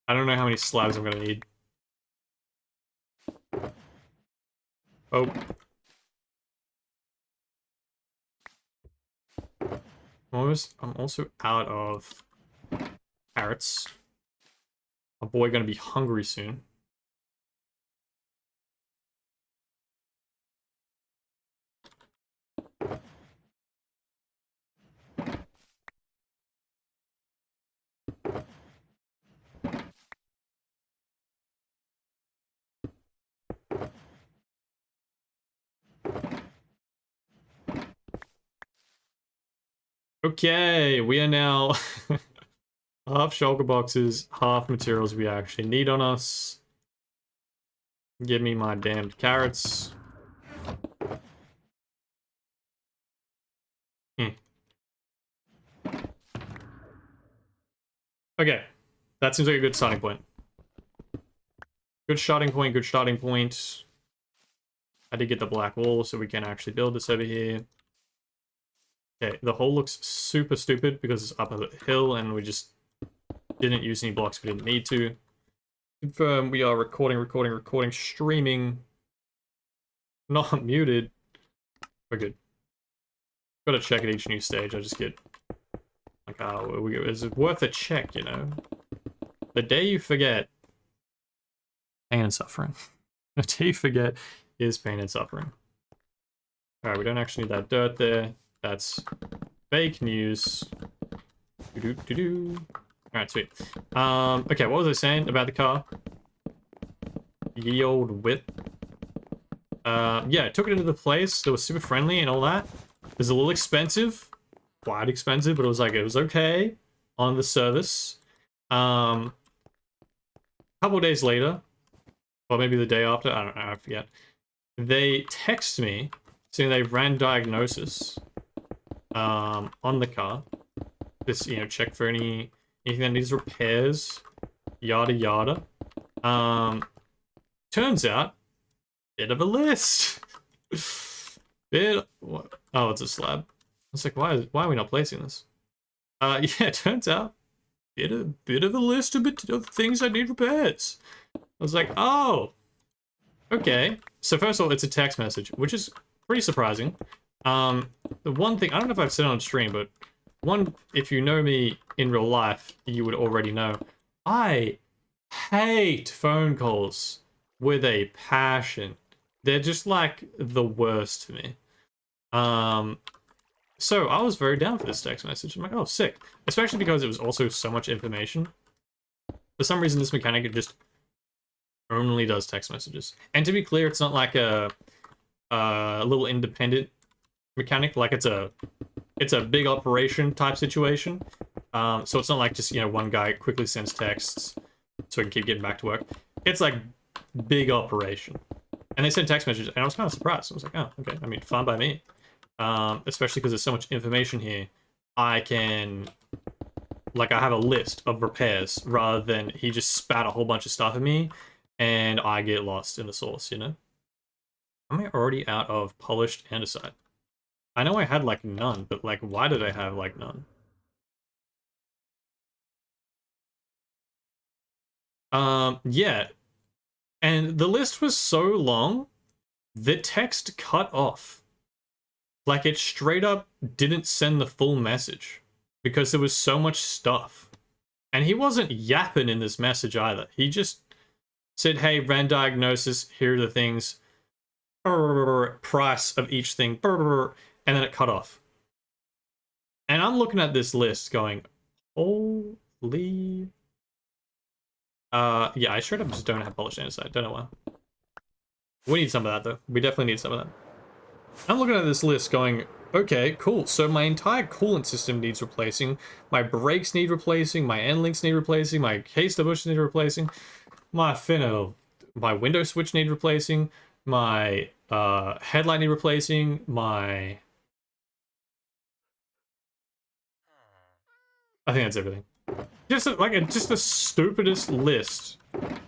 I don't know how many slabs I'm gonna need. Oh. I'm also out of carrots. My boy gonna be hungry soon. Okay, we are now half shulker boxes, half materials we actually need on us. Give me my damned carrots. Okay, that seems like a good starting point. Good starting point, good starting point. I did get the black wool, so we can actually build this over here. Okay, the hole looks super stupid because it's up a hill and we just didn't use any blocks we didn't need to. Confirm we are recording, streaming. Not muted. We're good. Gotta check at each new stage, I just get... Like, oh, is it worth a check, you know? The day you forget... Pain and suffering. The day you forget is pain and suffering. Alright, we don't actually need that dirt there. That's fake news. Alright, sweet. Okay, what was I saying about the car? Ye old whip. Yeah, I took it into the place. That was super friendly and all that. It was a little expensive. Quite expensive, but it was like, it was okay on the service. A couple of days later, or maybe the day after, I don't know, I forget. They text me saying they ran diagnosis on the car. Just, you know, check for anything that needs repairs. yada yada. Turns out, bit of a list. What? Oh, it's a slab. I was like, why are we not placing this? Yeah, it turns out, bit of a list of things that need repairs. I was like, oh, okay. So first of all, it's a text message, which is pretty surprising. The one thing, I don't know if I've said it on stream, but if you know me in real life, you would already know, I hate phone calls with a passion. They're just like the worst to me. So I was very down for this text message. I'm like, oh, sick. Especially because it was also so much information. For some reason, this mechanic, it just only does text messages. And to be clear, it's not like a little independent mechanic. Like it's a big operation type situation. So it's not like just, you know, one guy quickly sends texts so he can keep getting back to work. It's like big operation. And they sent text messages, and I was kind of surprised. I was like, oh, okay. I mean, fine by me. Especially because there's so much information here. I can, like, I have a list of repairs rather than he just spat a whole bunch of stuff at me and I get lost in the source, you know? Am I already out of polished andesite? I know I had, like, none, but, like, why did I have, like, none? Yeah. And the list was so long, the text cut off. Like, it straight up didn't send the full message because there was so much stuff. And he wasn't yapping in this message either. He just said, hey, ran diagnosis, here are the things, price of each thing, and then it cut off. And I'm looking at this list going, holy... yeah, I straight up just don't have polished andesite. Don't know why. We need some of that, though. We definitely need some of that. I'm looking at this list going, okay, cool. So my entire coolant system needs replacing. My brakes need replacing. My end links need replacing. My case to bush need replacing. My window switch need replacing. My headlight need replacing. I think that's everything. Just just the stupidest list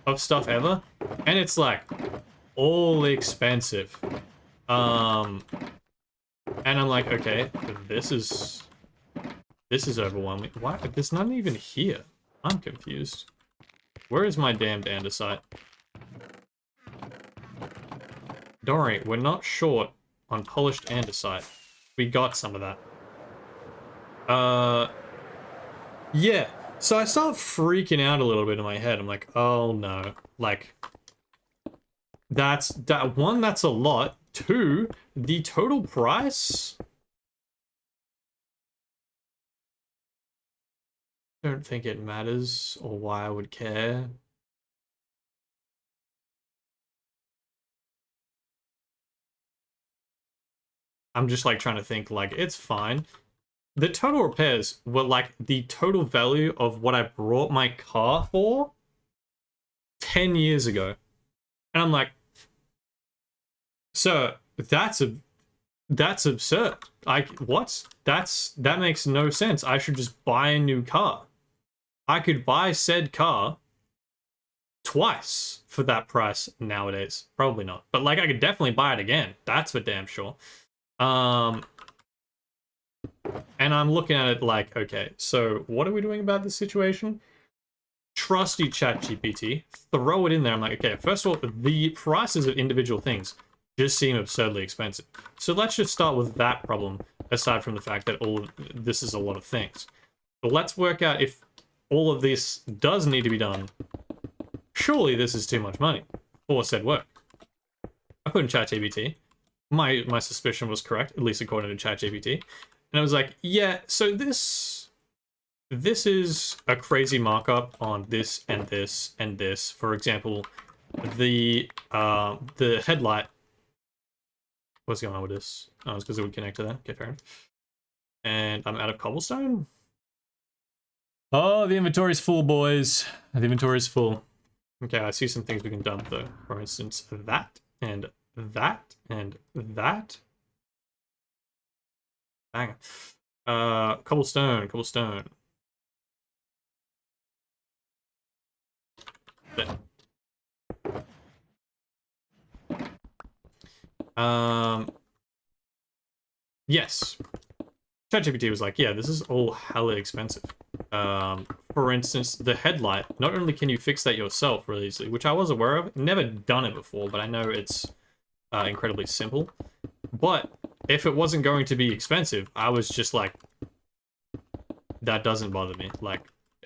of stuff ever, and it's like all expensive. And I'm like, okay, this is overwhelming. Why? There's none even here. I'm confused. Where is my damned andesite? Don't worry, we're not short on polished andesite. We got some of that. Yeah. So I start freaking out a little bit in my head. I'm like, oh no. Like, that's a lot. Two, the total price? I don't think it matters or why I would care. I'm just like trying to think, like, it's fine. The total repairs were like the total value of what I brought my car for 10 years ago. And I'm like, so that's absurd. What? That makes no sense. I should just buy a new car. I could buy said car twice for that price nowadays. Probably not. But like I could definitely buy it again. That's for damn sure. And I'm looking at it like, okay, so what are we doing about this situation? Trusty ChatGPT, throw it in there. I'm like, okay, first of all, the prices of individual things just seem absurdly expensive. So let's just start with that problem, aside from the fact that all of this is a lot of things. But let's work out if all of this does need to be done. Surely this is too much money for said work. I put in ChatGPT. My suspicion was correct, at least according to ChatGPT. And I was like, yeah, so this is a crazy markup on this and this and this. For example, the headlight. What's going on with this? Oh, it's because it would connect to that. Okay, fair enough. And I'm out of cobblestone. Oh, the inventory's full, boys. The inventory's full. Okay, I see some things we can dump though. For instance, that and that and that. Bang. Cobblestone. Yes. ChatGPT was like, yeah, this is all hella expensive. For instance, the headlight, not only can you fix that yourself really easily, which I was aware of, never done it before, but I know it's incredibly simple. But if it wasn't going to be expensive, I was just like, that doesn't bother me. Like,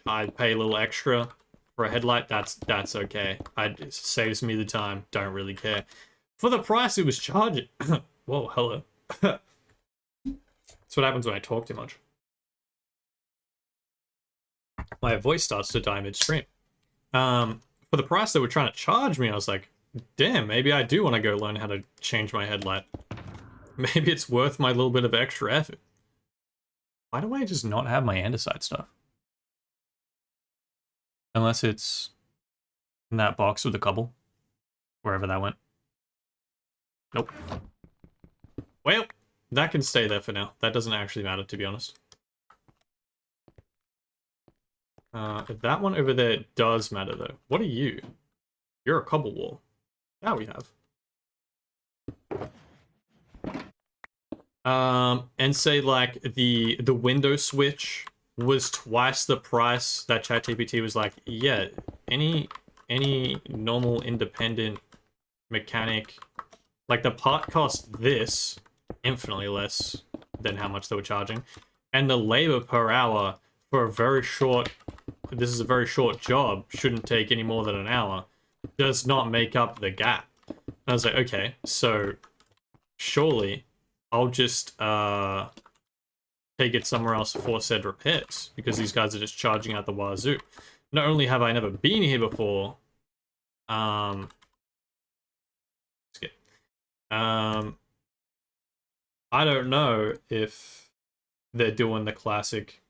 I pay a little extra for a headlight, that's okay. It saves me the time, don't really care. For the price it was charging. Whoa, hello. That's what happens when I talk too much. My voice starts to die midstream. For the price they were trying to charge me, I was like, damn, maybe I do want to go learn how to change my headlight. Maybe it's worth my little bit of extra effort. Why do I just not have my andesite stuff? Unless it's in that box with the cobble. Wherever that went. Nope. Well, that can stay there for now. That doesn't actually matter, to be honest. That one over there does matter, though. What are you? You're a cobble wall. That we have. And say, like, the window switch was twice the price that ChatGPT was like, yeah, any normal independent mechanic, like, the part cost this infinitely less than how much they were charging, and the labor per hour for a very short, this is a very short job, shouldn't take any more than an hour, does not make up the gap. And I was like, okay, so surely I'll just take it somewhere else for said repairs, because these guys are just charging out the wazoo. Not only have I never been here before, I don't know if they're doing the classic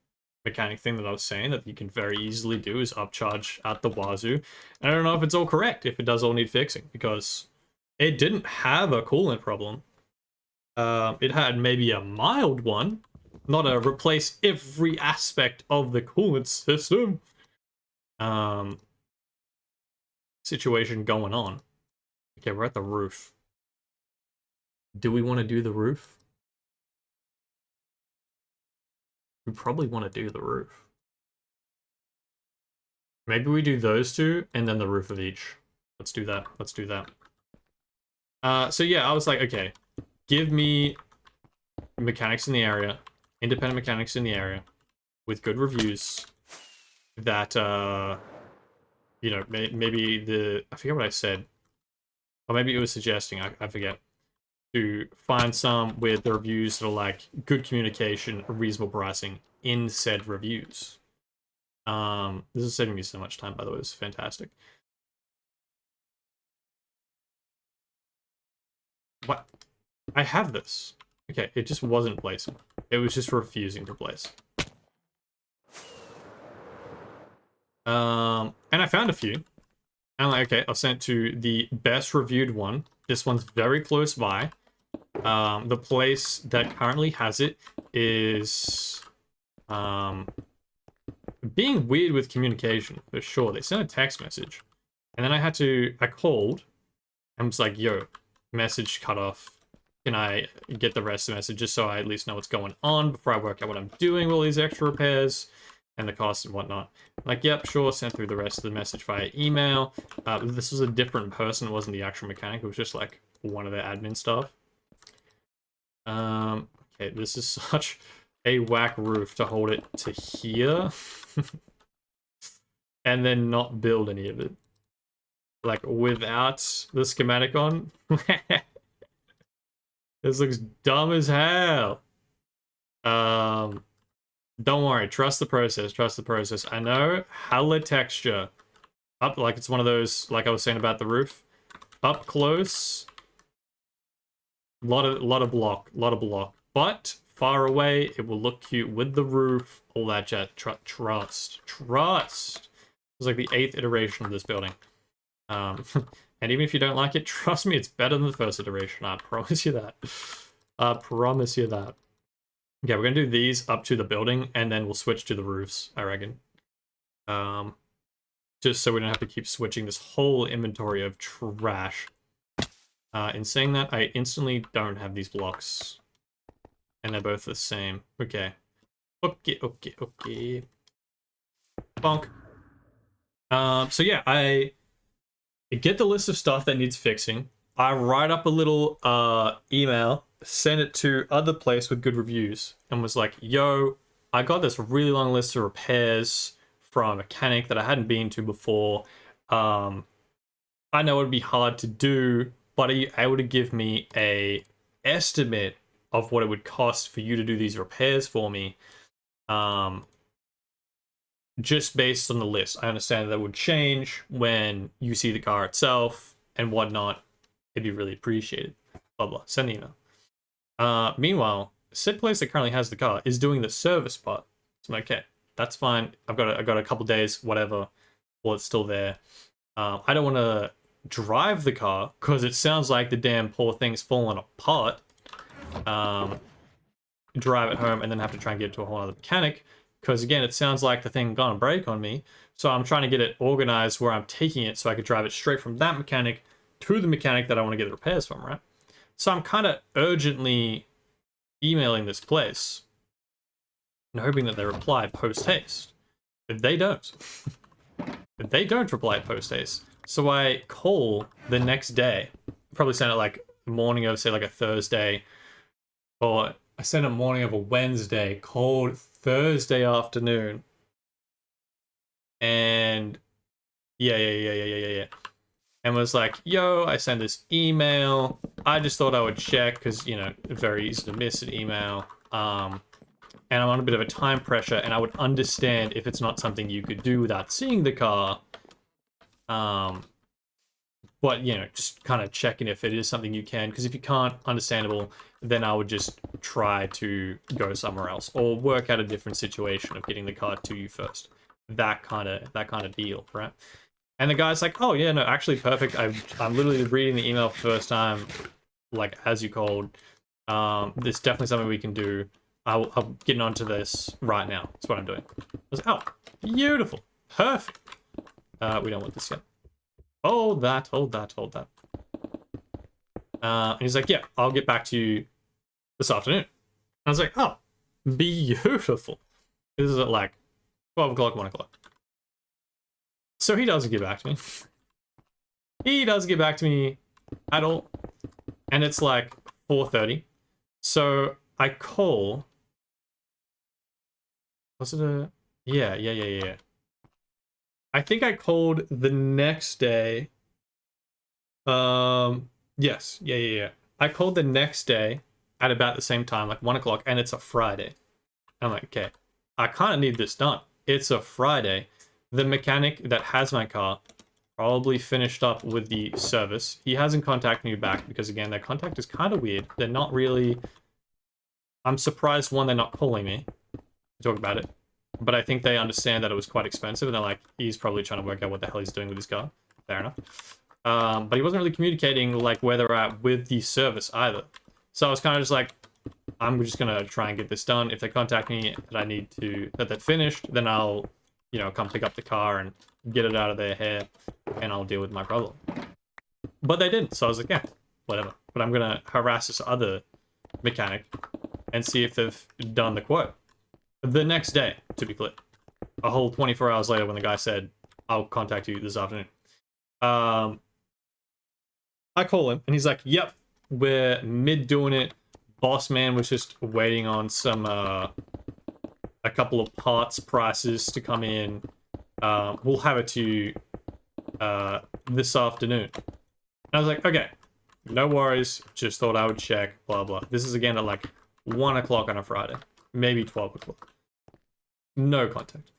mechanic thing that I was saying that you can very easily do, is upcharge at the wazoo. And I don't know if it's all correct, if it does all need fixing, because it didn't have a coolant problem. It had maybe a mild one, not a replace every aspect of the coolant system situation going on. Okay, we're at the roof. Do we want to do the roof? We probably want to do the roof. Maybe we do those two and then the roof of each. Let's do that. Let's do that. So yeah, I was like, okay, give me mechanics in the area, independent mechanics in the area with good reviews that, you know, maybe I forget what I said. Or maybe it was suggesting, I forget. To find some with the reviews that are like good communication, reasonable pricing in said reviews. This is saving me so much time, by the way. It's fantastic. What? I have this. Okay, it just wasn't placing. It was just refusing to place. And I found a few. And I'm like, okay, I'll send it to the best reviewed one. This one's very close by. The place that currently has it is being weird with communication, for sure. They sent a text message. And then I called and was like, yo, message cut off. Can I get the rest of the message just so I at least know what's going on before I work out what I'm doing with all these extra repairs and the cost and whatnot? Like, yep, sure, sent through the rest of the message via email. This was a different person. It wasn't the actual mechanic. It was just like one of their admin staff. Okay, this is such a whack roof to hold it to here and then not build any of it. Like, without the schematic on. This looks dumb as hell. Don't worry, trust the process, trust the process. I know, hella texture. Up, like it's one of those, like I was saying about the roof. Up close, lot of block. But far away, it will look cute with the roof, all that jazz. Trust. It's like the 8th iteration of this building. And even if you don't like it, trust me, it's better than the first iteration. I promise you that. I promise you that. Okay, we're gonna do these up to the building, and then we'll switch to the roofs, I reckon. just so we don't have to keep switching this whole inventory of trash. In saying that, I instantly don't have these blocks. And they're both the same. Okay. Okay. Bonk. So yeah, I get the list of stuff that needs fixing. I write up a little email, send it to other place with good reviews, and was like, yo, I got this really long list of repairs from a mechanic that I hadn't been to before. I know it'd be hard to do, but are you able to give me a estimate of what it would cost for you to do these repairs for me? Just based on the list. I understand that would change when you see the car itself and whatnot. It'd be really appreciated. Blah blah. Send the email. Meanwhile, said place that currently has the car is doing the service part. So I'm like, okay, that's fine. I've got a couple days, whatever, while it's still there. I don't want to drive the car because it sounds like the damn poor thing's falling apart. Drive it home and then have to try and get it to a whole other mechanic because again, it sounds like the thing gonna break on me. So I'm trying to get it organized where I'm taking it so I could drive it straight from that mechanic to the mechanic that I want to get the repairs from, right? So I'm kind of urgently emailing this place and hoping that they reply post-haste. But they don't. They don't reply post-haste. So I call the next day. Probably send it like morning of, say, like a Thursday. Or I sent it morning of a Wednesday. Called Thursday afternoon. And yeah. And was like, yo, I sent this email. I just thought I would check because, you know, it's very easy to miss an email. And I'm on a bit of a time pressure, and I would understand if it's not something you could do without seeing the car. But, you know, just kind of checking if it is something you can, because if you can't, understandable, then I would just try to go somewhere else or work out a different situation of getting the car to you first. That kind of deal, right? And the guy's like, oh, yeah, no, actually perfect. I'm literally reading the email for the first time, like, as you called. There's definitely something we can do. I'm getting onto this right now. That's what I'm doing. I was like, oh, beautiful. Perfect. We don't want this yet. Hold that. And he's like, yeah, I'll get back to you this afternoon. I was like, oh, beautiful. This is at like 12 o'clock, 1 o'clock. So he doesn't get back to me. He doesn't get back to me at all. And it's like 4:30. So I call. Was it a... Yeah. I think I called the next day. Yes. Yeah. I called the next day at about the same time, like 1 o'clock, and it's a Friday. I'm like, okay, I kind of need this done. It's a Friday. The mechanic that has my car probably finished up with the service. He hasn't contacted me back because, again, their contact is kind of weird. They're not really... I'm surprised, one, they're not calling me to talk about it. But I think they understand that it was quite expensive, and they're like, he's probably trying to work out what the hell he's doing with his car. Fair enough. But he wasn't really communicating, like, where they're at with the service either. So I was kind of just like, I'm just going to try and get this done. If they contact me that they're finished, then I'll, you know, come pick up the car and get it out of their hair, and I'll deal with my problem. But they didn't, so I was like, yeah, whatever. But I'm going to harass this other mechanic and see if they've done the quote. The next day, to be clear. A whole 24 hours later when the guy said, I'll contact you this afternoon. I call him, and he's like, yep, we're mid doing it. Boss man was just waiting on some, a couple of parts prices to come in. We'll have it to you, this afternoon. And I was like, okay, no worries. Just thought I would check, blah, blah. This is again at like 1 o'clock on a Friday. Maybe 12 o'clock. No contact.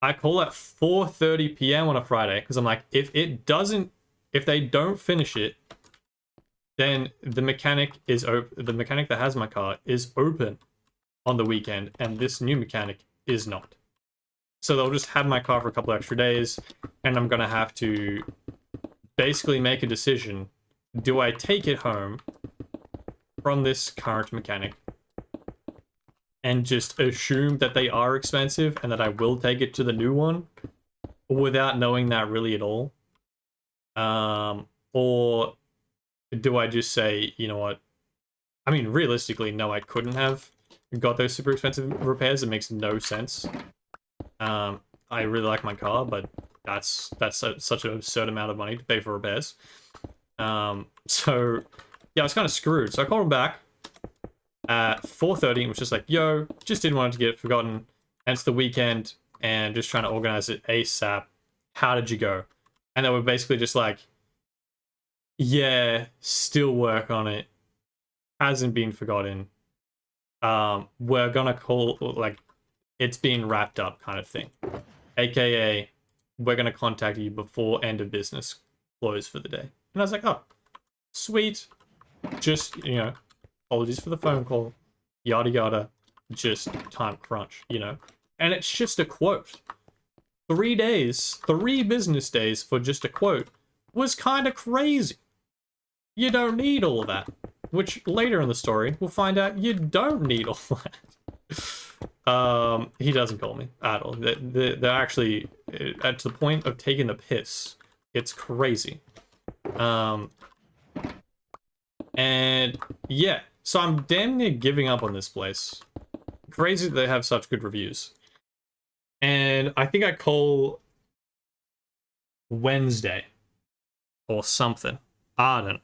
I call at 4:30 p.m. on a Friday because I'm like, if they don't finish it, then the mechanic that has my car is open on the weekend, and this new mechanic is not. So they'll just have my car for a couple extra days, and I'm gonna have to basically make a decision. Do I take it home from this current mechanic and just assume that they are expensive and that I will take it to the new one? without knowing that really at all? Or do I just say, you know what? I mean, realistically, no, I couldn't have got those super expensive repairs. It makes no sense. I really like my car, but that's such an absurd amount of money to pay for repairs. So yeah, I was kind of screwed. So I called him back at 4:30 and was just like, yo, just didn't want it to get forgotten. And it's the weekend and just trying to organize it ASAP. How did you go? And they were basically just like, yeah, still work on it. Hasn't been forgotten. We're gonna call, like, it's being wrapped up kind of thing. AKA, we're gonna contact you before end of business close for the day. And I was like, oh, sweet. Just, you know, apologies for the phone call. Yada yada. Just time crunch, you know. And it's just a quote. 3 days, 3 business days for just a quote was kind of crazy. You don't need all of that. Which later in the story, we'll find out you don't need all that. He doesn't call me at all. They're actually at the point of taking the piss. It's crazy. And yeah, so I'm damn near giving up on this place. Crazy that they have such good reviews. And I think I call Wednesday or something. I don't know.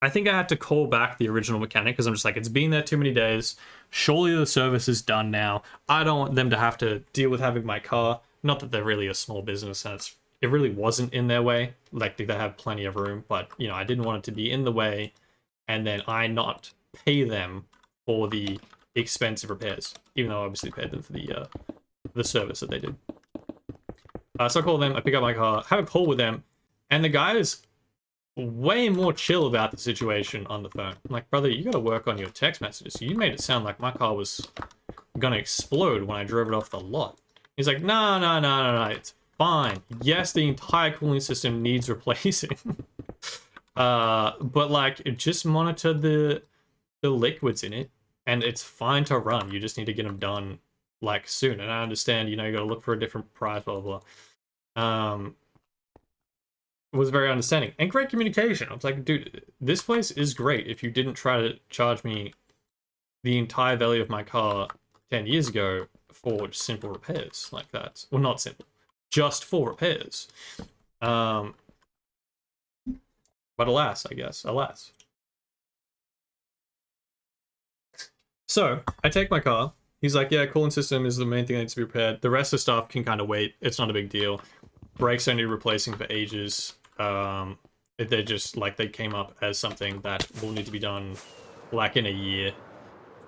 I think I had to call back the original mechanic because I'm just like, it's been there too many days. Surely the service is done now. I don't want them to have to deal with having my car. Not that they're really a small business and it really wasn't in their way. Like, they have plenty of room, but, you know, I didn't want it to be in the way and then I not pay them for the expensive repairs, even though I obviously paid them for the service that they did. So I call them, I pick up my car, have a call with them, and the guy is way more chill about the situation on the phone. I'm like, brother, you gotta work on your text messages. You made it sound like my car was gonna explode when I drove it off the lot. He's like, no, it's fine. Yes, the entire cooling system needs replacing. But like, just monitor the liquids in it, and it's fine to run. You just need to get them done like soon. And I understand, you know, you gotta look for a different price, blah blah blah. Was very understanding and great communication. I was like, dude, this place is great. If you didn't try to charge me the entire value of my car 10 years ago for simple repairs like that. Well, not simple, just for repairs. But alas, I guess, alas. So I take my car. He's like, yeah, cooling system is the main thing that needs to be repaired. The rest of the stuff can kind of wait. It's not a big deal. Brakes don't need replacing for ages. They're just like, they came up as something that will need to be done like in a year.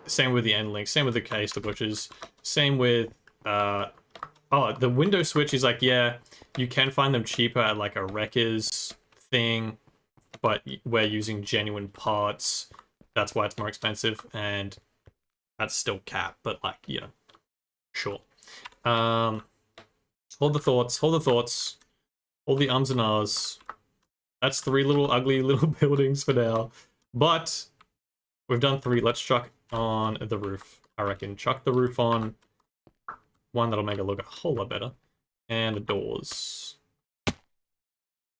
Same with the end link, same with the case, the butchers, same with the window switch. Is like, yeah, you can find them cheaper at like a wreckers thing, but we're using genuine parts. That's why it's more expensive, and that's still cap, but like, you know, sure. Hold the thoughts, all the ums and ahs. That's 3 little ugly little buildings for now. But we've done 3. Let's chuck on the roof. I reckon chuck the roof on. One that'll make it look a whole lot better. And the doors.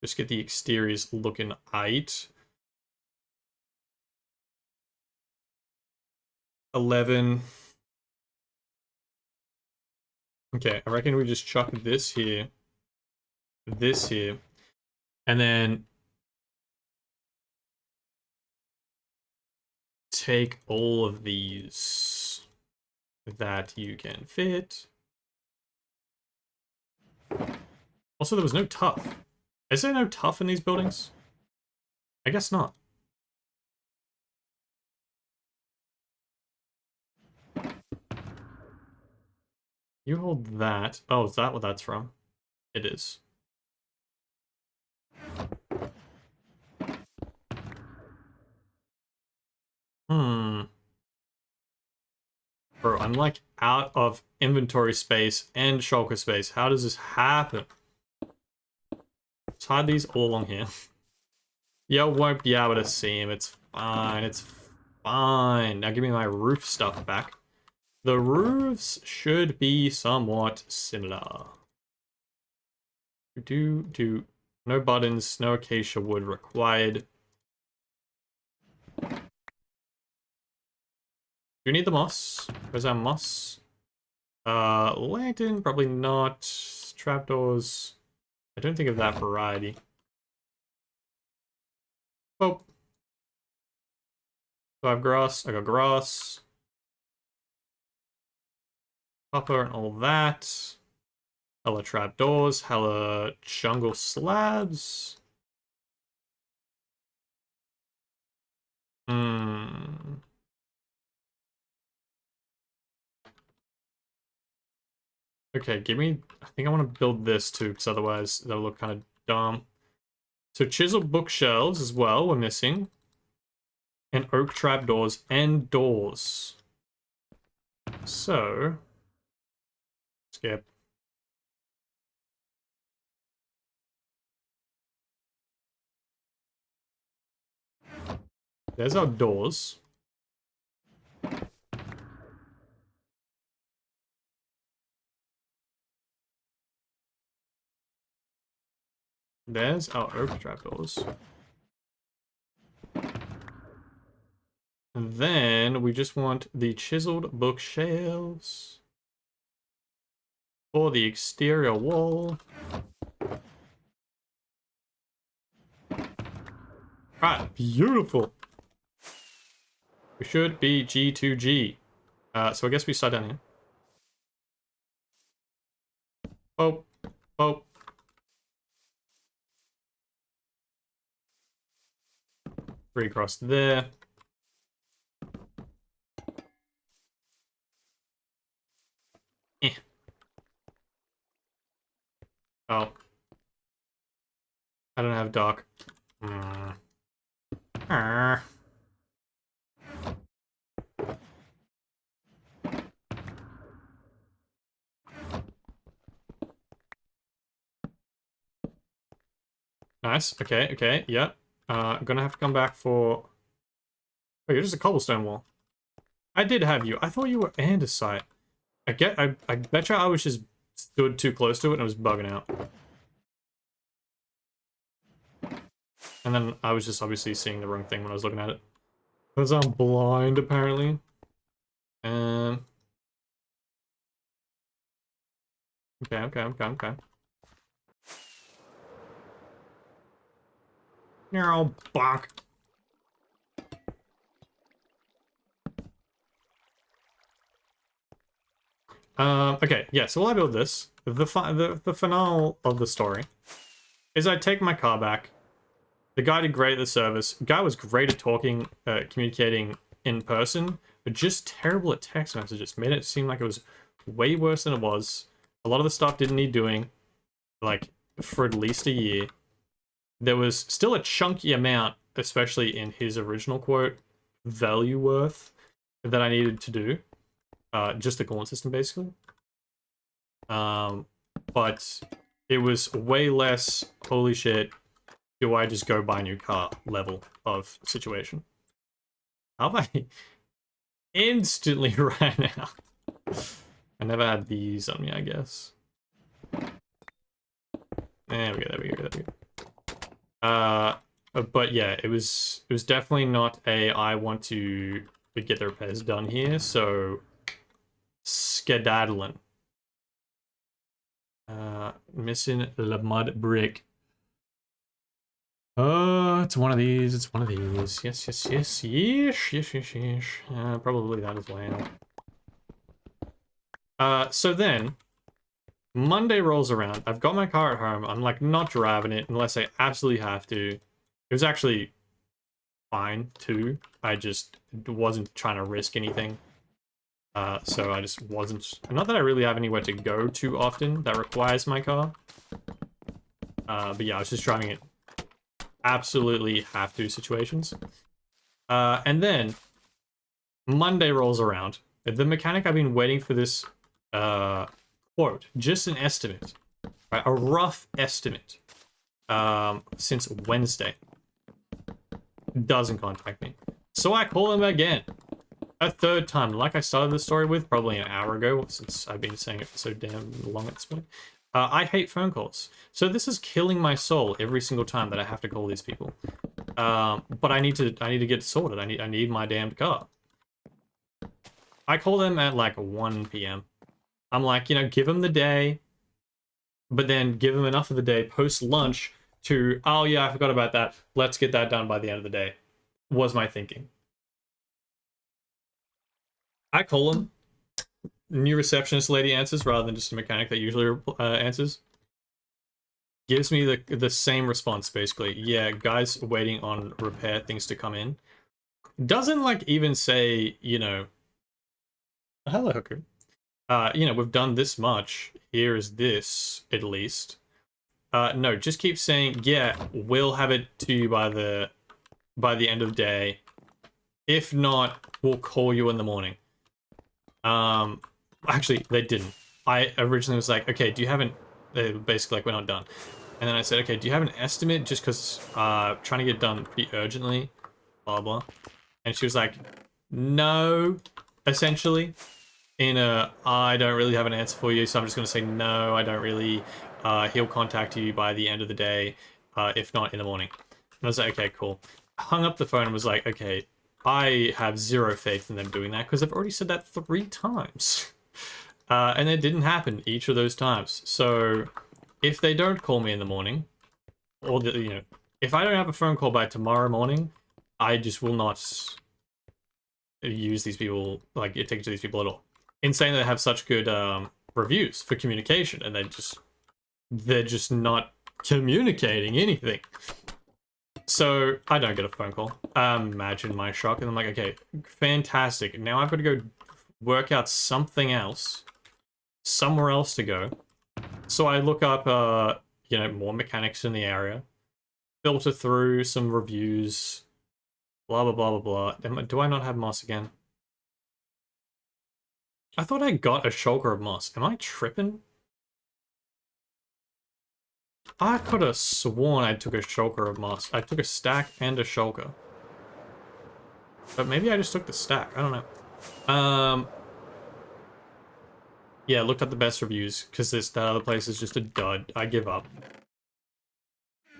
Just get the exteriors looking aight. 11. Okay, I reckon we just chuck this here, and then take all of these that you can fit. Also, there was no tough. Is there no tough in these buildings? I guess not. You hold that. Oh, is that what that's from? It is. Bro, I'm like out of inventory space and shulker space. How does this happen? Let's hide these all along here. You won't be able to see him. It's fine. It's fine. Now give me my roof stuff back. The roofs should be somewhat similar. No buttons, no acacia wood required. Do you need the moss? Where's our moss? Lantern, probably not. Trapdoors. I don't think of that variety. Oh. So I have grass. I got grass. Copper and all that. Hella trapdoors. Hella jungle slabs. Okay, give me... I think I want to build this too, because otherwise that'll look kind of dumb. So chiseled bookshelves as well, we're missing. And oak trapdoors and doors. So... skip. There's our doors. There's our oak trapdoors. And then we just want the chiseled bookshelves for the exterior wall. Right, beautiful. We should be G2G. So I guess we start down here. Oh, oh. Three across there. Oh. I don't have dock. Nice. Okay, okay, yep. I'm gonna have to come back for... Oh, you're just a cobblestone wall. I did have you. I thought you were andesite. I bet you I was just stood too close to it and it was bugging out. And then I was just obviously seeing the wrong thing when I was looking at it. Because I'm blind, apparently. Okay. No, bonk. Okay, yeah, so while I build this, the finale of the story is I take my car back. The guy did great at the service. The guy was great at talking, communicating in person, but just terrible at text messages. Made it seem like it was way worse than it was. A lot of the stuff didn't need doing, like, for at least a year. There was still a chunky amount, especially in his original quote, value worth, that I needed to do. Just the gauntlet system, basically. But it was way less, holy shit, do I just go buy a new car level of situation. How have I instantly ran out? I never had these on me, I guess. There we go. But yeah, it was definitely not a I want to get the repairs done here, so skedaddling. Missing the mud brick. It's one of these. Yes. Probably that as well. So then, Monday rolls around. I've got my car at home. I'm like not driving it unless I absolutely have to. It was actually fine too. I just wasn't trying to risk anything. So I just wasn't... Not that I really have anywhere to go too often that requires my car. But yeah, I was just driving it absolutely have to situations. And then Monday rolls around. The mechanic, I've been waiting for this quote, just an estimate, right? A rough estimate, since Wednesday. Doesn't contact me. So I call him again. A third time, like I started the story with probably an hour ago, since I've been saying it for so damn long at this point. I hate phone calls. So this is killing my soul every single time that I have to call these people. But I need to get it sorted. I need my damned car. I call them at like 1 p.m. I'm like, you know, give them the day, but then give them enough of the day post lunch to, oh yeah, I forgot about that. Let's get that done by the end of the day. Was my thinking. I call them. New receptionist lady answers rather than just a mechanic that usually answers. Gives me the same response basically. Yeah, guys waiting on repair things to come in. Doesn't like even say, you know, hello hooker. You know, we've done this much. Here is this at least. No, just keep saying, yeah, we'll have it to you by the end of the day. If not, we'll call you in the morning. Actually, they didn't. I originally was like, okay, do you have an... basically, like, we're not done. And then I said, okay, do you have an estimate? Just because trying to get done pretty urgently. Blah, blah. And she was like, no, essentially. In a, I don't really have an answer for you, so I'm just going to say, no, I don't really. He'll contact you by the end of the day, if not in the morning. And I was like, okay, cool. Hung up the phone and was like, okay, I have zero faith in them doing that because I've already said that 3 times. And it didn't happen each of those times. So if they don't call me in the morning, or you know, if I don't have a phone call by tomorrow morning, I just will not use these people, like, take it to these people at all. Insane that they have such good reviews for communication, and they're just not communicating anything. So I don't get a phone call. Imagine my shock, and I'm like, okay, fantastic. Now I've got to go work out something else, somewhere else to go. So I look up, you know, more mechanics in the area, filter through some reviews, blah, blah, blah, blah, blah. Do I not have moss again? I thought I got a shulker of moss. Am I tripping? I could have sworn I took a shulker of moss. I took a stack and a shulker. But maybe I just took the stack. I don't know. Yeah, looked at the best reviews, because that other place is just a dud. I give up.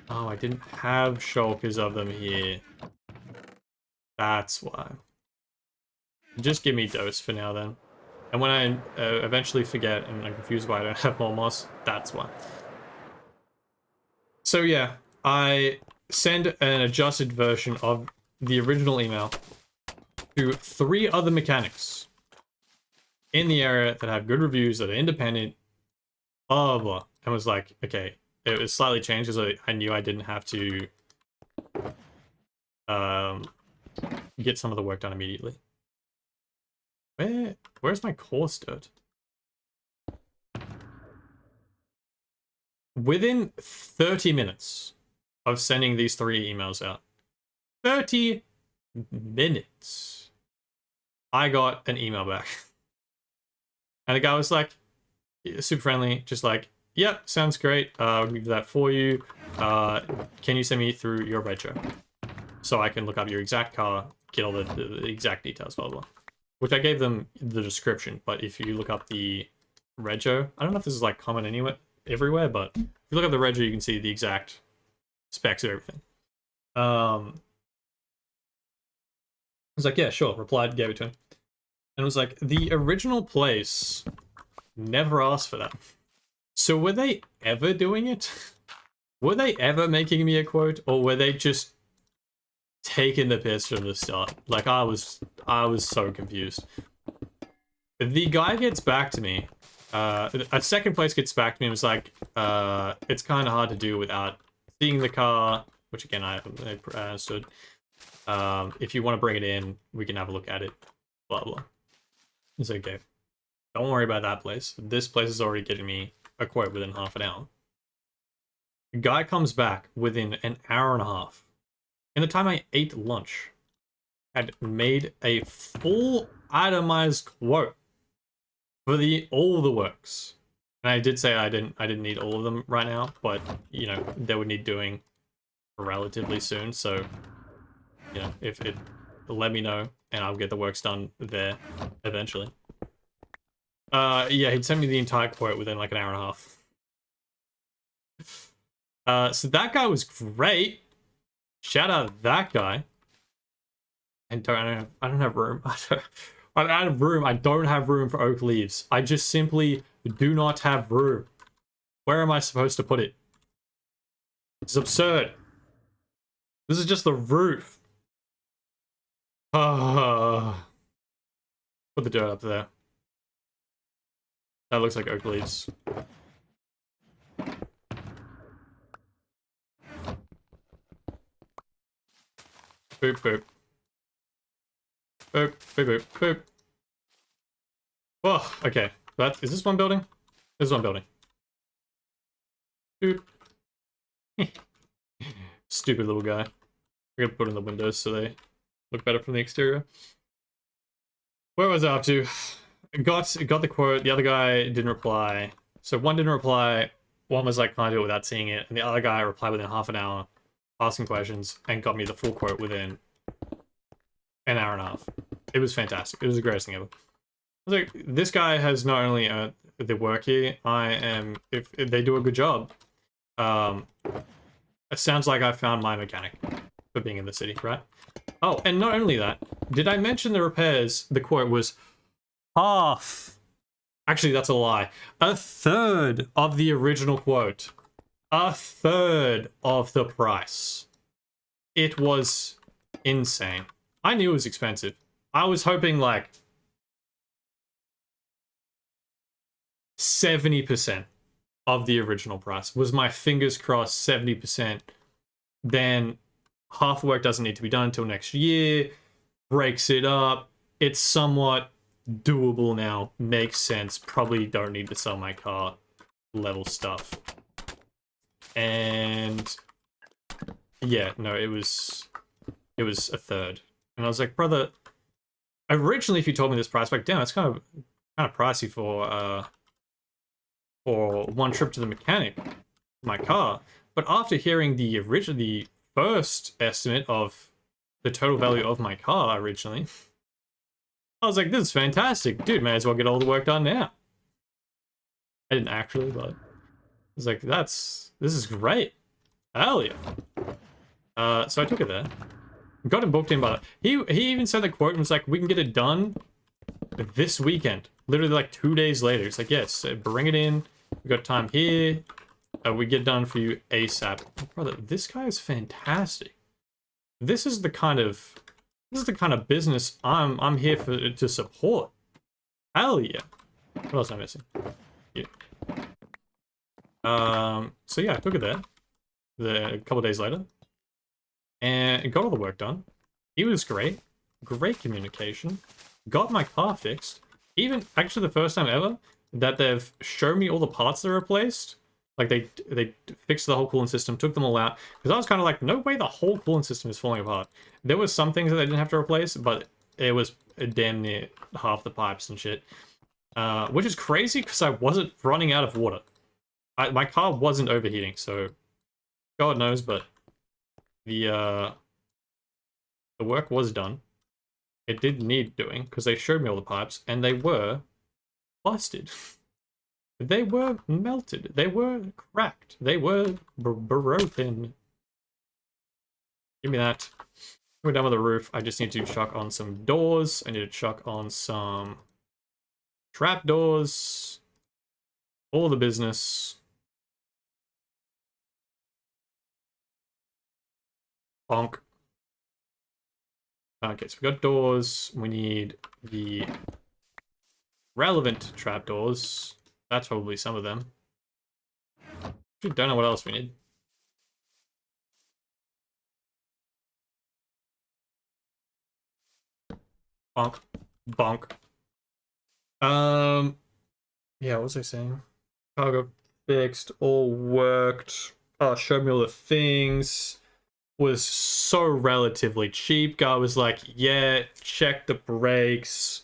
Oh, I didn't have shulkers of them here. That's why. Just give me dose for now, then. And when I eventually forget and I'm confused why I don't have more moss, that's why. So yeah, I send an adjusted version of the original email to 3 other mechanics in the area that have good reviews, that are independent, blah, blah, blah. And was like, okay, it was slightly changed because I knew I didn't have to get some of the work done immediately. Where's my coarse dirt? Within 30 minutes of sending these 3 emails out, 30 minutes, I got an email back. And the guy was like, super friendly, just like, yep, sounds great. I'll do that for you. Can you send me through your rego? So I can look up your exact car, get all the exact details, blah, blah. Which I gave them the description, but if you look up the rego, I don't know if this is like common everywhere, but if you look up the rego, you can see the exact specs of everything. I was like, yeah, sure, replied, gave it to him. And it was like, the original place never asked for that. So were they ever doing it? Were they ever making me a quote, or were they just taking the piss from the start? Like, I was so confused. The guy gets back to me. A second place gets back to me and was like, it's kind of hard to do without seeing the car, which again, I understood. If you want to bring it in, we can have a look at it, blah, blah. It's okay. Don't worry about that place. This place is already getting me a quote within half an hour. The guy comes back within an hour and a half. In the time I ate lunch, had made a full itemized quote for all the works. And I did say I didn't need all of them right now, but you know, they would need doing relatively soon. So, you know, if it, let me know and I'll get the works done there eventually. Yeah, he'd send me the entire quote within like an hour and a half. So that guy was great. Shout out to that guy. And I don't have room. I'm out of room. I don't have room for oak leaves. I just simply do not have room. Where am I supposed to put it? It's absurd. This is just the roof. Put the dirt up there. That looks like oak leaves. Boop, boop. Boop, boop, boop, boop. Oh, okay. Is this one building? This is one building. Boop. Stupid little guy. We're gonna put in the windows so they look better from the exterior. Where was I up to? Got the quote. The other guy didn't reply. So one didn't reply. One was like, "Can't do it without seeing it," and the other guy replied within half an hour, asking questions, and got me the full quote within an hour and a half. It was fantastic. It was the greatest thing ever. I was like, this guy has not only the work here. If they do a good job. It sounds like I found my mechanic for being in the city, right? Oh, and not only that, did I mention the repairs? The quote was half. Actually, that's a lie. A third of the original quote. A third of the price. It was insane. I knew it was expensive. I was hoping like 70% of the original price. Was my fingers crossed 70%. Then half the work doesn't need to be done until next year. Breaks it up. It's somewhat doable now. Makes sense. Probably don't need to sell my car level stuff. And yeah, no, it was a third. And I was like, brother, originally if you told me this price back down, it's kind of pricey for one trip to the mechanic, my car. But after hearing the first estimate of the total value of my car originally, I was like, this is fantastic. Dude, may as well get all the work done now. I didn't actually, but I was like, this is great. Hell yeah. So I took it there. Got him booked in, but he even said the quote and was like, we can get it done this weekend. Literally like 2 days later. It's like, yes, bring it in. We got time here. We get done for you ASAP. Brother, this guy is fantastic. This is the kind of business I'm here to support. Hell yeah. What else am I missing? Yeah. So yeah, I took it there. A couple days later. And got all the work done. He was great. Great communication. Got my car fixed. Even, actually the first time ever that they've shown me all the parts that are replaced. Like they fixed the whole coolant system, took them all out. Because I was kind of like, no way the whole coolant system is falling apart. There was some things that they didn't have to replace, but it was damn near half the pipes and shit. Which is crazy because I wasn't running out of water. My car wasn't overheating, so God knows, but the work was done. It did need doing because they showed me all the pipes and they were busted. They were melted. They were cracked. They were broken. Give me that. We're done with the roof. I just need to chuck on some doors. I need to chuck on some trapdoors. All the business. Bonk. Okay, so we got doors. We need the relevant trapdoors. That's probably some of them. Actually, don't know what else we need. Bonk. Bonk. Yeah, what was I saying? Cargo fixed, all worked. Showed me all the things. Was so relatively cheap. Guy was like, yeah, check the brakes.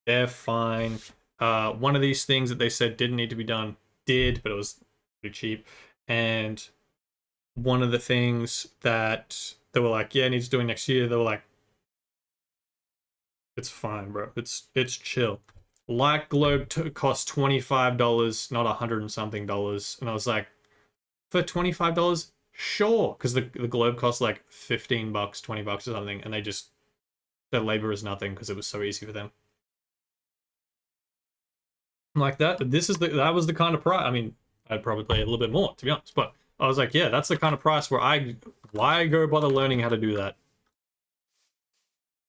They're fine. One of these things that they said didn't need to be done did, but it was pretty cheap. And one of the things that they were like, yeah, it needs doing next year. They were like, it's fine, bro. It's chill. Light globe cost $25, not $100 and something. And I was like, for $25? Sure, because the globe costs like $15, $20 or something, and their labor is nothing because it was so easy for them. Like that. That was the kind of price. I mean, I'd probably play a little bit more, to be honest, but I was like, yeah, that's the kind of price where why go bother learning how to do that?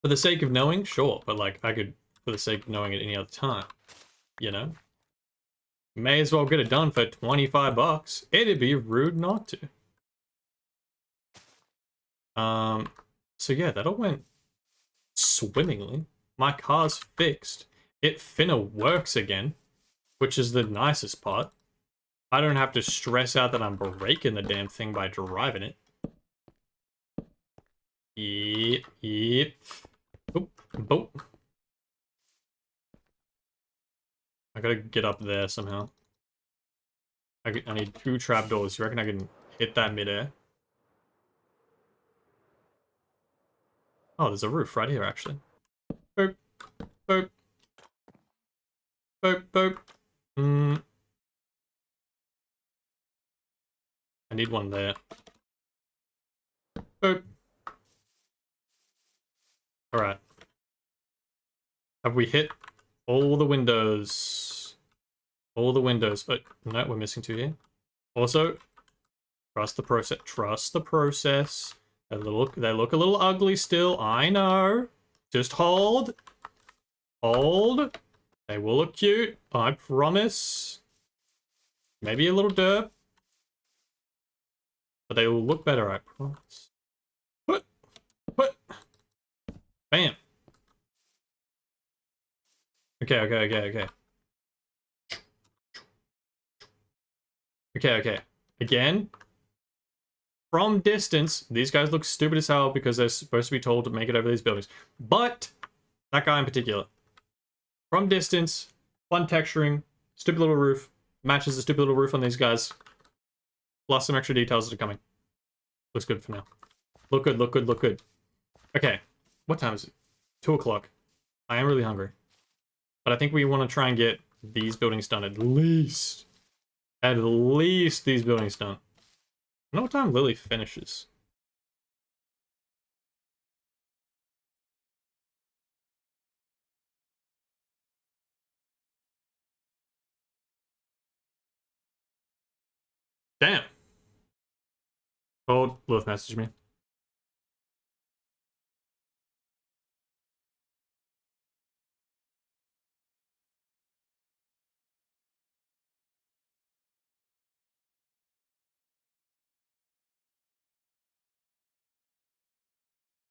For the sake of knowing, sure, but like I could, for the sake of knowing it any other time, you know? May as well get it done for $25. It'd be rude not to. So yeah, that all went swimmingly. My car's fixed. It finna works again, which is the nicest part. I don't have to stress out that I'm breaking the damn thing by driving it. Yep. Boop, boop. I gotta get up there somehow. I need 2 trapdoors. You reckon I can hit that midair? Oh, there's a roof right here, actually. Boop. Boop. Boop, boop. I need one there. Boop. Alright. Have we hit all the windows? All the windows. But no, we're missing 2 here. Also, trust the process. Trust the process. They look a little ugly still. I know. Just hold. Hold. They will look cute. I promise. Maybe a little derp. But they will look better, I promise. Put. Bam. Okay. Okay. Again. From distance, these guys look stupid as hell because they're supposed to be told to make it over these buildings. But, that guy in particular. From distance, fun texturing, stupid little roof, matches the stupid little roof on these guys. Plus some extra details that are coming. Looks good for now. Look good. Okay, what time is it? 2 o'clock. I am really hungry. But I think we want to try and get these buildings done at least. At least these buildings done. I know what time Lily finishes. Damn. Oh, Lilith messaged me.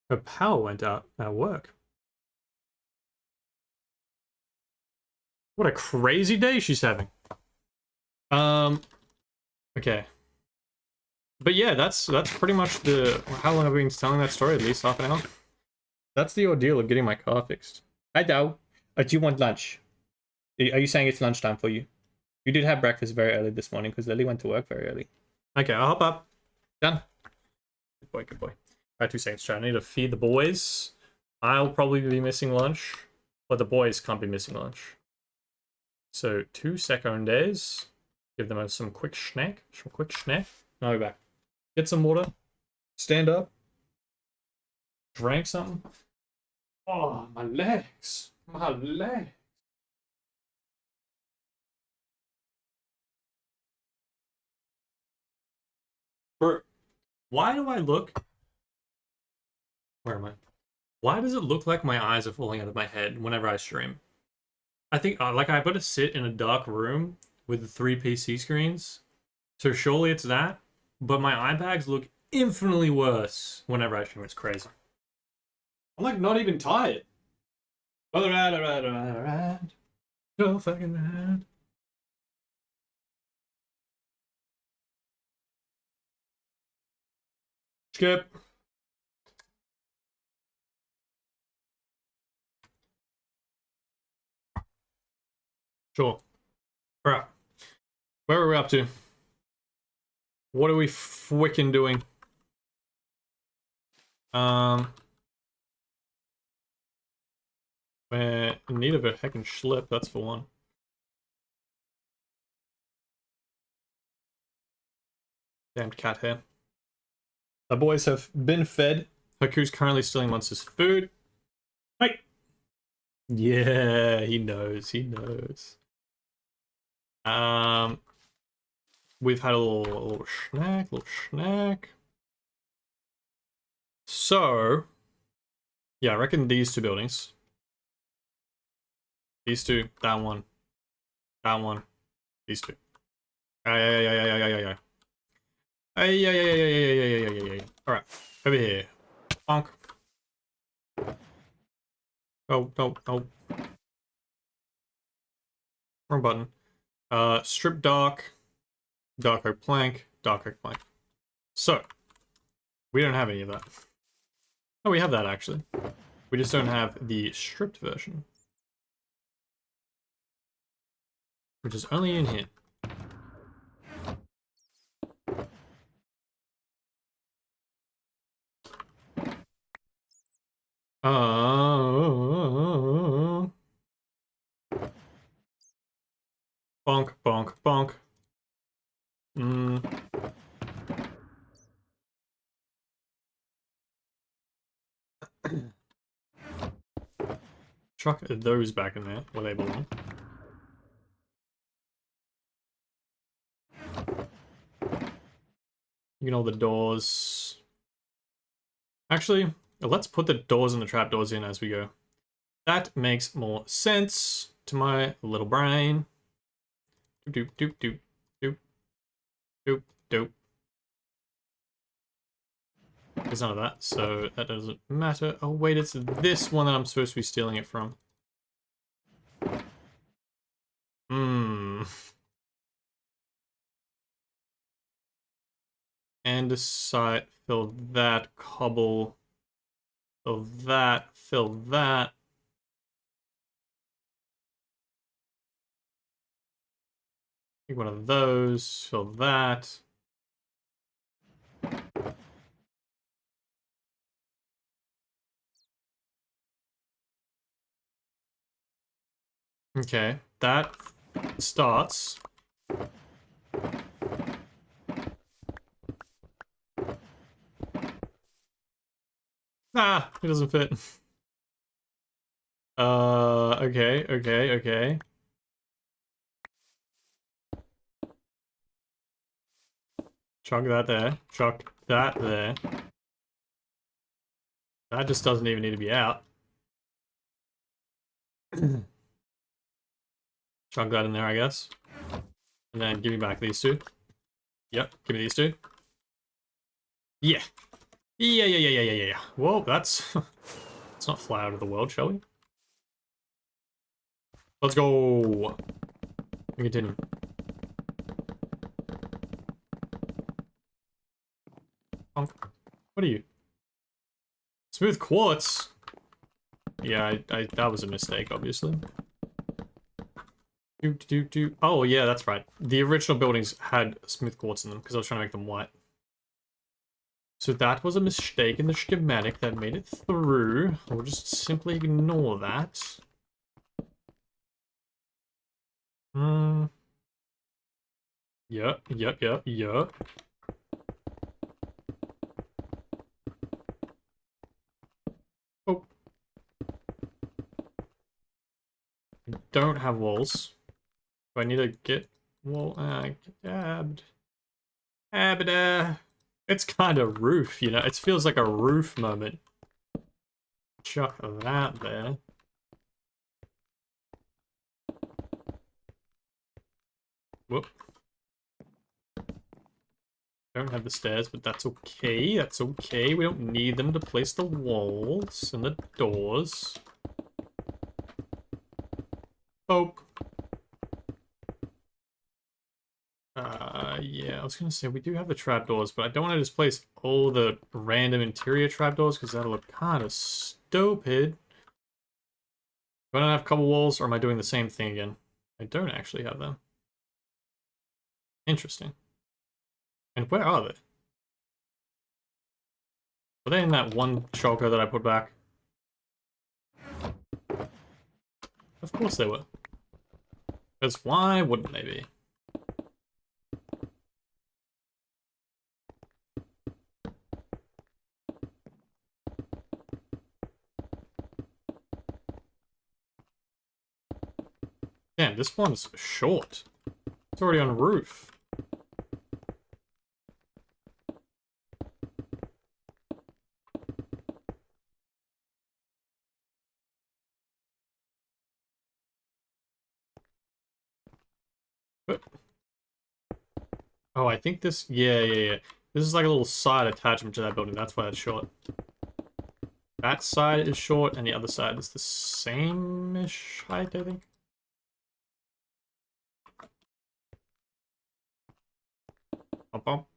Her power went out at work. What a crazy day she's having. Okay. But yeah, that's pretty much how long have we been telling that story? At least half an hour? That's the ordeal of getting my car fixed. Hi, Dow. Do you want lunch? Are you saying it's lunchtime for you? You did have breakfast very early this morning because Lily went to work very early. Okay, I'll hop up. Done. Good boy. Alright, 2 seconds, chat. I need to feed the boys. I'll probably be missing lunch, but the boys can't be missing lunch. So, 2 seconds. Give them some quick snack. I'll be back. Get some water. Stand up. Drank something. Oh, my legs. My legs. Bro, why do I look... Where am I? Why does it look like my eyes are falling out of my head whenever I stream? I think, like, I better sit in a dark room with the 3 PC screens. So surely it's that. But my eye bags look infinitely worse whenever I stream. It's crazy. I'm, like, not even tired. Alright. Go fucking ride. Skip. Sure. Alright. Where are we up to? What are we frickin' doing? We're in need of a heckin' schlip, that's for one. Damned cat hair. The boys have been fed. Haku's currently stealing monsters' food. Hey! Yeah, he knows. He knows. We've had a little snack. So, yeah, I reckon these two buildings. These two, that one, these two. Yeah. All right, over here. Bonk. Oh, no. Wrong button. Strip dark oak plank, dark oak plank. So, we don't have any of that. Oh, we have that actually. We just don't have the stripped version. Which is only in here. Bonk. Chuck those back in there where they belong. You can all the doors. Actually, let's put the doors and the trapdoors in as we go. That makes more sense to my little brain. Doop. There's none of that, so that doesn't matter. Oh wait, it's this one that I'm supposed to be stealing it from. Andesite, fill that, cobble, fill that. Take one of those, fill that. Okay, that starts. Ah, it doesn't fit. Okay. Chuck that there. Chuck that there. That just doesn't even need to be out. Chuck that in there, I guess. And then give me back these two. Yep, give me these two. Yeah. Yeah. Whoa, that's... Let's not fly out of the world, shall we? Let's go. And continue. What are you? Smooth quartz? Yeah, I that was a mistake, obviously. Oh, yeah, that's right. The original buildings had smooth quartz in them because I was trying to make them white. So that was a mistake in the schematic that made it through. We'll just simply ignore that. Yep. Oh. I don't have walls. Do I need to get wall? Get abbed. It's kind of roof, you know? It feels like a roof moment. Chuck that there. Whoop. Don't have the stairs, but that's okay. That's okay. We don't need them to place the walls and the doors. Oh. Yeah, I was gonna say we do have the trapdoors, but I don't want to just place all the random interior trapdoors because that'll look kind of stupid. Do I not have couple walls, or am I doing the same thing again? I don't actually have them. Interesting. And where are they? Were they in that one shulker that I put back? Of course they were. Because why wouldn't they be? Damn, this one's short. It's already on roof. But... oh, I think this... yeah. This is like a little side attachment to that building. That's why it's short. That side is short, and the other side is the same-ish height, I think. Bump, bump.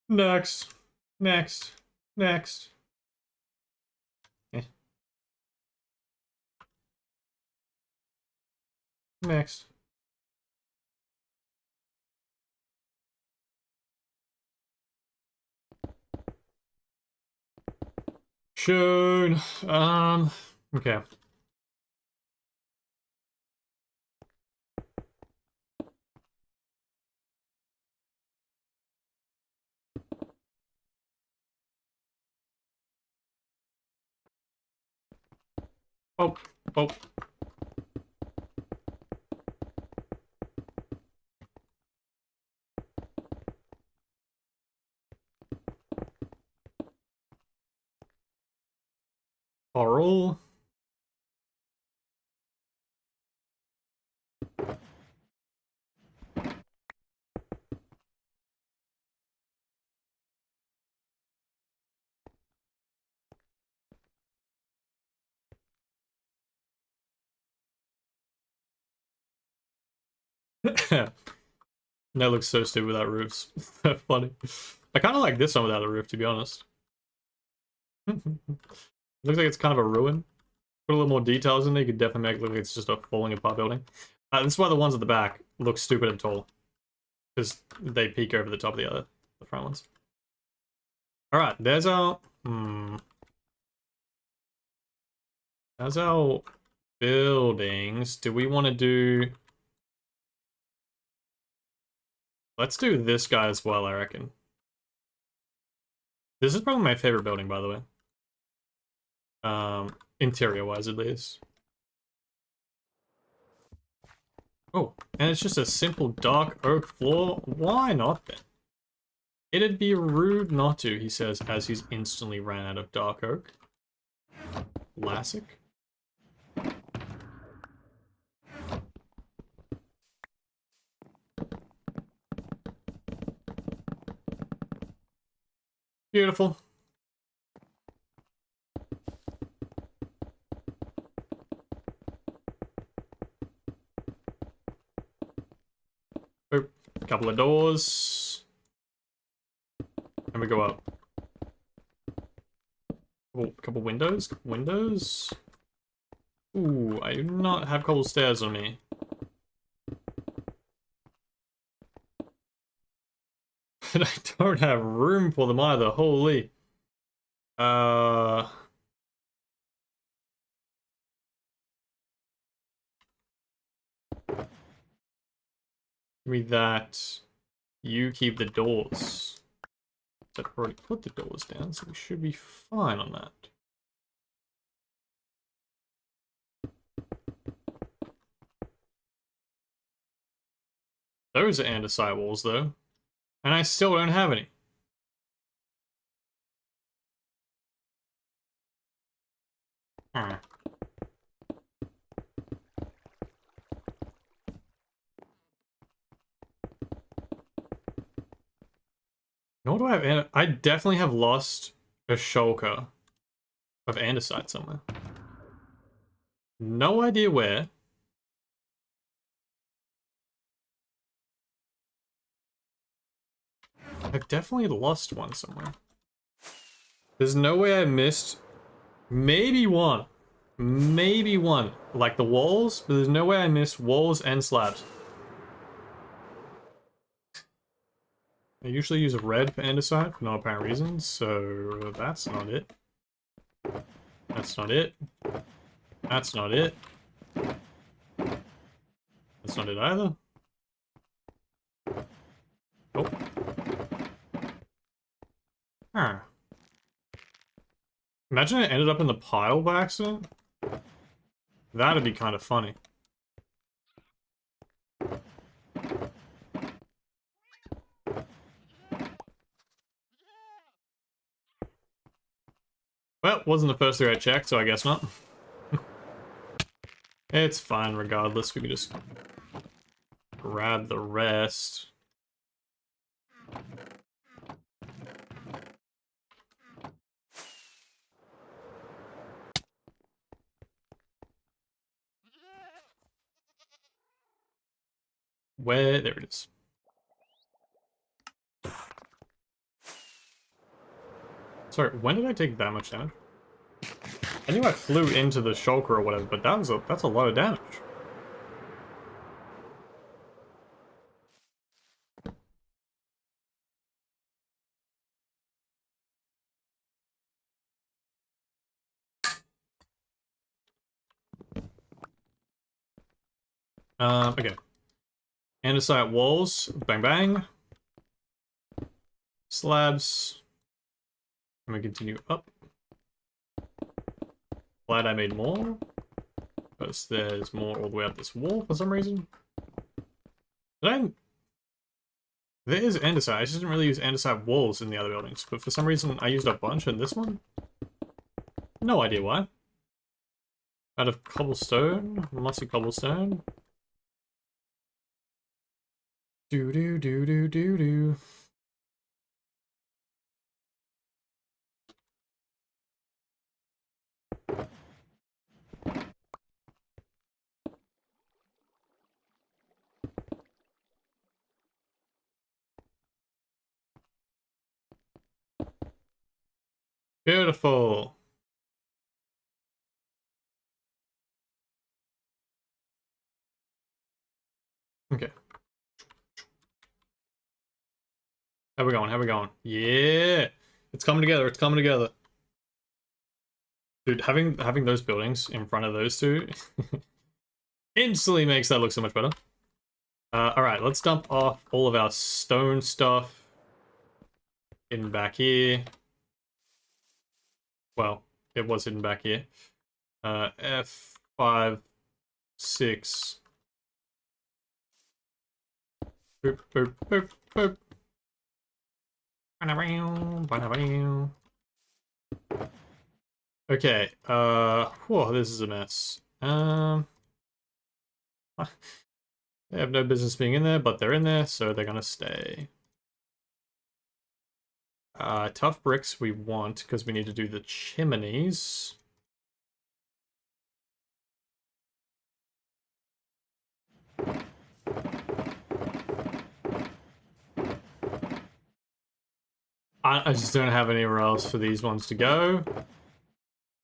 Next. Next. Next. Eh. Next. Shown. Okay. Oh. Coral. That looks so stupid without roofs. Funny. I kind of like this one without a roof, to be honest. Looks like it's kind of a ruin. Put a little more details in there, you could definitely make it look like it's just a falling apart building. This is why the ones at the back look stupid and tall. Because they peek over the top of the front ones. Alright, there's our... There's our buildings. Do we want to do... let's do this guy as well, I reckon. This is probably my favorite building, by the way. Interior-wise, at least. Oh, and it's just a simple dark oak floor. Why not, then? It'd be rude not to, he says, as he's instantly ran out of dark oak. Classic. Beautiful. Oh, a couple of doors. And we go up. Oh, a couple windows. Windows. Ooh, I do not have cobble stairs on me. And I don't have room for them either, holy. Give me that. You keep the doors. I've already put the doors down, so we should be fine on that. Those are andesite walls, though. And I still don't have any. Nor do I have... I definitely have lost a shulker of andesite somewhere. No idea where. I've definitely lost one somewhere. There's no way I missed... maybe one. Maybe one. Like the walls, but there's no way I missed walls and slabs. I usually use red for andesite for no apparent reason, so that's not it. That's not it. That's not it. That's not it either. Oh. Huh. Imagine it ended up in the pile by accident. That'd be kind of funny. Well, wasn't the first thing I checked, so I guess not. It's fine regardless, we can just grab the rest. Where? There it is. Sorry, when did I take that much damage? I knew I flew into the shulker or whatever, but that's a lot of damage. Okay. Andesite walls, bang bang. Slabs. I'm gonna continue up. Glad I made more. Because there's more all the way up this wall for some reason. There is andesite. I just didn't really use andesite walls in the other buildings, but for some reason I used a bunch in this one. No idea why. Out of cobblestone, mossy cobblestone. Do do do do do do. Beautiful. Okay. How we going? How we going? Yeah! It's coming together, it's coming together. Dude, having those buildings in front of those two instantly makes that look so much better. Alright, let's dump off all of our stone stuff in back here. Well, it was hidden back here. F5, 6. Boop, boop, boop, boop. Okay, whoa, this is a mess. They have no business being in there, but they're in there, so they're gonna stay. Tough bricks we want, because we need to do the chimneys. I just don't have anywhere else for these ones to go.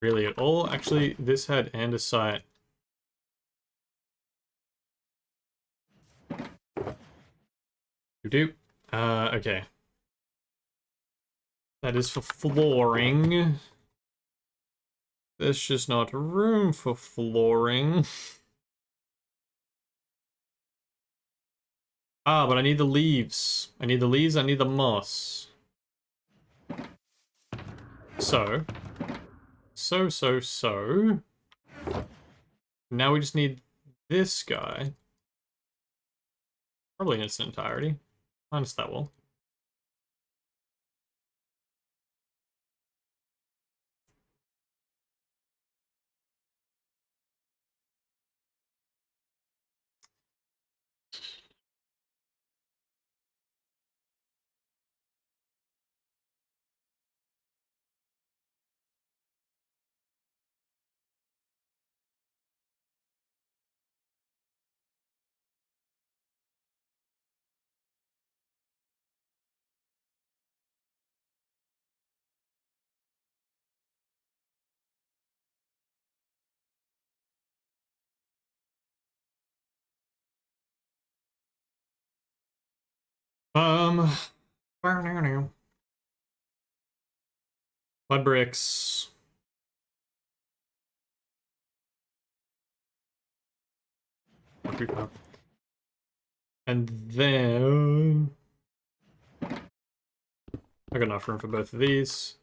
Really at all. Actually, this had andesite. Doop. Okay. That is for flooring. There's just not room for flooring. Ah, but I need the leaves. I need the leaves, I need the moss. So. Now we just need this guy. Probably in its entirety. Minus that wall. Mud bricks. And then I got enough room for both of these.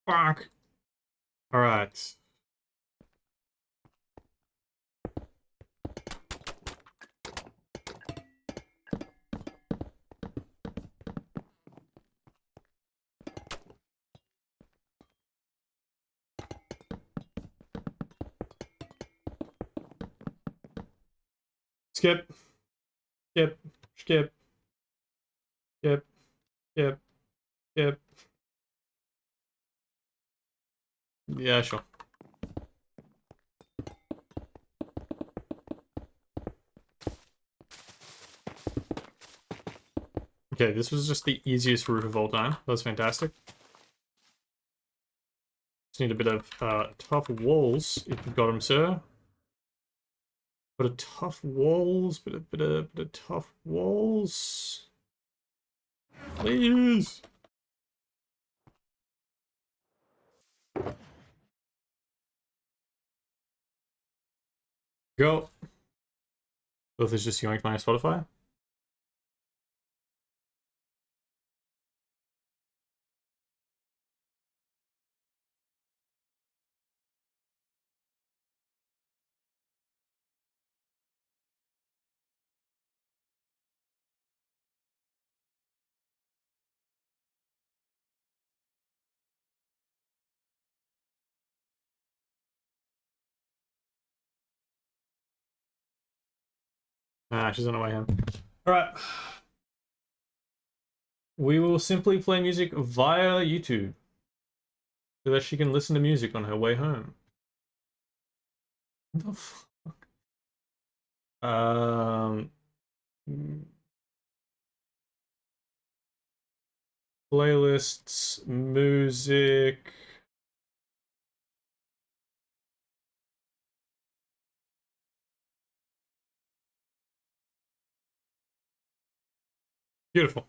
Fuck. Alright. Skip. Skip. Skip. Skip. Skip. Skip. Yeah, sure. Okay, this was just the easiest roof of all time. That was fantastic. Just need a bit of tough walls, if you've got them, sir. Bit of tough walls, bit of tough walls. Please. Go. Both is just yoinked my Spotify. Ah, she's on her way home. Alright. We will simply play music via YouTube, so that she can listen to music on her way home. What the fuck? Playlists, music. Beautiful.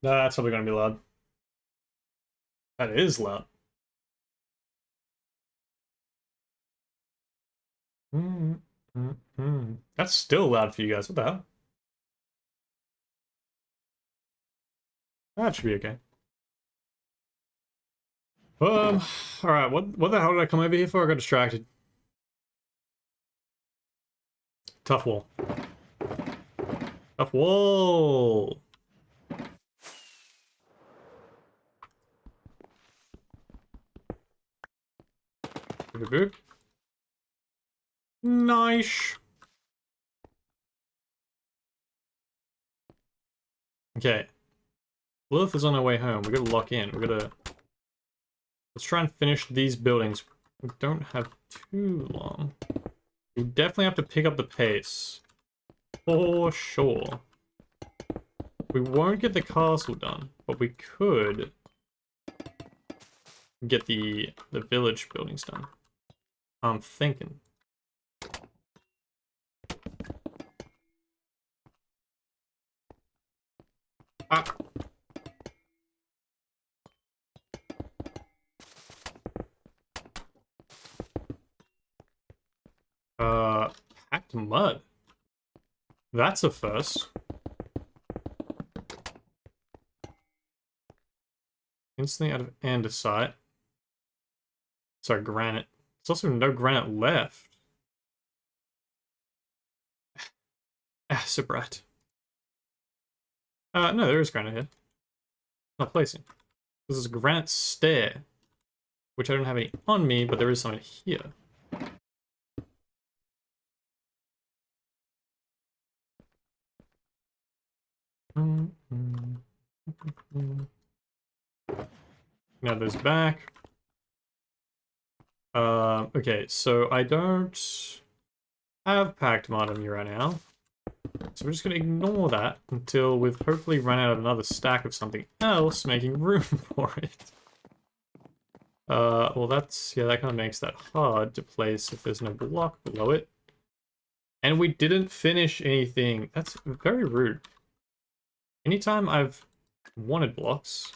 That's probably going to be loud. That is loud. That's still loud for you guys. What the hell? That should be okay. Alright, what the hell did I come over here for? I got distracted. Tough wall. Tough wall! Boop. Nice! Okay. Lilith is on her way home. We gotta lock in. We gotta... Let's try and finish these buildings. We don't have too long. We definitely have to pick up the pace. For sure. We won't get the castle done, but we could get the village buildings done. I'm thinking. Ah! Packed mud. That's a first. Instantly out of andesite. Sorry, granite. There's also no granite left. Acid. No, there is granite here. Not placing. This is a granite stair, which I don't have any on me, but there is some here. Now there's back. Okay, so I don't have packed mud on me right now. So we're just going to ignore that until we've hopefully run out of another stack of something else, making room for it. Well that's, yeah, that kind of makes that hard to place if there's no block below it. And we didn't finish anything. That's very rude. Anytime I've wanted blocks,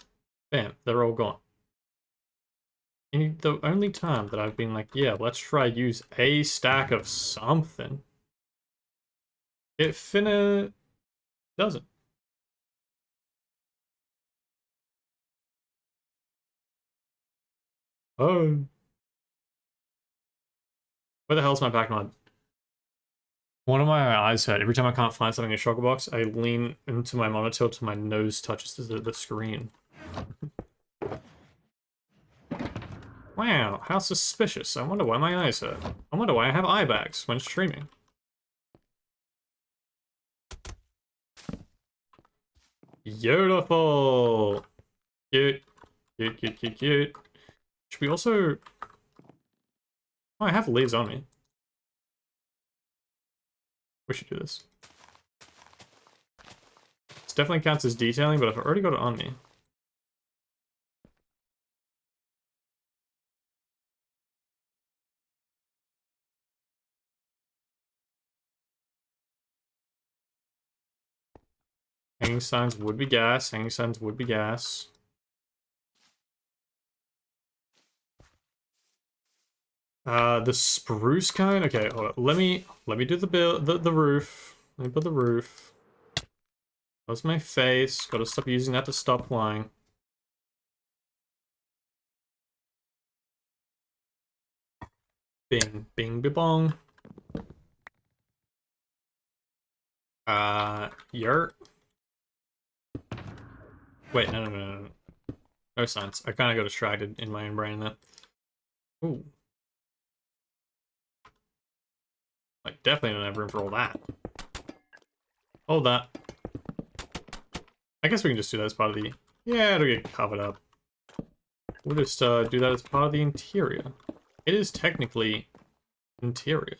bam, they're all gone. the only time that I've been like, yeah, let's try use a stack of something, it finna doesn't. Oh. Where the hell's my back mod? One of my eyes hurt. Every time I can't find something in a shulker box, I lean into my monitor till my nose touches the screen. Wow, how suspicious. I wonder why my eyes hurt. I wonder why I have eye bags when streaming. Beautiful! Cute. Cute, cute, cute, cute. Should we also... Oh, I have leaves on me. We should do this. This definitely counts as detailing, but I've already got it on me. Hanging signs would be gas. Hanging signs would be gas. The spruce kind? Okay, hold on. Let me do the roof. Let me put the roof. That's my face. Gotta stop using that to stop flying. Bing, bing, bong. Yurt. Wait, no. No signs. I kind of got distracted in my own brain there. Ooh. Like, definitely don't have room for all that. Hold that. I guess we can just do that as part of the... Yeah, it'll get covered up. We'll just do that as part of the interior. It is technically interior.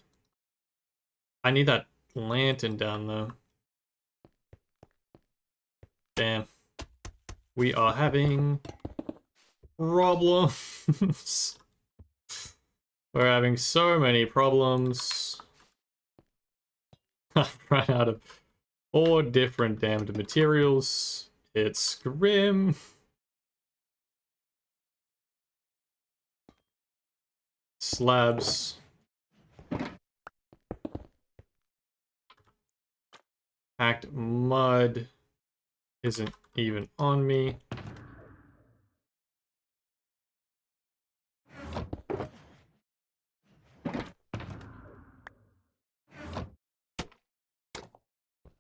I need that lantern down though. Damn. We are having problems. We're having so many problems. I've run out of 4 different damned materials. It's grim. Slabs. Packed mud isn't even on me.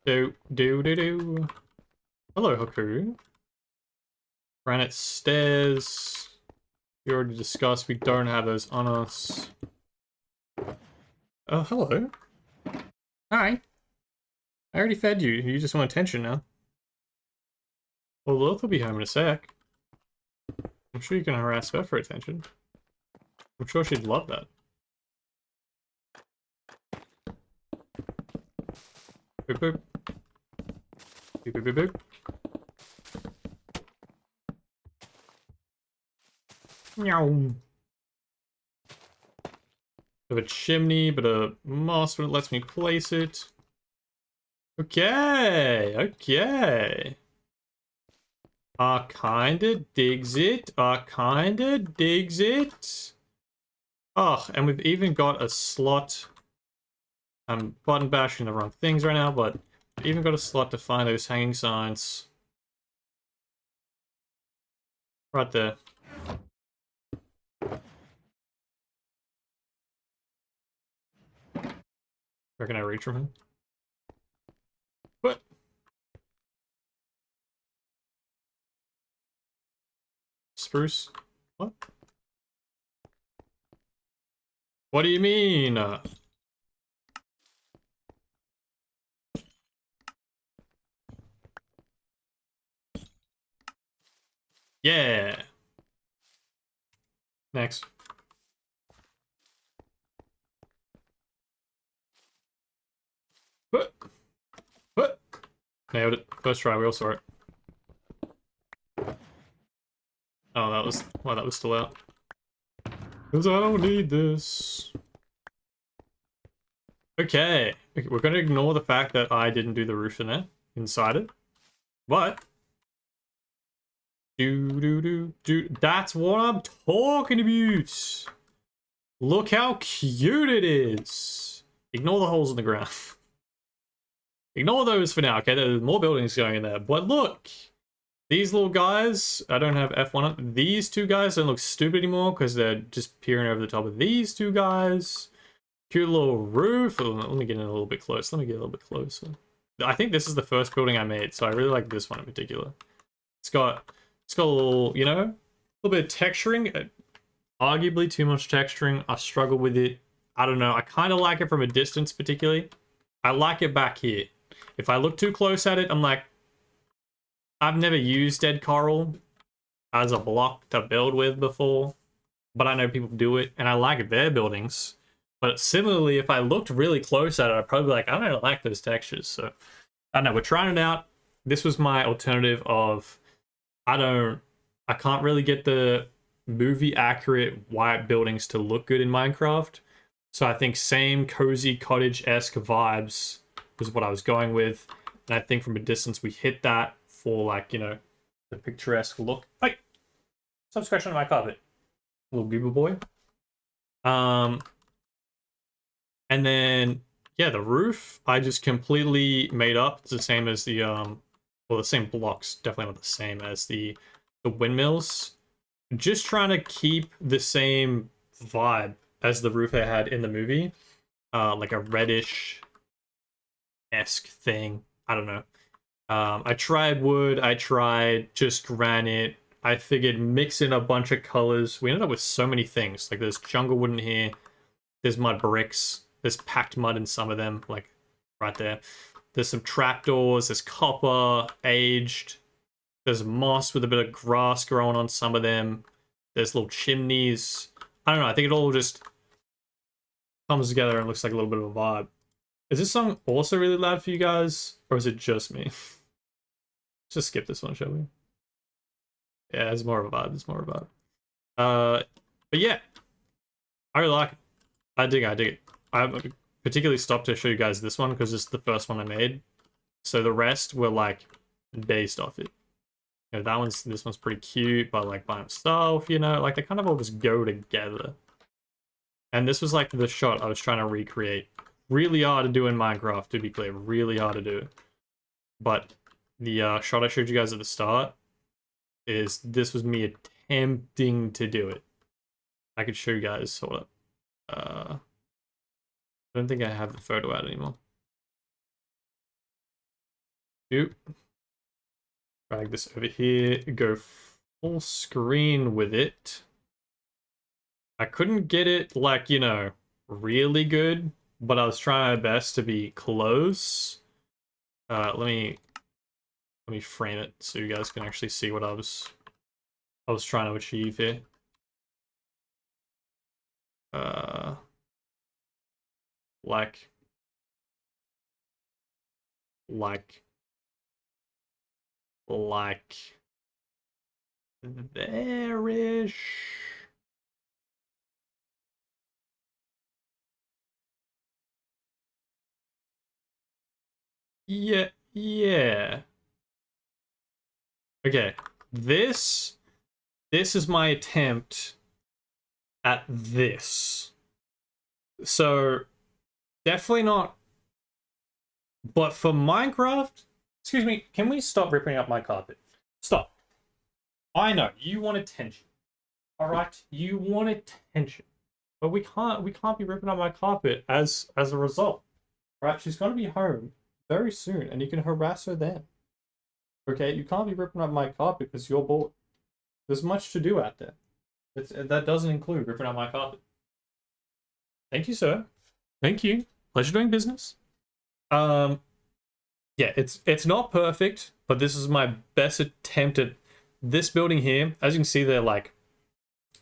Do. Hello, Haku. Granite stairs. We already discussed we don't have those on us. Oh, hello. Hi. I already fed you. You just want attention now. Well, Lilith will be home in a sec. I'm sure you can harass her for attention. I'm sure she'd love that. Boop boop. Boop boop boop boop. Meow. Have a chimney, but a moss when it lets me place it. Okay, okay. Kinda digs it. Kinda digs it. Oh, and we've even got a slot. I'm button bashing the wrong things right now, but we've even got a slot to find those hanging signs. Right there. Where can I reach from him? What? Spruce? What? What do you mean? Yeah. Next. What? Nailed it. First try, we all saw it. Oh, that was... Well, that was still out. Because I don't need this. Okay. We're going to ignore the fact that I didn't do the roof in there. Inside it. But... That's what I'm talking about. Look how cute it is. Ignore the holes in the ground. Ignore those for now, okay? There's more buildings going in there. But look, these little guys, I don't have F1 up. These two guys don't look stupid anymore because they're just peering over the top of these two guys. Cute little roof. Oh, let me get in a little bit closer. Let me get a little bit closer. I think this is the first building I made, so I really like this one in particular. It's got a little, you know, a little bit of texturing. Arguably too much texturing. I struggle with it. I don't know. I kind of like it from a distance, particularly. I like it back here. If I look too close at it, I'm like, I've never used dead coral as a block to build with before, but I know people do it, and I like their buildings. But similarly, if I looked really close at it, I'd probably be like, I don't like those textures. So I don't know, we're trying it out. This was my alternative of, I can't really get the movie accurate white buildings to look good in Minecraft. So I think same cozy cottage-esque vibes was what I was going with. And I think from a distance we hit that for, like, you know, the picturesque look. Hey! Stop scratching on my carpet, little goober boy. And then, yeah, the roof, I just completely made up. It's the same as the, well, the same blocks, definitely not the same as the windmills. Just trying to keep the same vibe as the roof I had in the movie. Like a reddish-esque thing. I don't know. I tried wood, I tried just granite. I figured mix in a bunch of colors. We ended up with so many things. Like there's jungle wood in here. There's mud bricks. There's packed mud in some of them, like right there. There's some trapdoors. There's copper, aged. There's moss with a bit of grass growing on some of them. There's little chimneys. I don't know. I think it all just comes together and looks like a little bit of a vibe. Is this song also really loud for you guys? Or is it just me? Let's just skip this one, shall we? Yeah, it's more of a vibe. It's more of a vibe. But yeah. I really like it. I dig it. I particularly stopped to show you guys this one because it's the first one I made. So the rest were like based off it. You know, this one's pretty cute, but like by himself, you know, like they kind of all just go together. And this was like the shot I was trying to recreate. Really hard to do in Minecraft, to be clear, really hard to do. But the shot I showed you guys at the start this was me attempting to do it. I could show you guys, hold up. I don't think I have the photo out anymore. Drag this over here, go full screen with it. I couldn't get it, like, you know, really good, but I was trying my best to be close. Let me frame it so you guys can actually see what I was trying to achieve here. Like there-ish. Yeah. Okay, this is my attempt at this. So definitely not, but for Minecraft, excuse me, can we stop ripping up my carpet? Stop. I know you want attention. All right, you want attention, but we can't be ripping up my carpet as a result. All right, she's gonna be home very soon, and you can harass her then. Okay, you can't be ripping up my carpet because you're bored. There's much to do out there. That doesn't include ripping up my carpet. Thank you, sir. Thank you. Pleasure doing business. Yeah, it's not perfect, but this is my best attempt at this building here. As you can see, they're like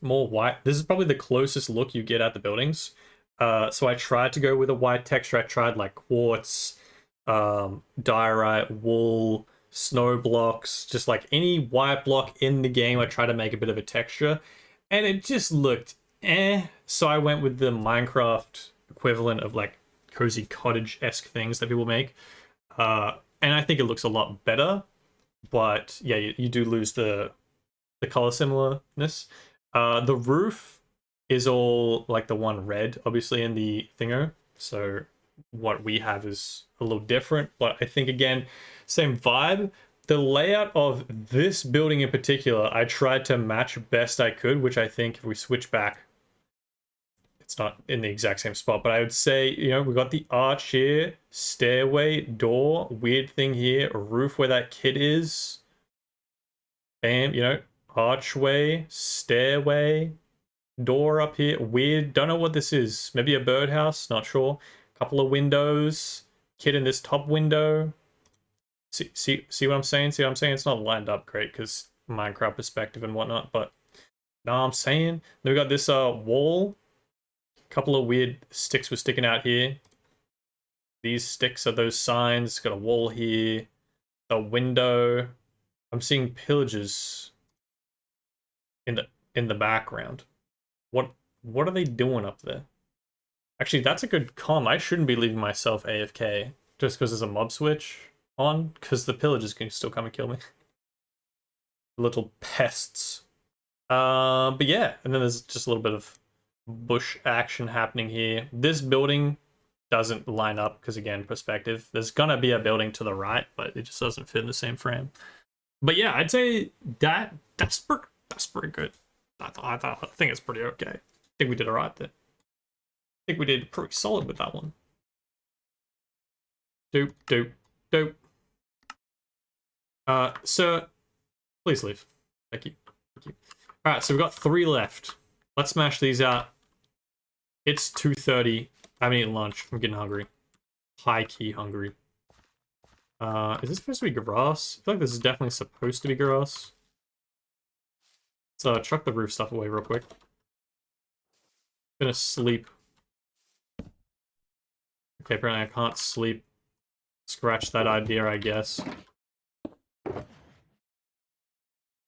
more white. This is probably the closest look you get at the buildings. So I tried to go with a white texture. I tried like quartz, diorite, wool, snow blocks, just like any white block in the game. I tried to make a bit of a texture, and it just looked so I went with the Minecraft equivalent of like cozy cottage-esque things that people make, and I think it looks a lot better. But yeah, you do lose the the color similarness. The roof is all like the one red, obviously, in the thingo. So what we have is a little different, but I think again, same vibe. The layout of this building in particular, I tried to match best I could, which I think if we switch back, it's not in the exact same spot, but I would say, you know, we got the arch here, stairway, door, weird thing here, a roof where that kid is. Bam, you know, archway, stairway, door up here, weird, don't know what this is. Maybe a birdhouse, not sure. Couple of windows, kid in this top window. See what I'm saying? See what I'm saying? It's not lined up great because Minecraft perspective and whatnot, but know what I'm saying? Then we got this wall. Couple of weird sticks were sticking out here. These sticks are those signs. Got a wall here. A window. I'm seeing pillagers in the background. What are they doing up there? Actually, that's a good comm. I shouldn't be leaving myself AFK just because there's a mob switch on, because the pillagers can still come and kill me. Little pests. But yeah, and then there's just a little bit of bush action happening here. This building doesn't line up because, again, perspective. There's gonna be a building to the right, but it just doesn't fit in the same frame. But yeah, I'd say that's pretty good. I think it's pretty okay. I think we did alright there. I think we did pretty solid with that one. Dope. Sir, please leave. Thank you. Alright, so we've got 3 left. Let's smash these out. It's 2:30. I haven't eaten lunch. I'm getting hungry. High-key hungry. Is this supposed to be grass? I feel like this is definitely supposed to be grass. Let's chuck the roof stuff away real quick. Gonna sleep. Okay, apparently I can't sleep. Scratch that idea, I guess.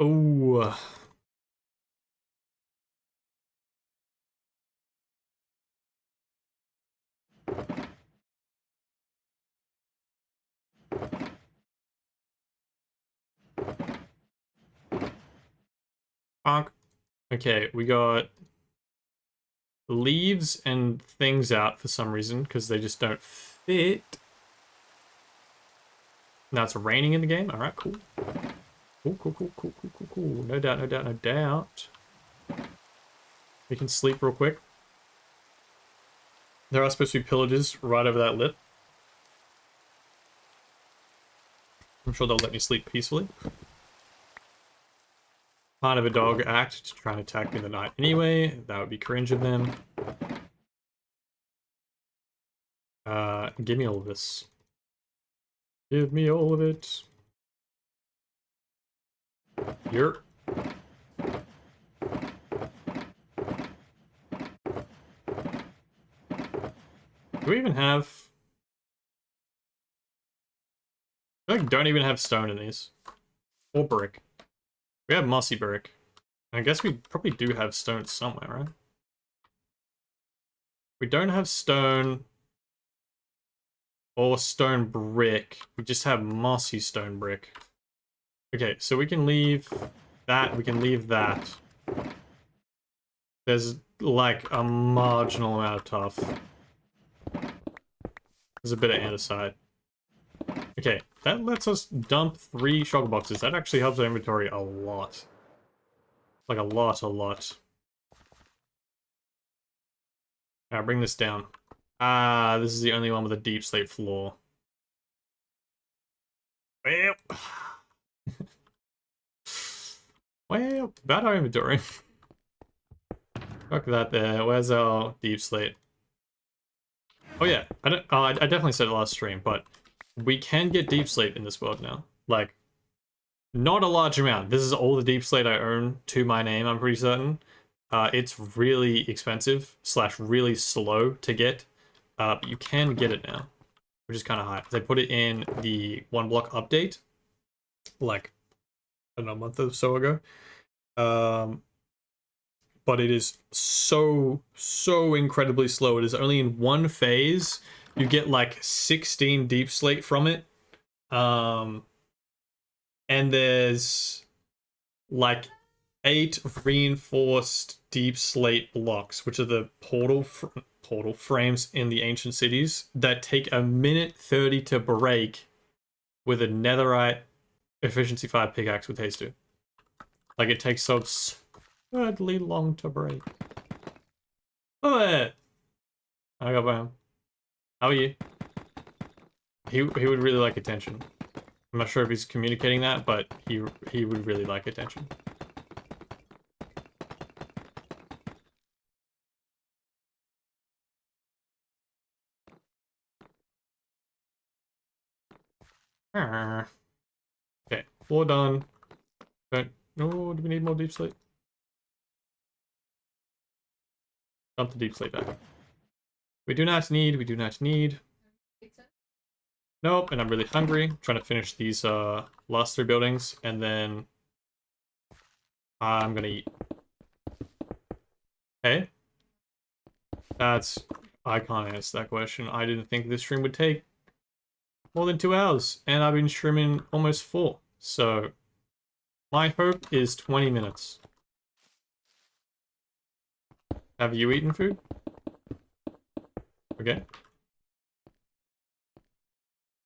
Oh. Okay, we got leaves and things out for some reason because they just don't fit. Now it's raining in the game. All right, cool. Cool. No doubt. We can sleep real quick. There are supposed to be pillagers right over that lip. I'm sure they'll let me sleep peacefully. Part of a dog act to try and attack me in the night anyway. That would be cringe of them. Give me all of this. Give me all of it. You're... Do we even have... I feel like don't even have stone in these. Or brick. We have mossy brick. I guess we probably do have stone somewhere, right? We don't have stone or stone brick. We just have mossy stone brick. Okay, so we can leave that. We can leave that. There's like a marginal amount of tough. There's a bit of andesite. Okay, that lets us dump 3 shulker boxes. That actually helps our inventory a lot. Like a lot. Alright, bring this down. Ah, this is the only one with a deep slate floor. Well, about our inventory. Fuck that there. Where's our deep slate? Oh yeah, I definitely said it last stream, but we can get deep slate in this world now. Like, not a large amount. This is all the deep slate I own to my name, I'm pretty certain. It's really expensive / really slow to get, but you can get it now, which is kind of high. They put it in the One Block update, like, I don't know, a month or so ago. But it is so incredibly slow. It is only in one phase. You get like 16 deep slate from it. And there's like 8 reinforced deep slate blocks, which are the portal frames in the ancient cities that take a minute 30 to break with a netherite efficiency 5 pickaxe with haste 2. Like, it takes so absurdly long to break. Oh, I got by him. How are you? He would really like attention. I'm not sure if he's communicating that, but he would really like attention. Okay, floor done. No, do we need more deep slate? Dump the deep slate back. We do not need. Nope, and I'm really hungry. I'm trying to finish these last 3 buildings, and then I'm gonna eat. Hey? I can't answer that question. I didn't think this stream would take more than 2 hours, and I've been streaming almost 4. So my hope is 20 minutes. Have you eaten food? Okay.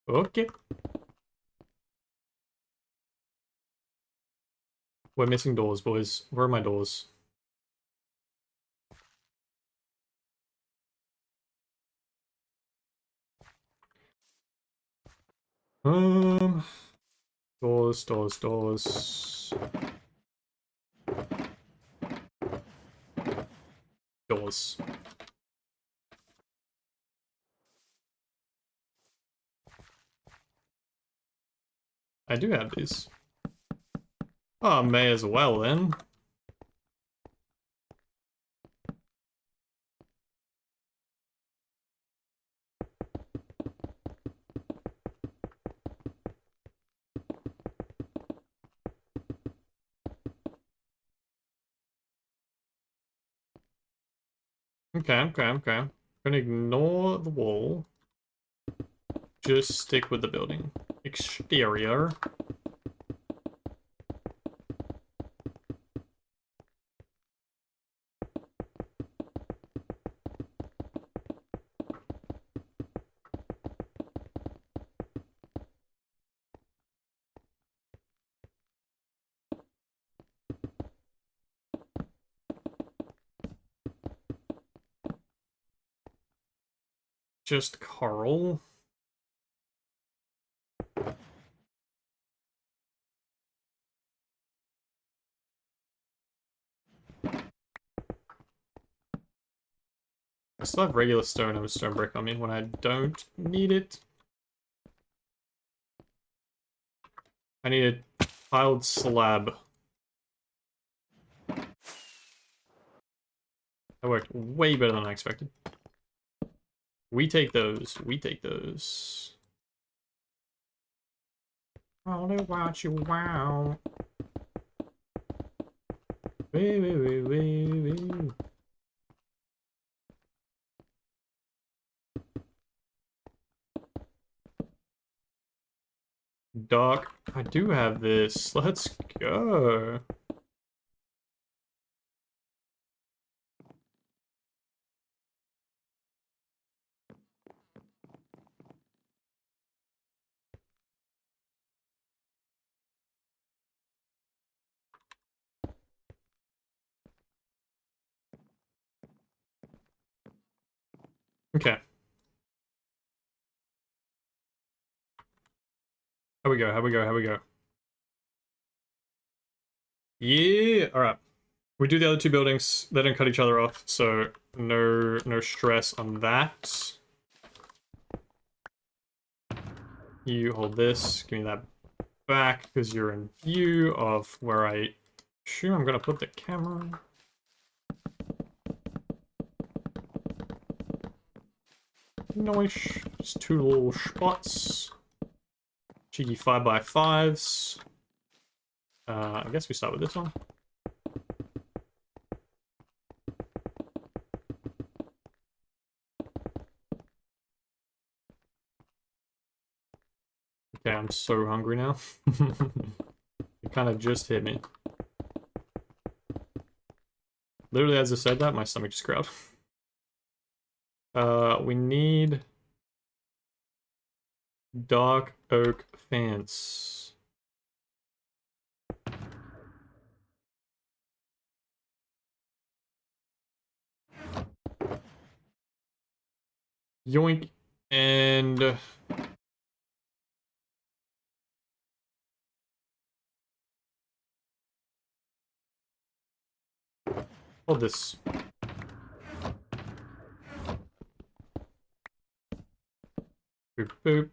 Okay. We're missing doors, boys. Where are my doors? Doors. Doors. I do have these. Oh, may as well then. Okay. Gonna ignore the wall. Just stick with the building. Exterior. Just coral. I still have regular stone and stone brick on me when I don't need it. I need a tiled slab. That worked way better than I expected. We take those. Only what you want. Wee. Doc, I do have this. Let's go. Okay. How we go? Yeah, alright. We do the other 2 buildings. They don't cut each other off, so no stress on that. You hold this. Give me that back, because you're in view of where I assume I'm gonna put the camera. Nice. Just 2 little spots. Cheeky 5x5s. I guess we start with this one. Okay, I'm so hungry now. It kind of just hit me. Literally, as I said that, my stomach just growled. We need dark oak fence. Yoink. And hold this. Boop, boop.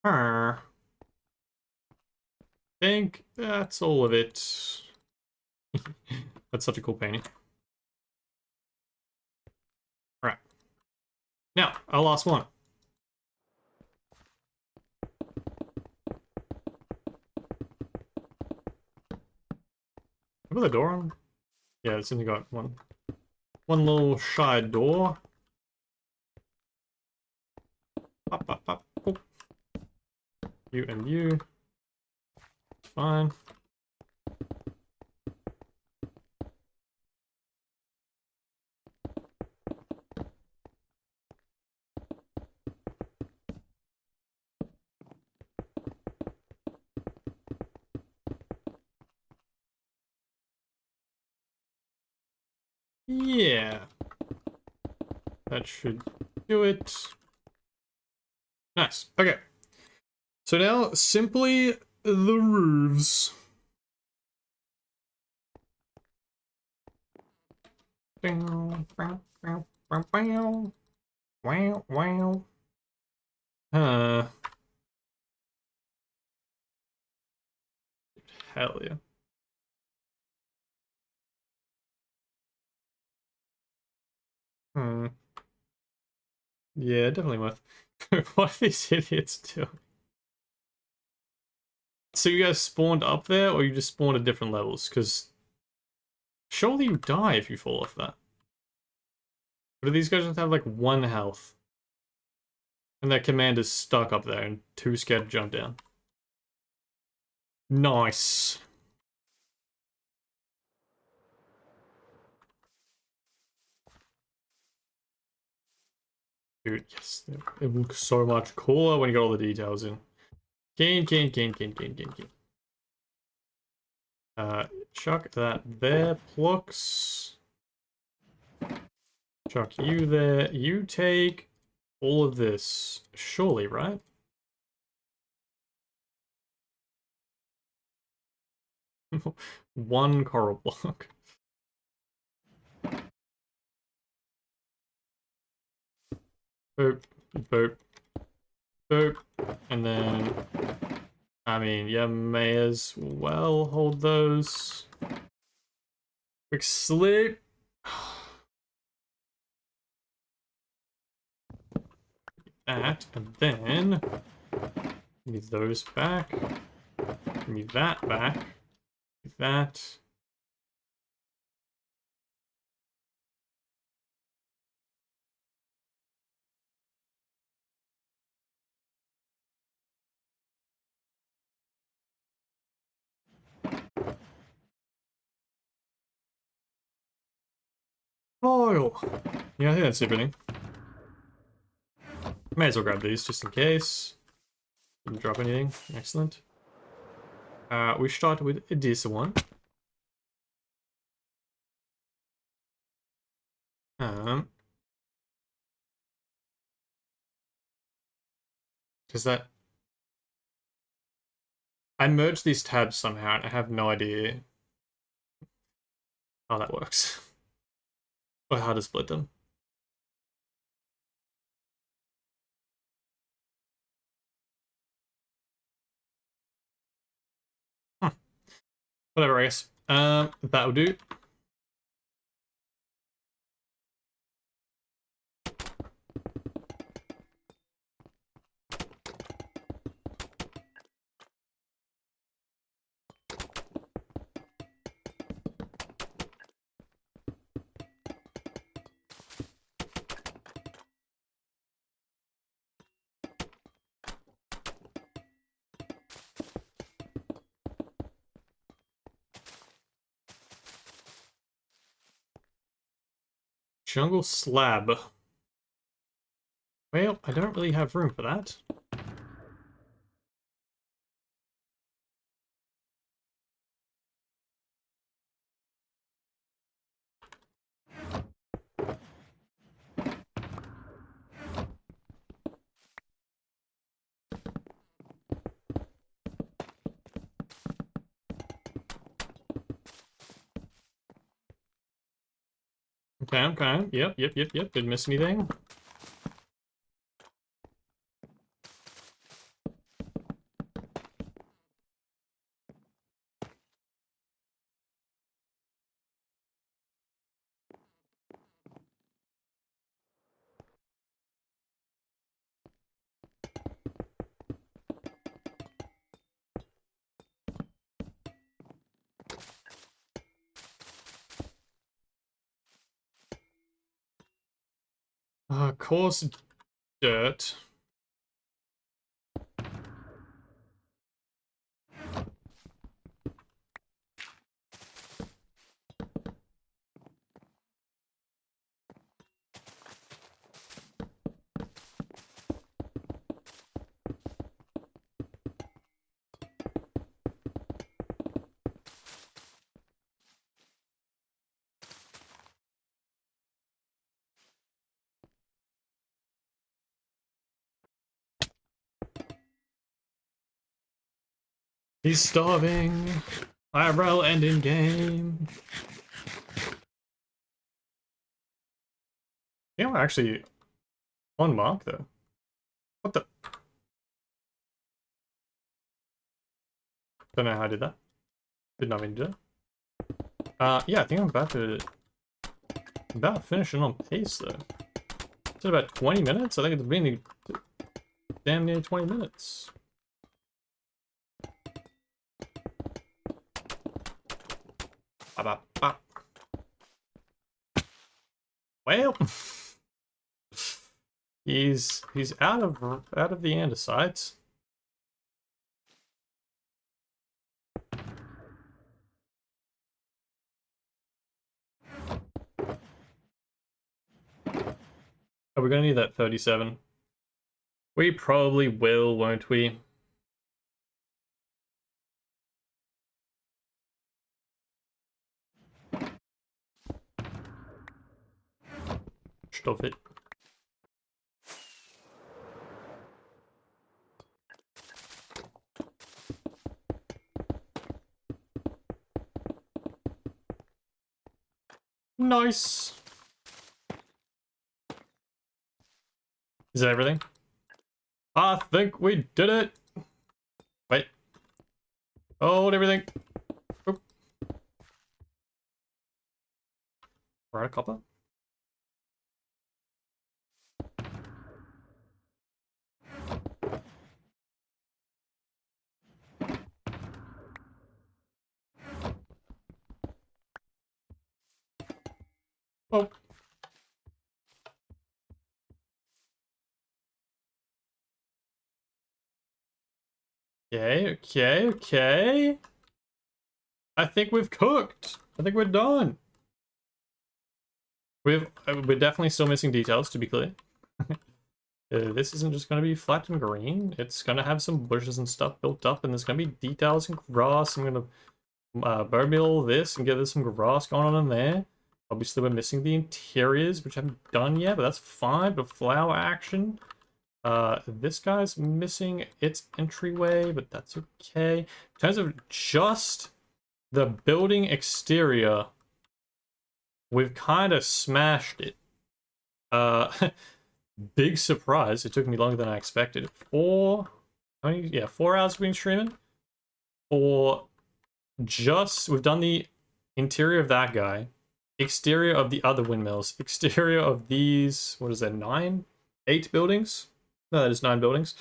I think that's all of it. That's such a cool painting. Alright. Now, our last one. Put the door on? Yeah, it's only got one little shy door. Pop, pop, pop. Boop. You and you. Fine. Yeah. That should do it. Nice. Okay. So now, simply the roofs. Wow. Hell yeah. Yeah, definitely worth. What are these idiots doing? So you guys spawned up there, or you just spawned at different levels? Because surely you die if you fall off that. But do these guys just have like 1 health? And their commander's stuck up there and too scared to jump down. Nice. Dude, yes. It looks so much cooler when you got all the details in. Keen. Chuck that there, Plux. Chuck you there. You take all of this. Surely, right? One coral block. Boop, boop, boop. And then, I mean, yeah, may as well hold those. Quick sleep. That, and then give me those back. Give me that back. Give that. Oh, yeah, I think that's everything. May as well grab these just in case. Didn't drop anything. Excellent. We start with this one. Does that... I merged these tabs somehow, and I have no idea how that works. Or how to split them. Whatever, I guess. That'll do. Jungle slab. Well, I don't really have room for that. Okay. Yep. Didn't miss anything. Coarse dirt. He's starving. IRL and in game. Yeah, we're actually on mark though. What the? Don't know how I did that. Did not mean to do that. Yeah, I think I'm about finishing on pace though. It's about 20 minutes. I think it's been damn near 20 minutes. Well, he's out of the andesites. Are we gonna need that 37? We probably will, won't we? Stuff it. Nice. Is that everything? I think we did it. Wait. Hold everything. Oop. We're out of copper. Oh. Okay. I think we've cooked. I think we're done. We're definitely still missing details, to be clear. This isn't just going to be flat and green. It's going to have some bushes and stuff built up, and there's going to be details and grass. I'm going to bone meal this and get some grass going on in there. Obviously, we're missing the interiors, which I haven't done yet, but that's fine. But flower action. This guy's missing its entryway, but that's okay. In terms of just the building exterior, we've kind of smashed it. Big surprise. It took me longer than I expected. 4 hours we've been streaming for we've done the interior of that guy, exterior of the other windmills, exterior of these, what is that, 8 buildings? No, that is 9 buildings.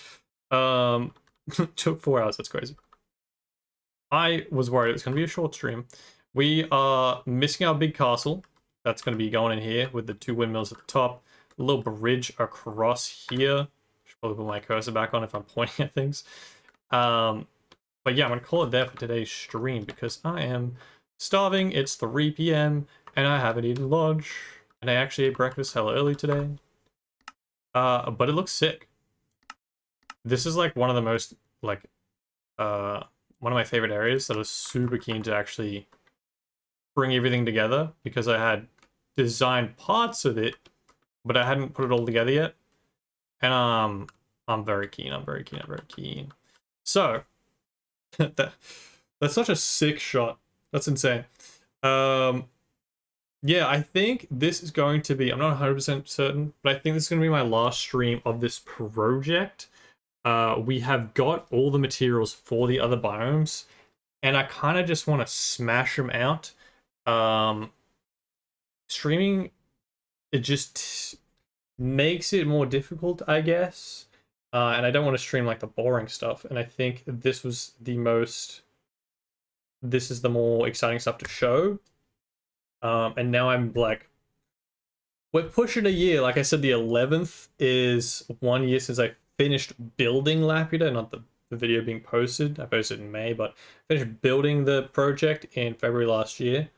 Took 4 hours, that's crazy. I was worried it was going to be a short stream. We are missing our big castle. That's going to be going in here with the 2 windmills at the top. A little bridge across here. Should probably put my cursor back on if I'm pointing at things. But yeah, I'm going to call it there for today's stream because I am starving. It's 3 p.m. and I haven't eaten lunch. And I actually ate breakfast hella early today. But it looks sick. This is like one of the most, like, one of my favorite areas that I was super keen to actually bring everything together because I had designed parts of it, but I hadn't put it all together yet. And I'm very keen. I'm very keen. So that's such a sick shot. That's insane. Yeah, I think this is going to be, I'm not 100% certain, but I think this is going to be my last stream of this project. We have got all the materials for the other biomes, and I kind of just want to smash them out. Streaming, it just makes it more difficult, I guess. And I don't want to stream like the boring stuff. And I think this is the more exciting stuff to show. And now I'm like, we're pushing a year. Like I said, the 11th is 1 year since I finished building Laputa, not the video being posted. I posted in May, but finished building the project in February last year.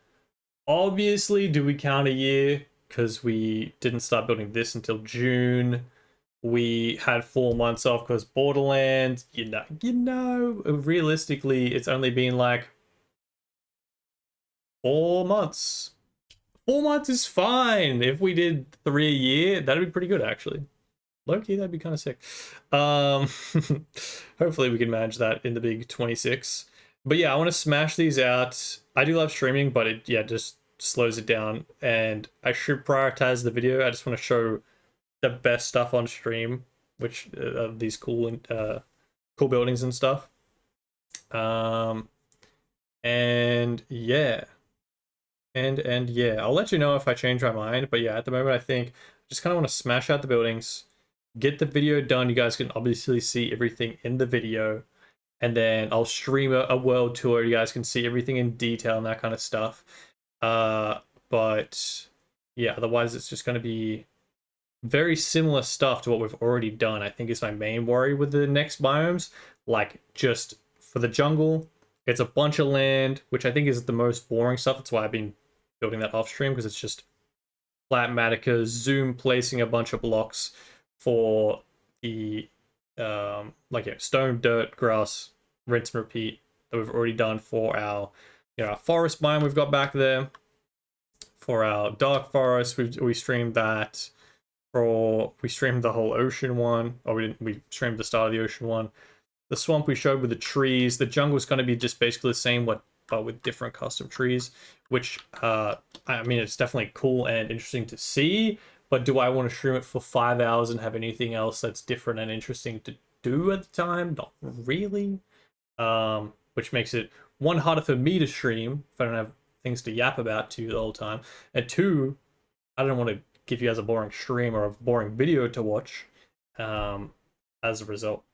Obviously, do we count a year? Because we didn't start building this until June. We had 4 months off because Borderlands, you know, realistically, it's only been like 4 months. 4 months is fine. If we did 3 a year, that'd be pretty good, actually. Low-key, that'd be kind of sick. Hopefully we can manage that in the big 26. But yeah, I want to smash these out. I do love streaming, but it, yeah, just slows it down. And I should prioritize the video. I just want to show the best stuff on stream, which these cool cool buildings and stuff. And yeah. And yeah, I'll let you know if I change my mind. But yeah, at the moment, I think I just kind of want to smash out the buildings, get the video done. You guys can obviously see everything in the video. And then I'll stream a world tour. You guys can see everything in detail and that kind of stuff. But yeah, otherwise it's just going to be very similar stuff to what we've already done. I think is my main worry with the next biomes. Like just for the jungle, it's a bunch of land, which I think is the most boring stuff. That's why I've been building that off stream, because it's just flat Matica, zoom placing a bunch of blocks for the stone, dirt, grass, rinse and repeat that we've already done for our our forest biome we've got back there. For our dark forest, we streamed that. We streamed the whole ocean one. Or we streamed the start of the ocean one. The swamp we showed with the trees. The jungle is going to be just basically the same, but with different custom trees, which I mean, it's definitely cool and interesting to see. But do I want to stream it for 5 hours and have anything else that's different and interesting to do at the time? Not really. Which makes it, one, harder for me to stream if I don't have things to yap about to you the whole time. And two, I don't want to give you guys a boring stream or a boring video to watch as a result.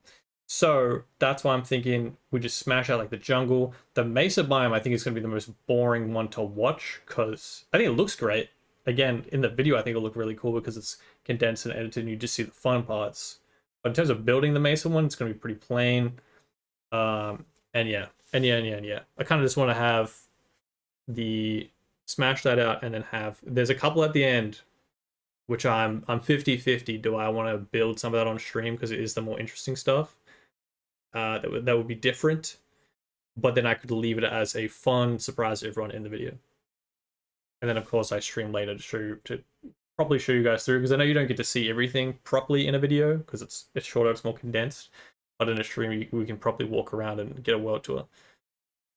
So that's why I'm thinking we just smash out like the jungle. The mesa biome, I think, is going to be the most boring one to watch because I think it looks great. Again, in the video, I think it'll look really cool because it's condensed and edited and you just see the fun parts. But in terms of building the mesa one, it's going to be pretty plain. And yeah. I kind of just want to have smash that out and then there's a couple at the end, which I'm 50-50. Do I want to build some of that on stream because it is the more interesting stuff? That would be different, but then I could leave it as a fun surprise to everyone in the video. And then of course I stream later to properly show you guys through, because I know you don't get to see everything properly in a video because it's shorter, it's more condensed. But in a stream we can properly walk around and get a world tour.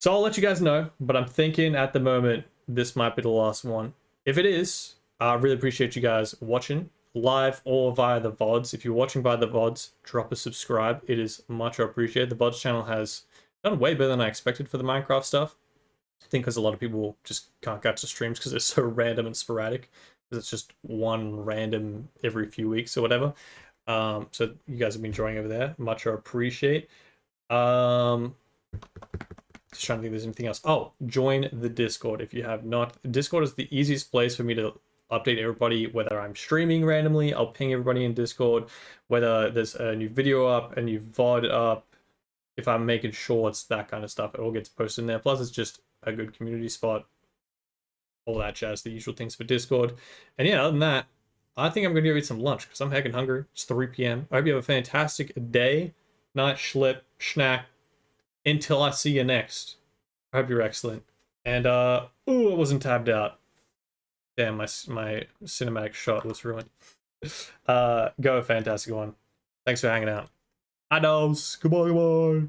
So I'll let you guys know, but I'm thinking at the moment this might be the last one. If it is, I really appreciate you guys watching live or via the VODs. If you're watching via the VODs, drop a subscribe. It is much appreciated. The VODs channel has done way better than I expected for the Minecraft stuff. I think because a lot of people just can't catch the streams because they're so random and sporadic. Because it's just one random every few weeks or whatever. So you guys have been enjoying over there. Much I appreciate. Just trying to think if there's anything else. Oh, join the Discord if you have not. Discord is the easiest place for me to update everybody, whether I'm streaming randomly, I'll ping everybody in Discord, whether there's a new video up, a new VOD up, if I'm making shorts, that kind of stuff, it all gets posted in there. Plus, it's just a good community spot, all that jazz, the usual things for Discord. And yeah, other than that, I think I'm going to go eat some lunch because I'm heckin' hungry. It's 3 p.m. I hope you have a fantastic day, night, schlip, schnack, until I see you next. I hope you're excellent. And, ooh, it wasn't tabbed out. Damn, my cinematic shot was ruined. Go a fantastic one. Thanks for hanging out. Adios. Goodbye, goodbye.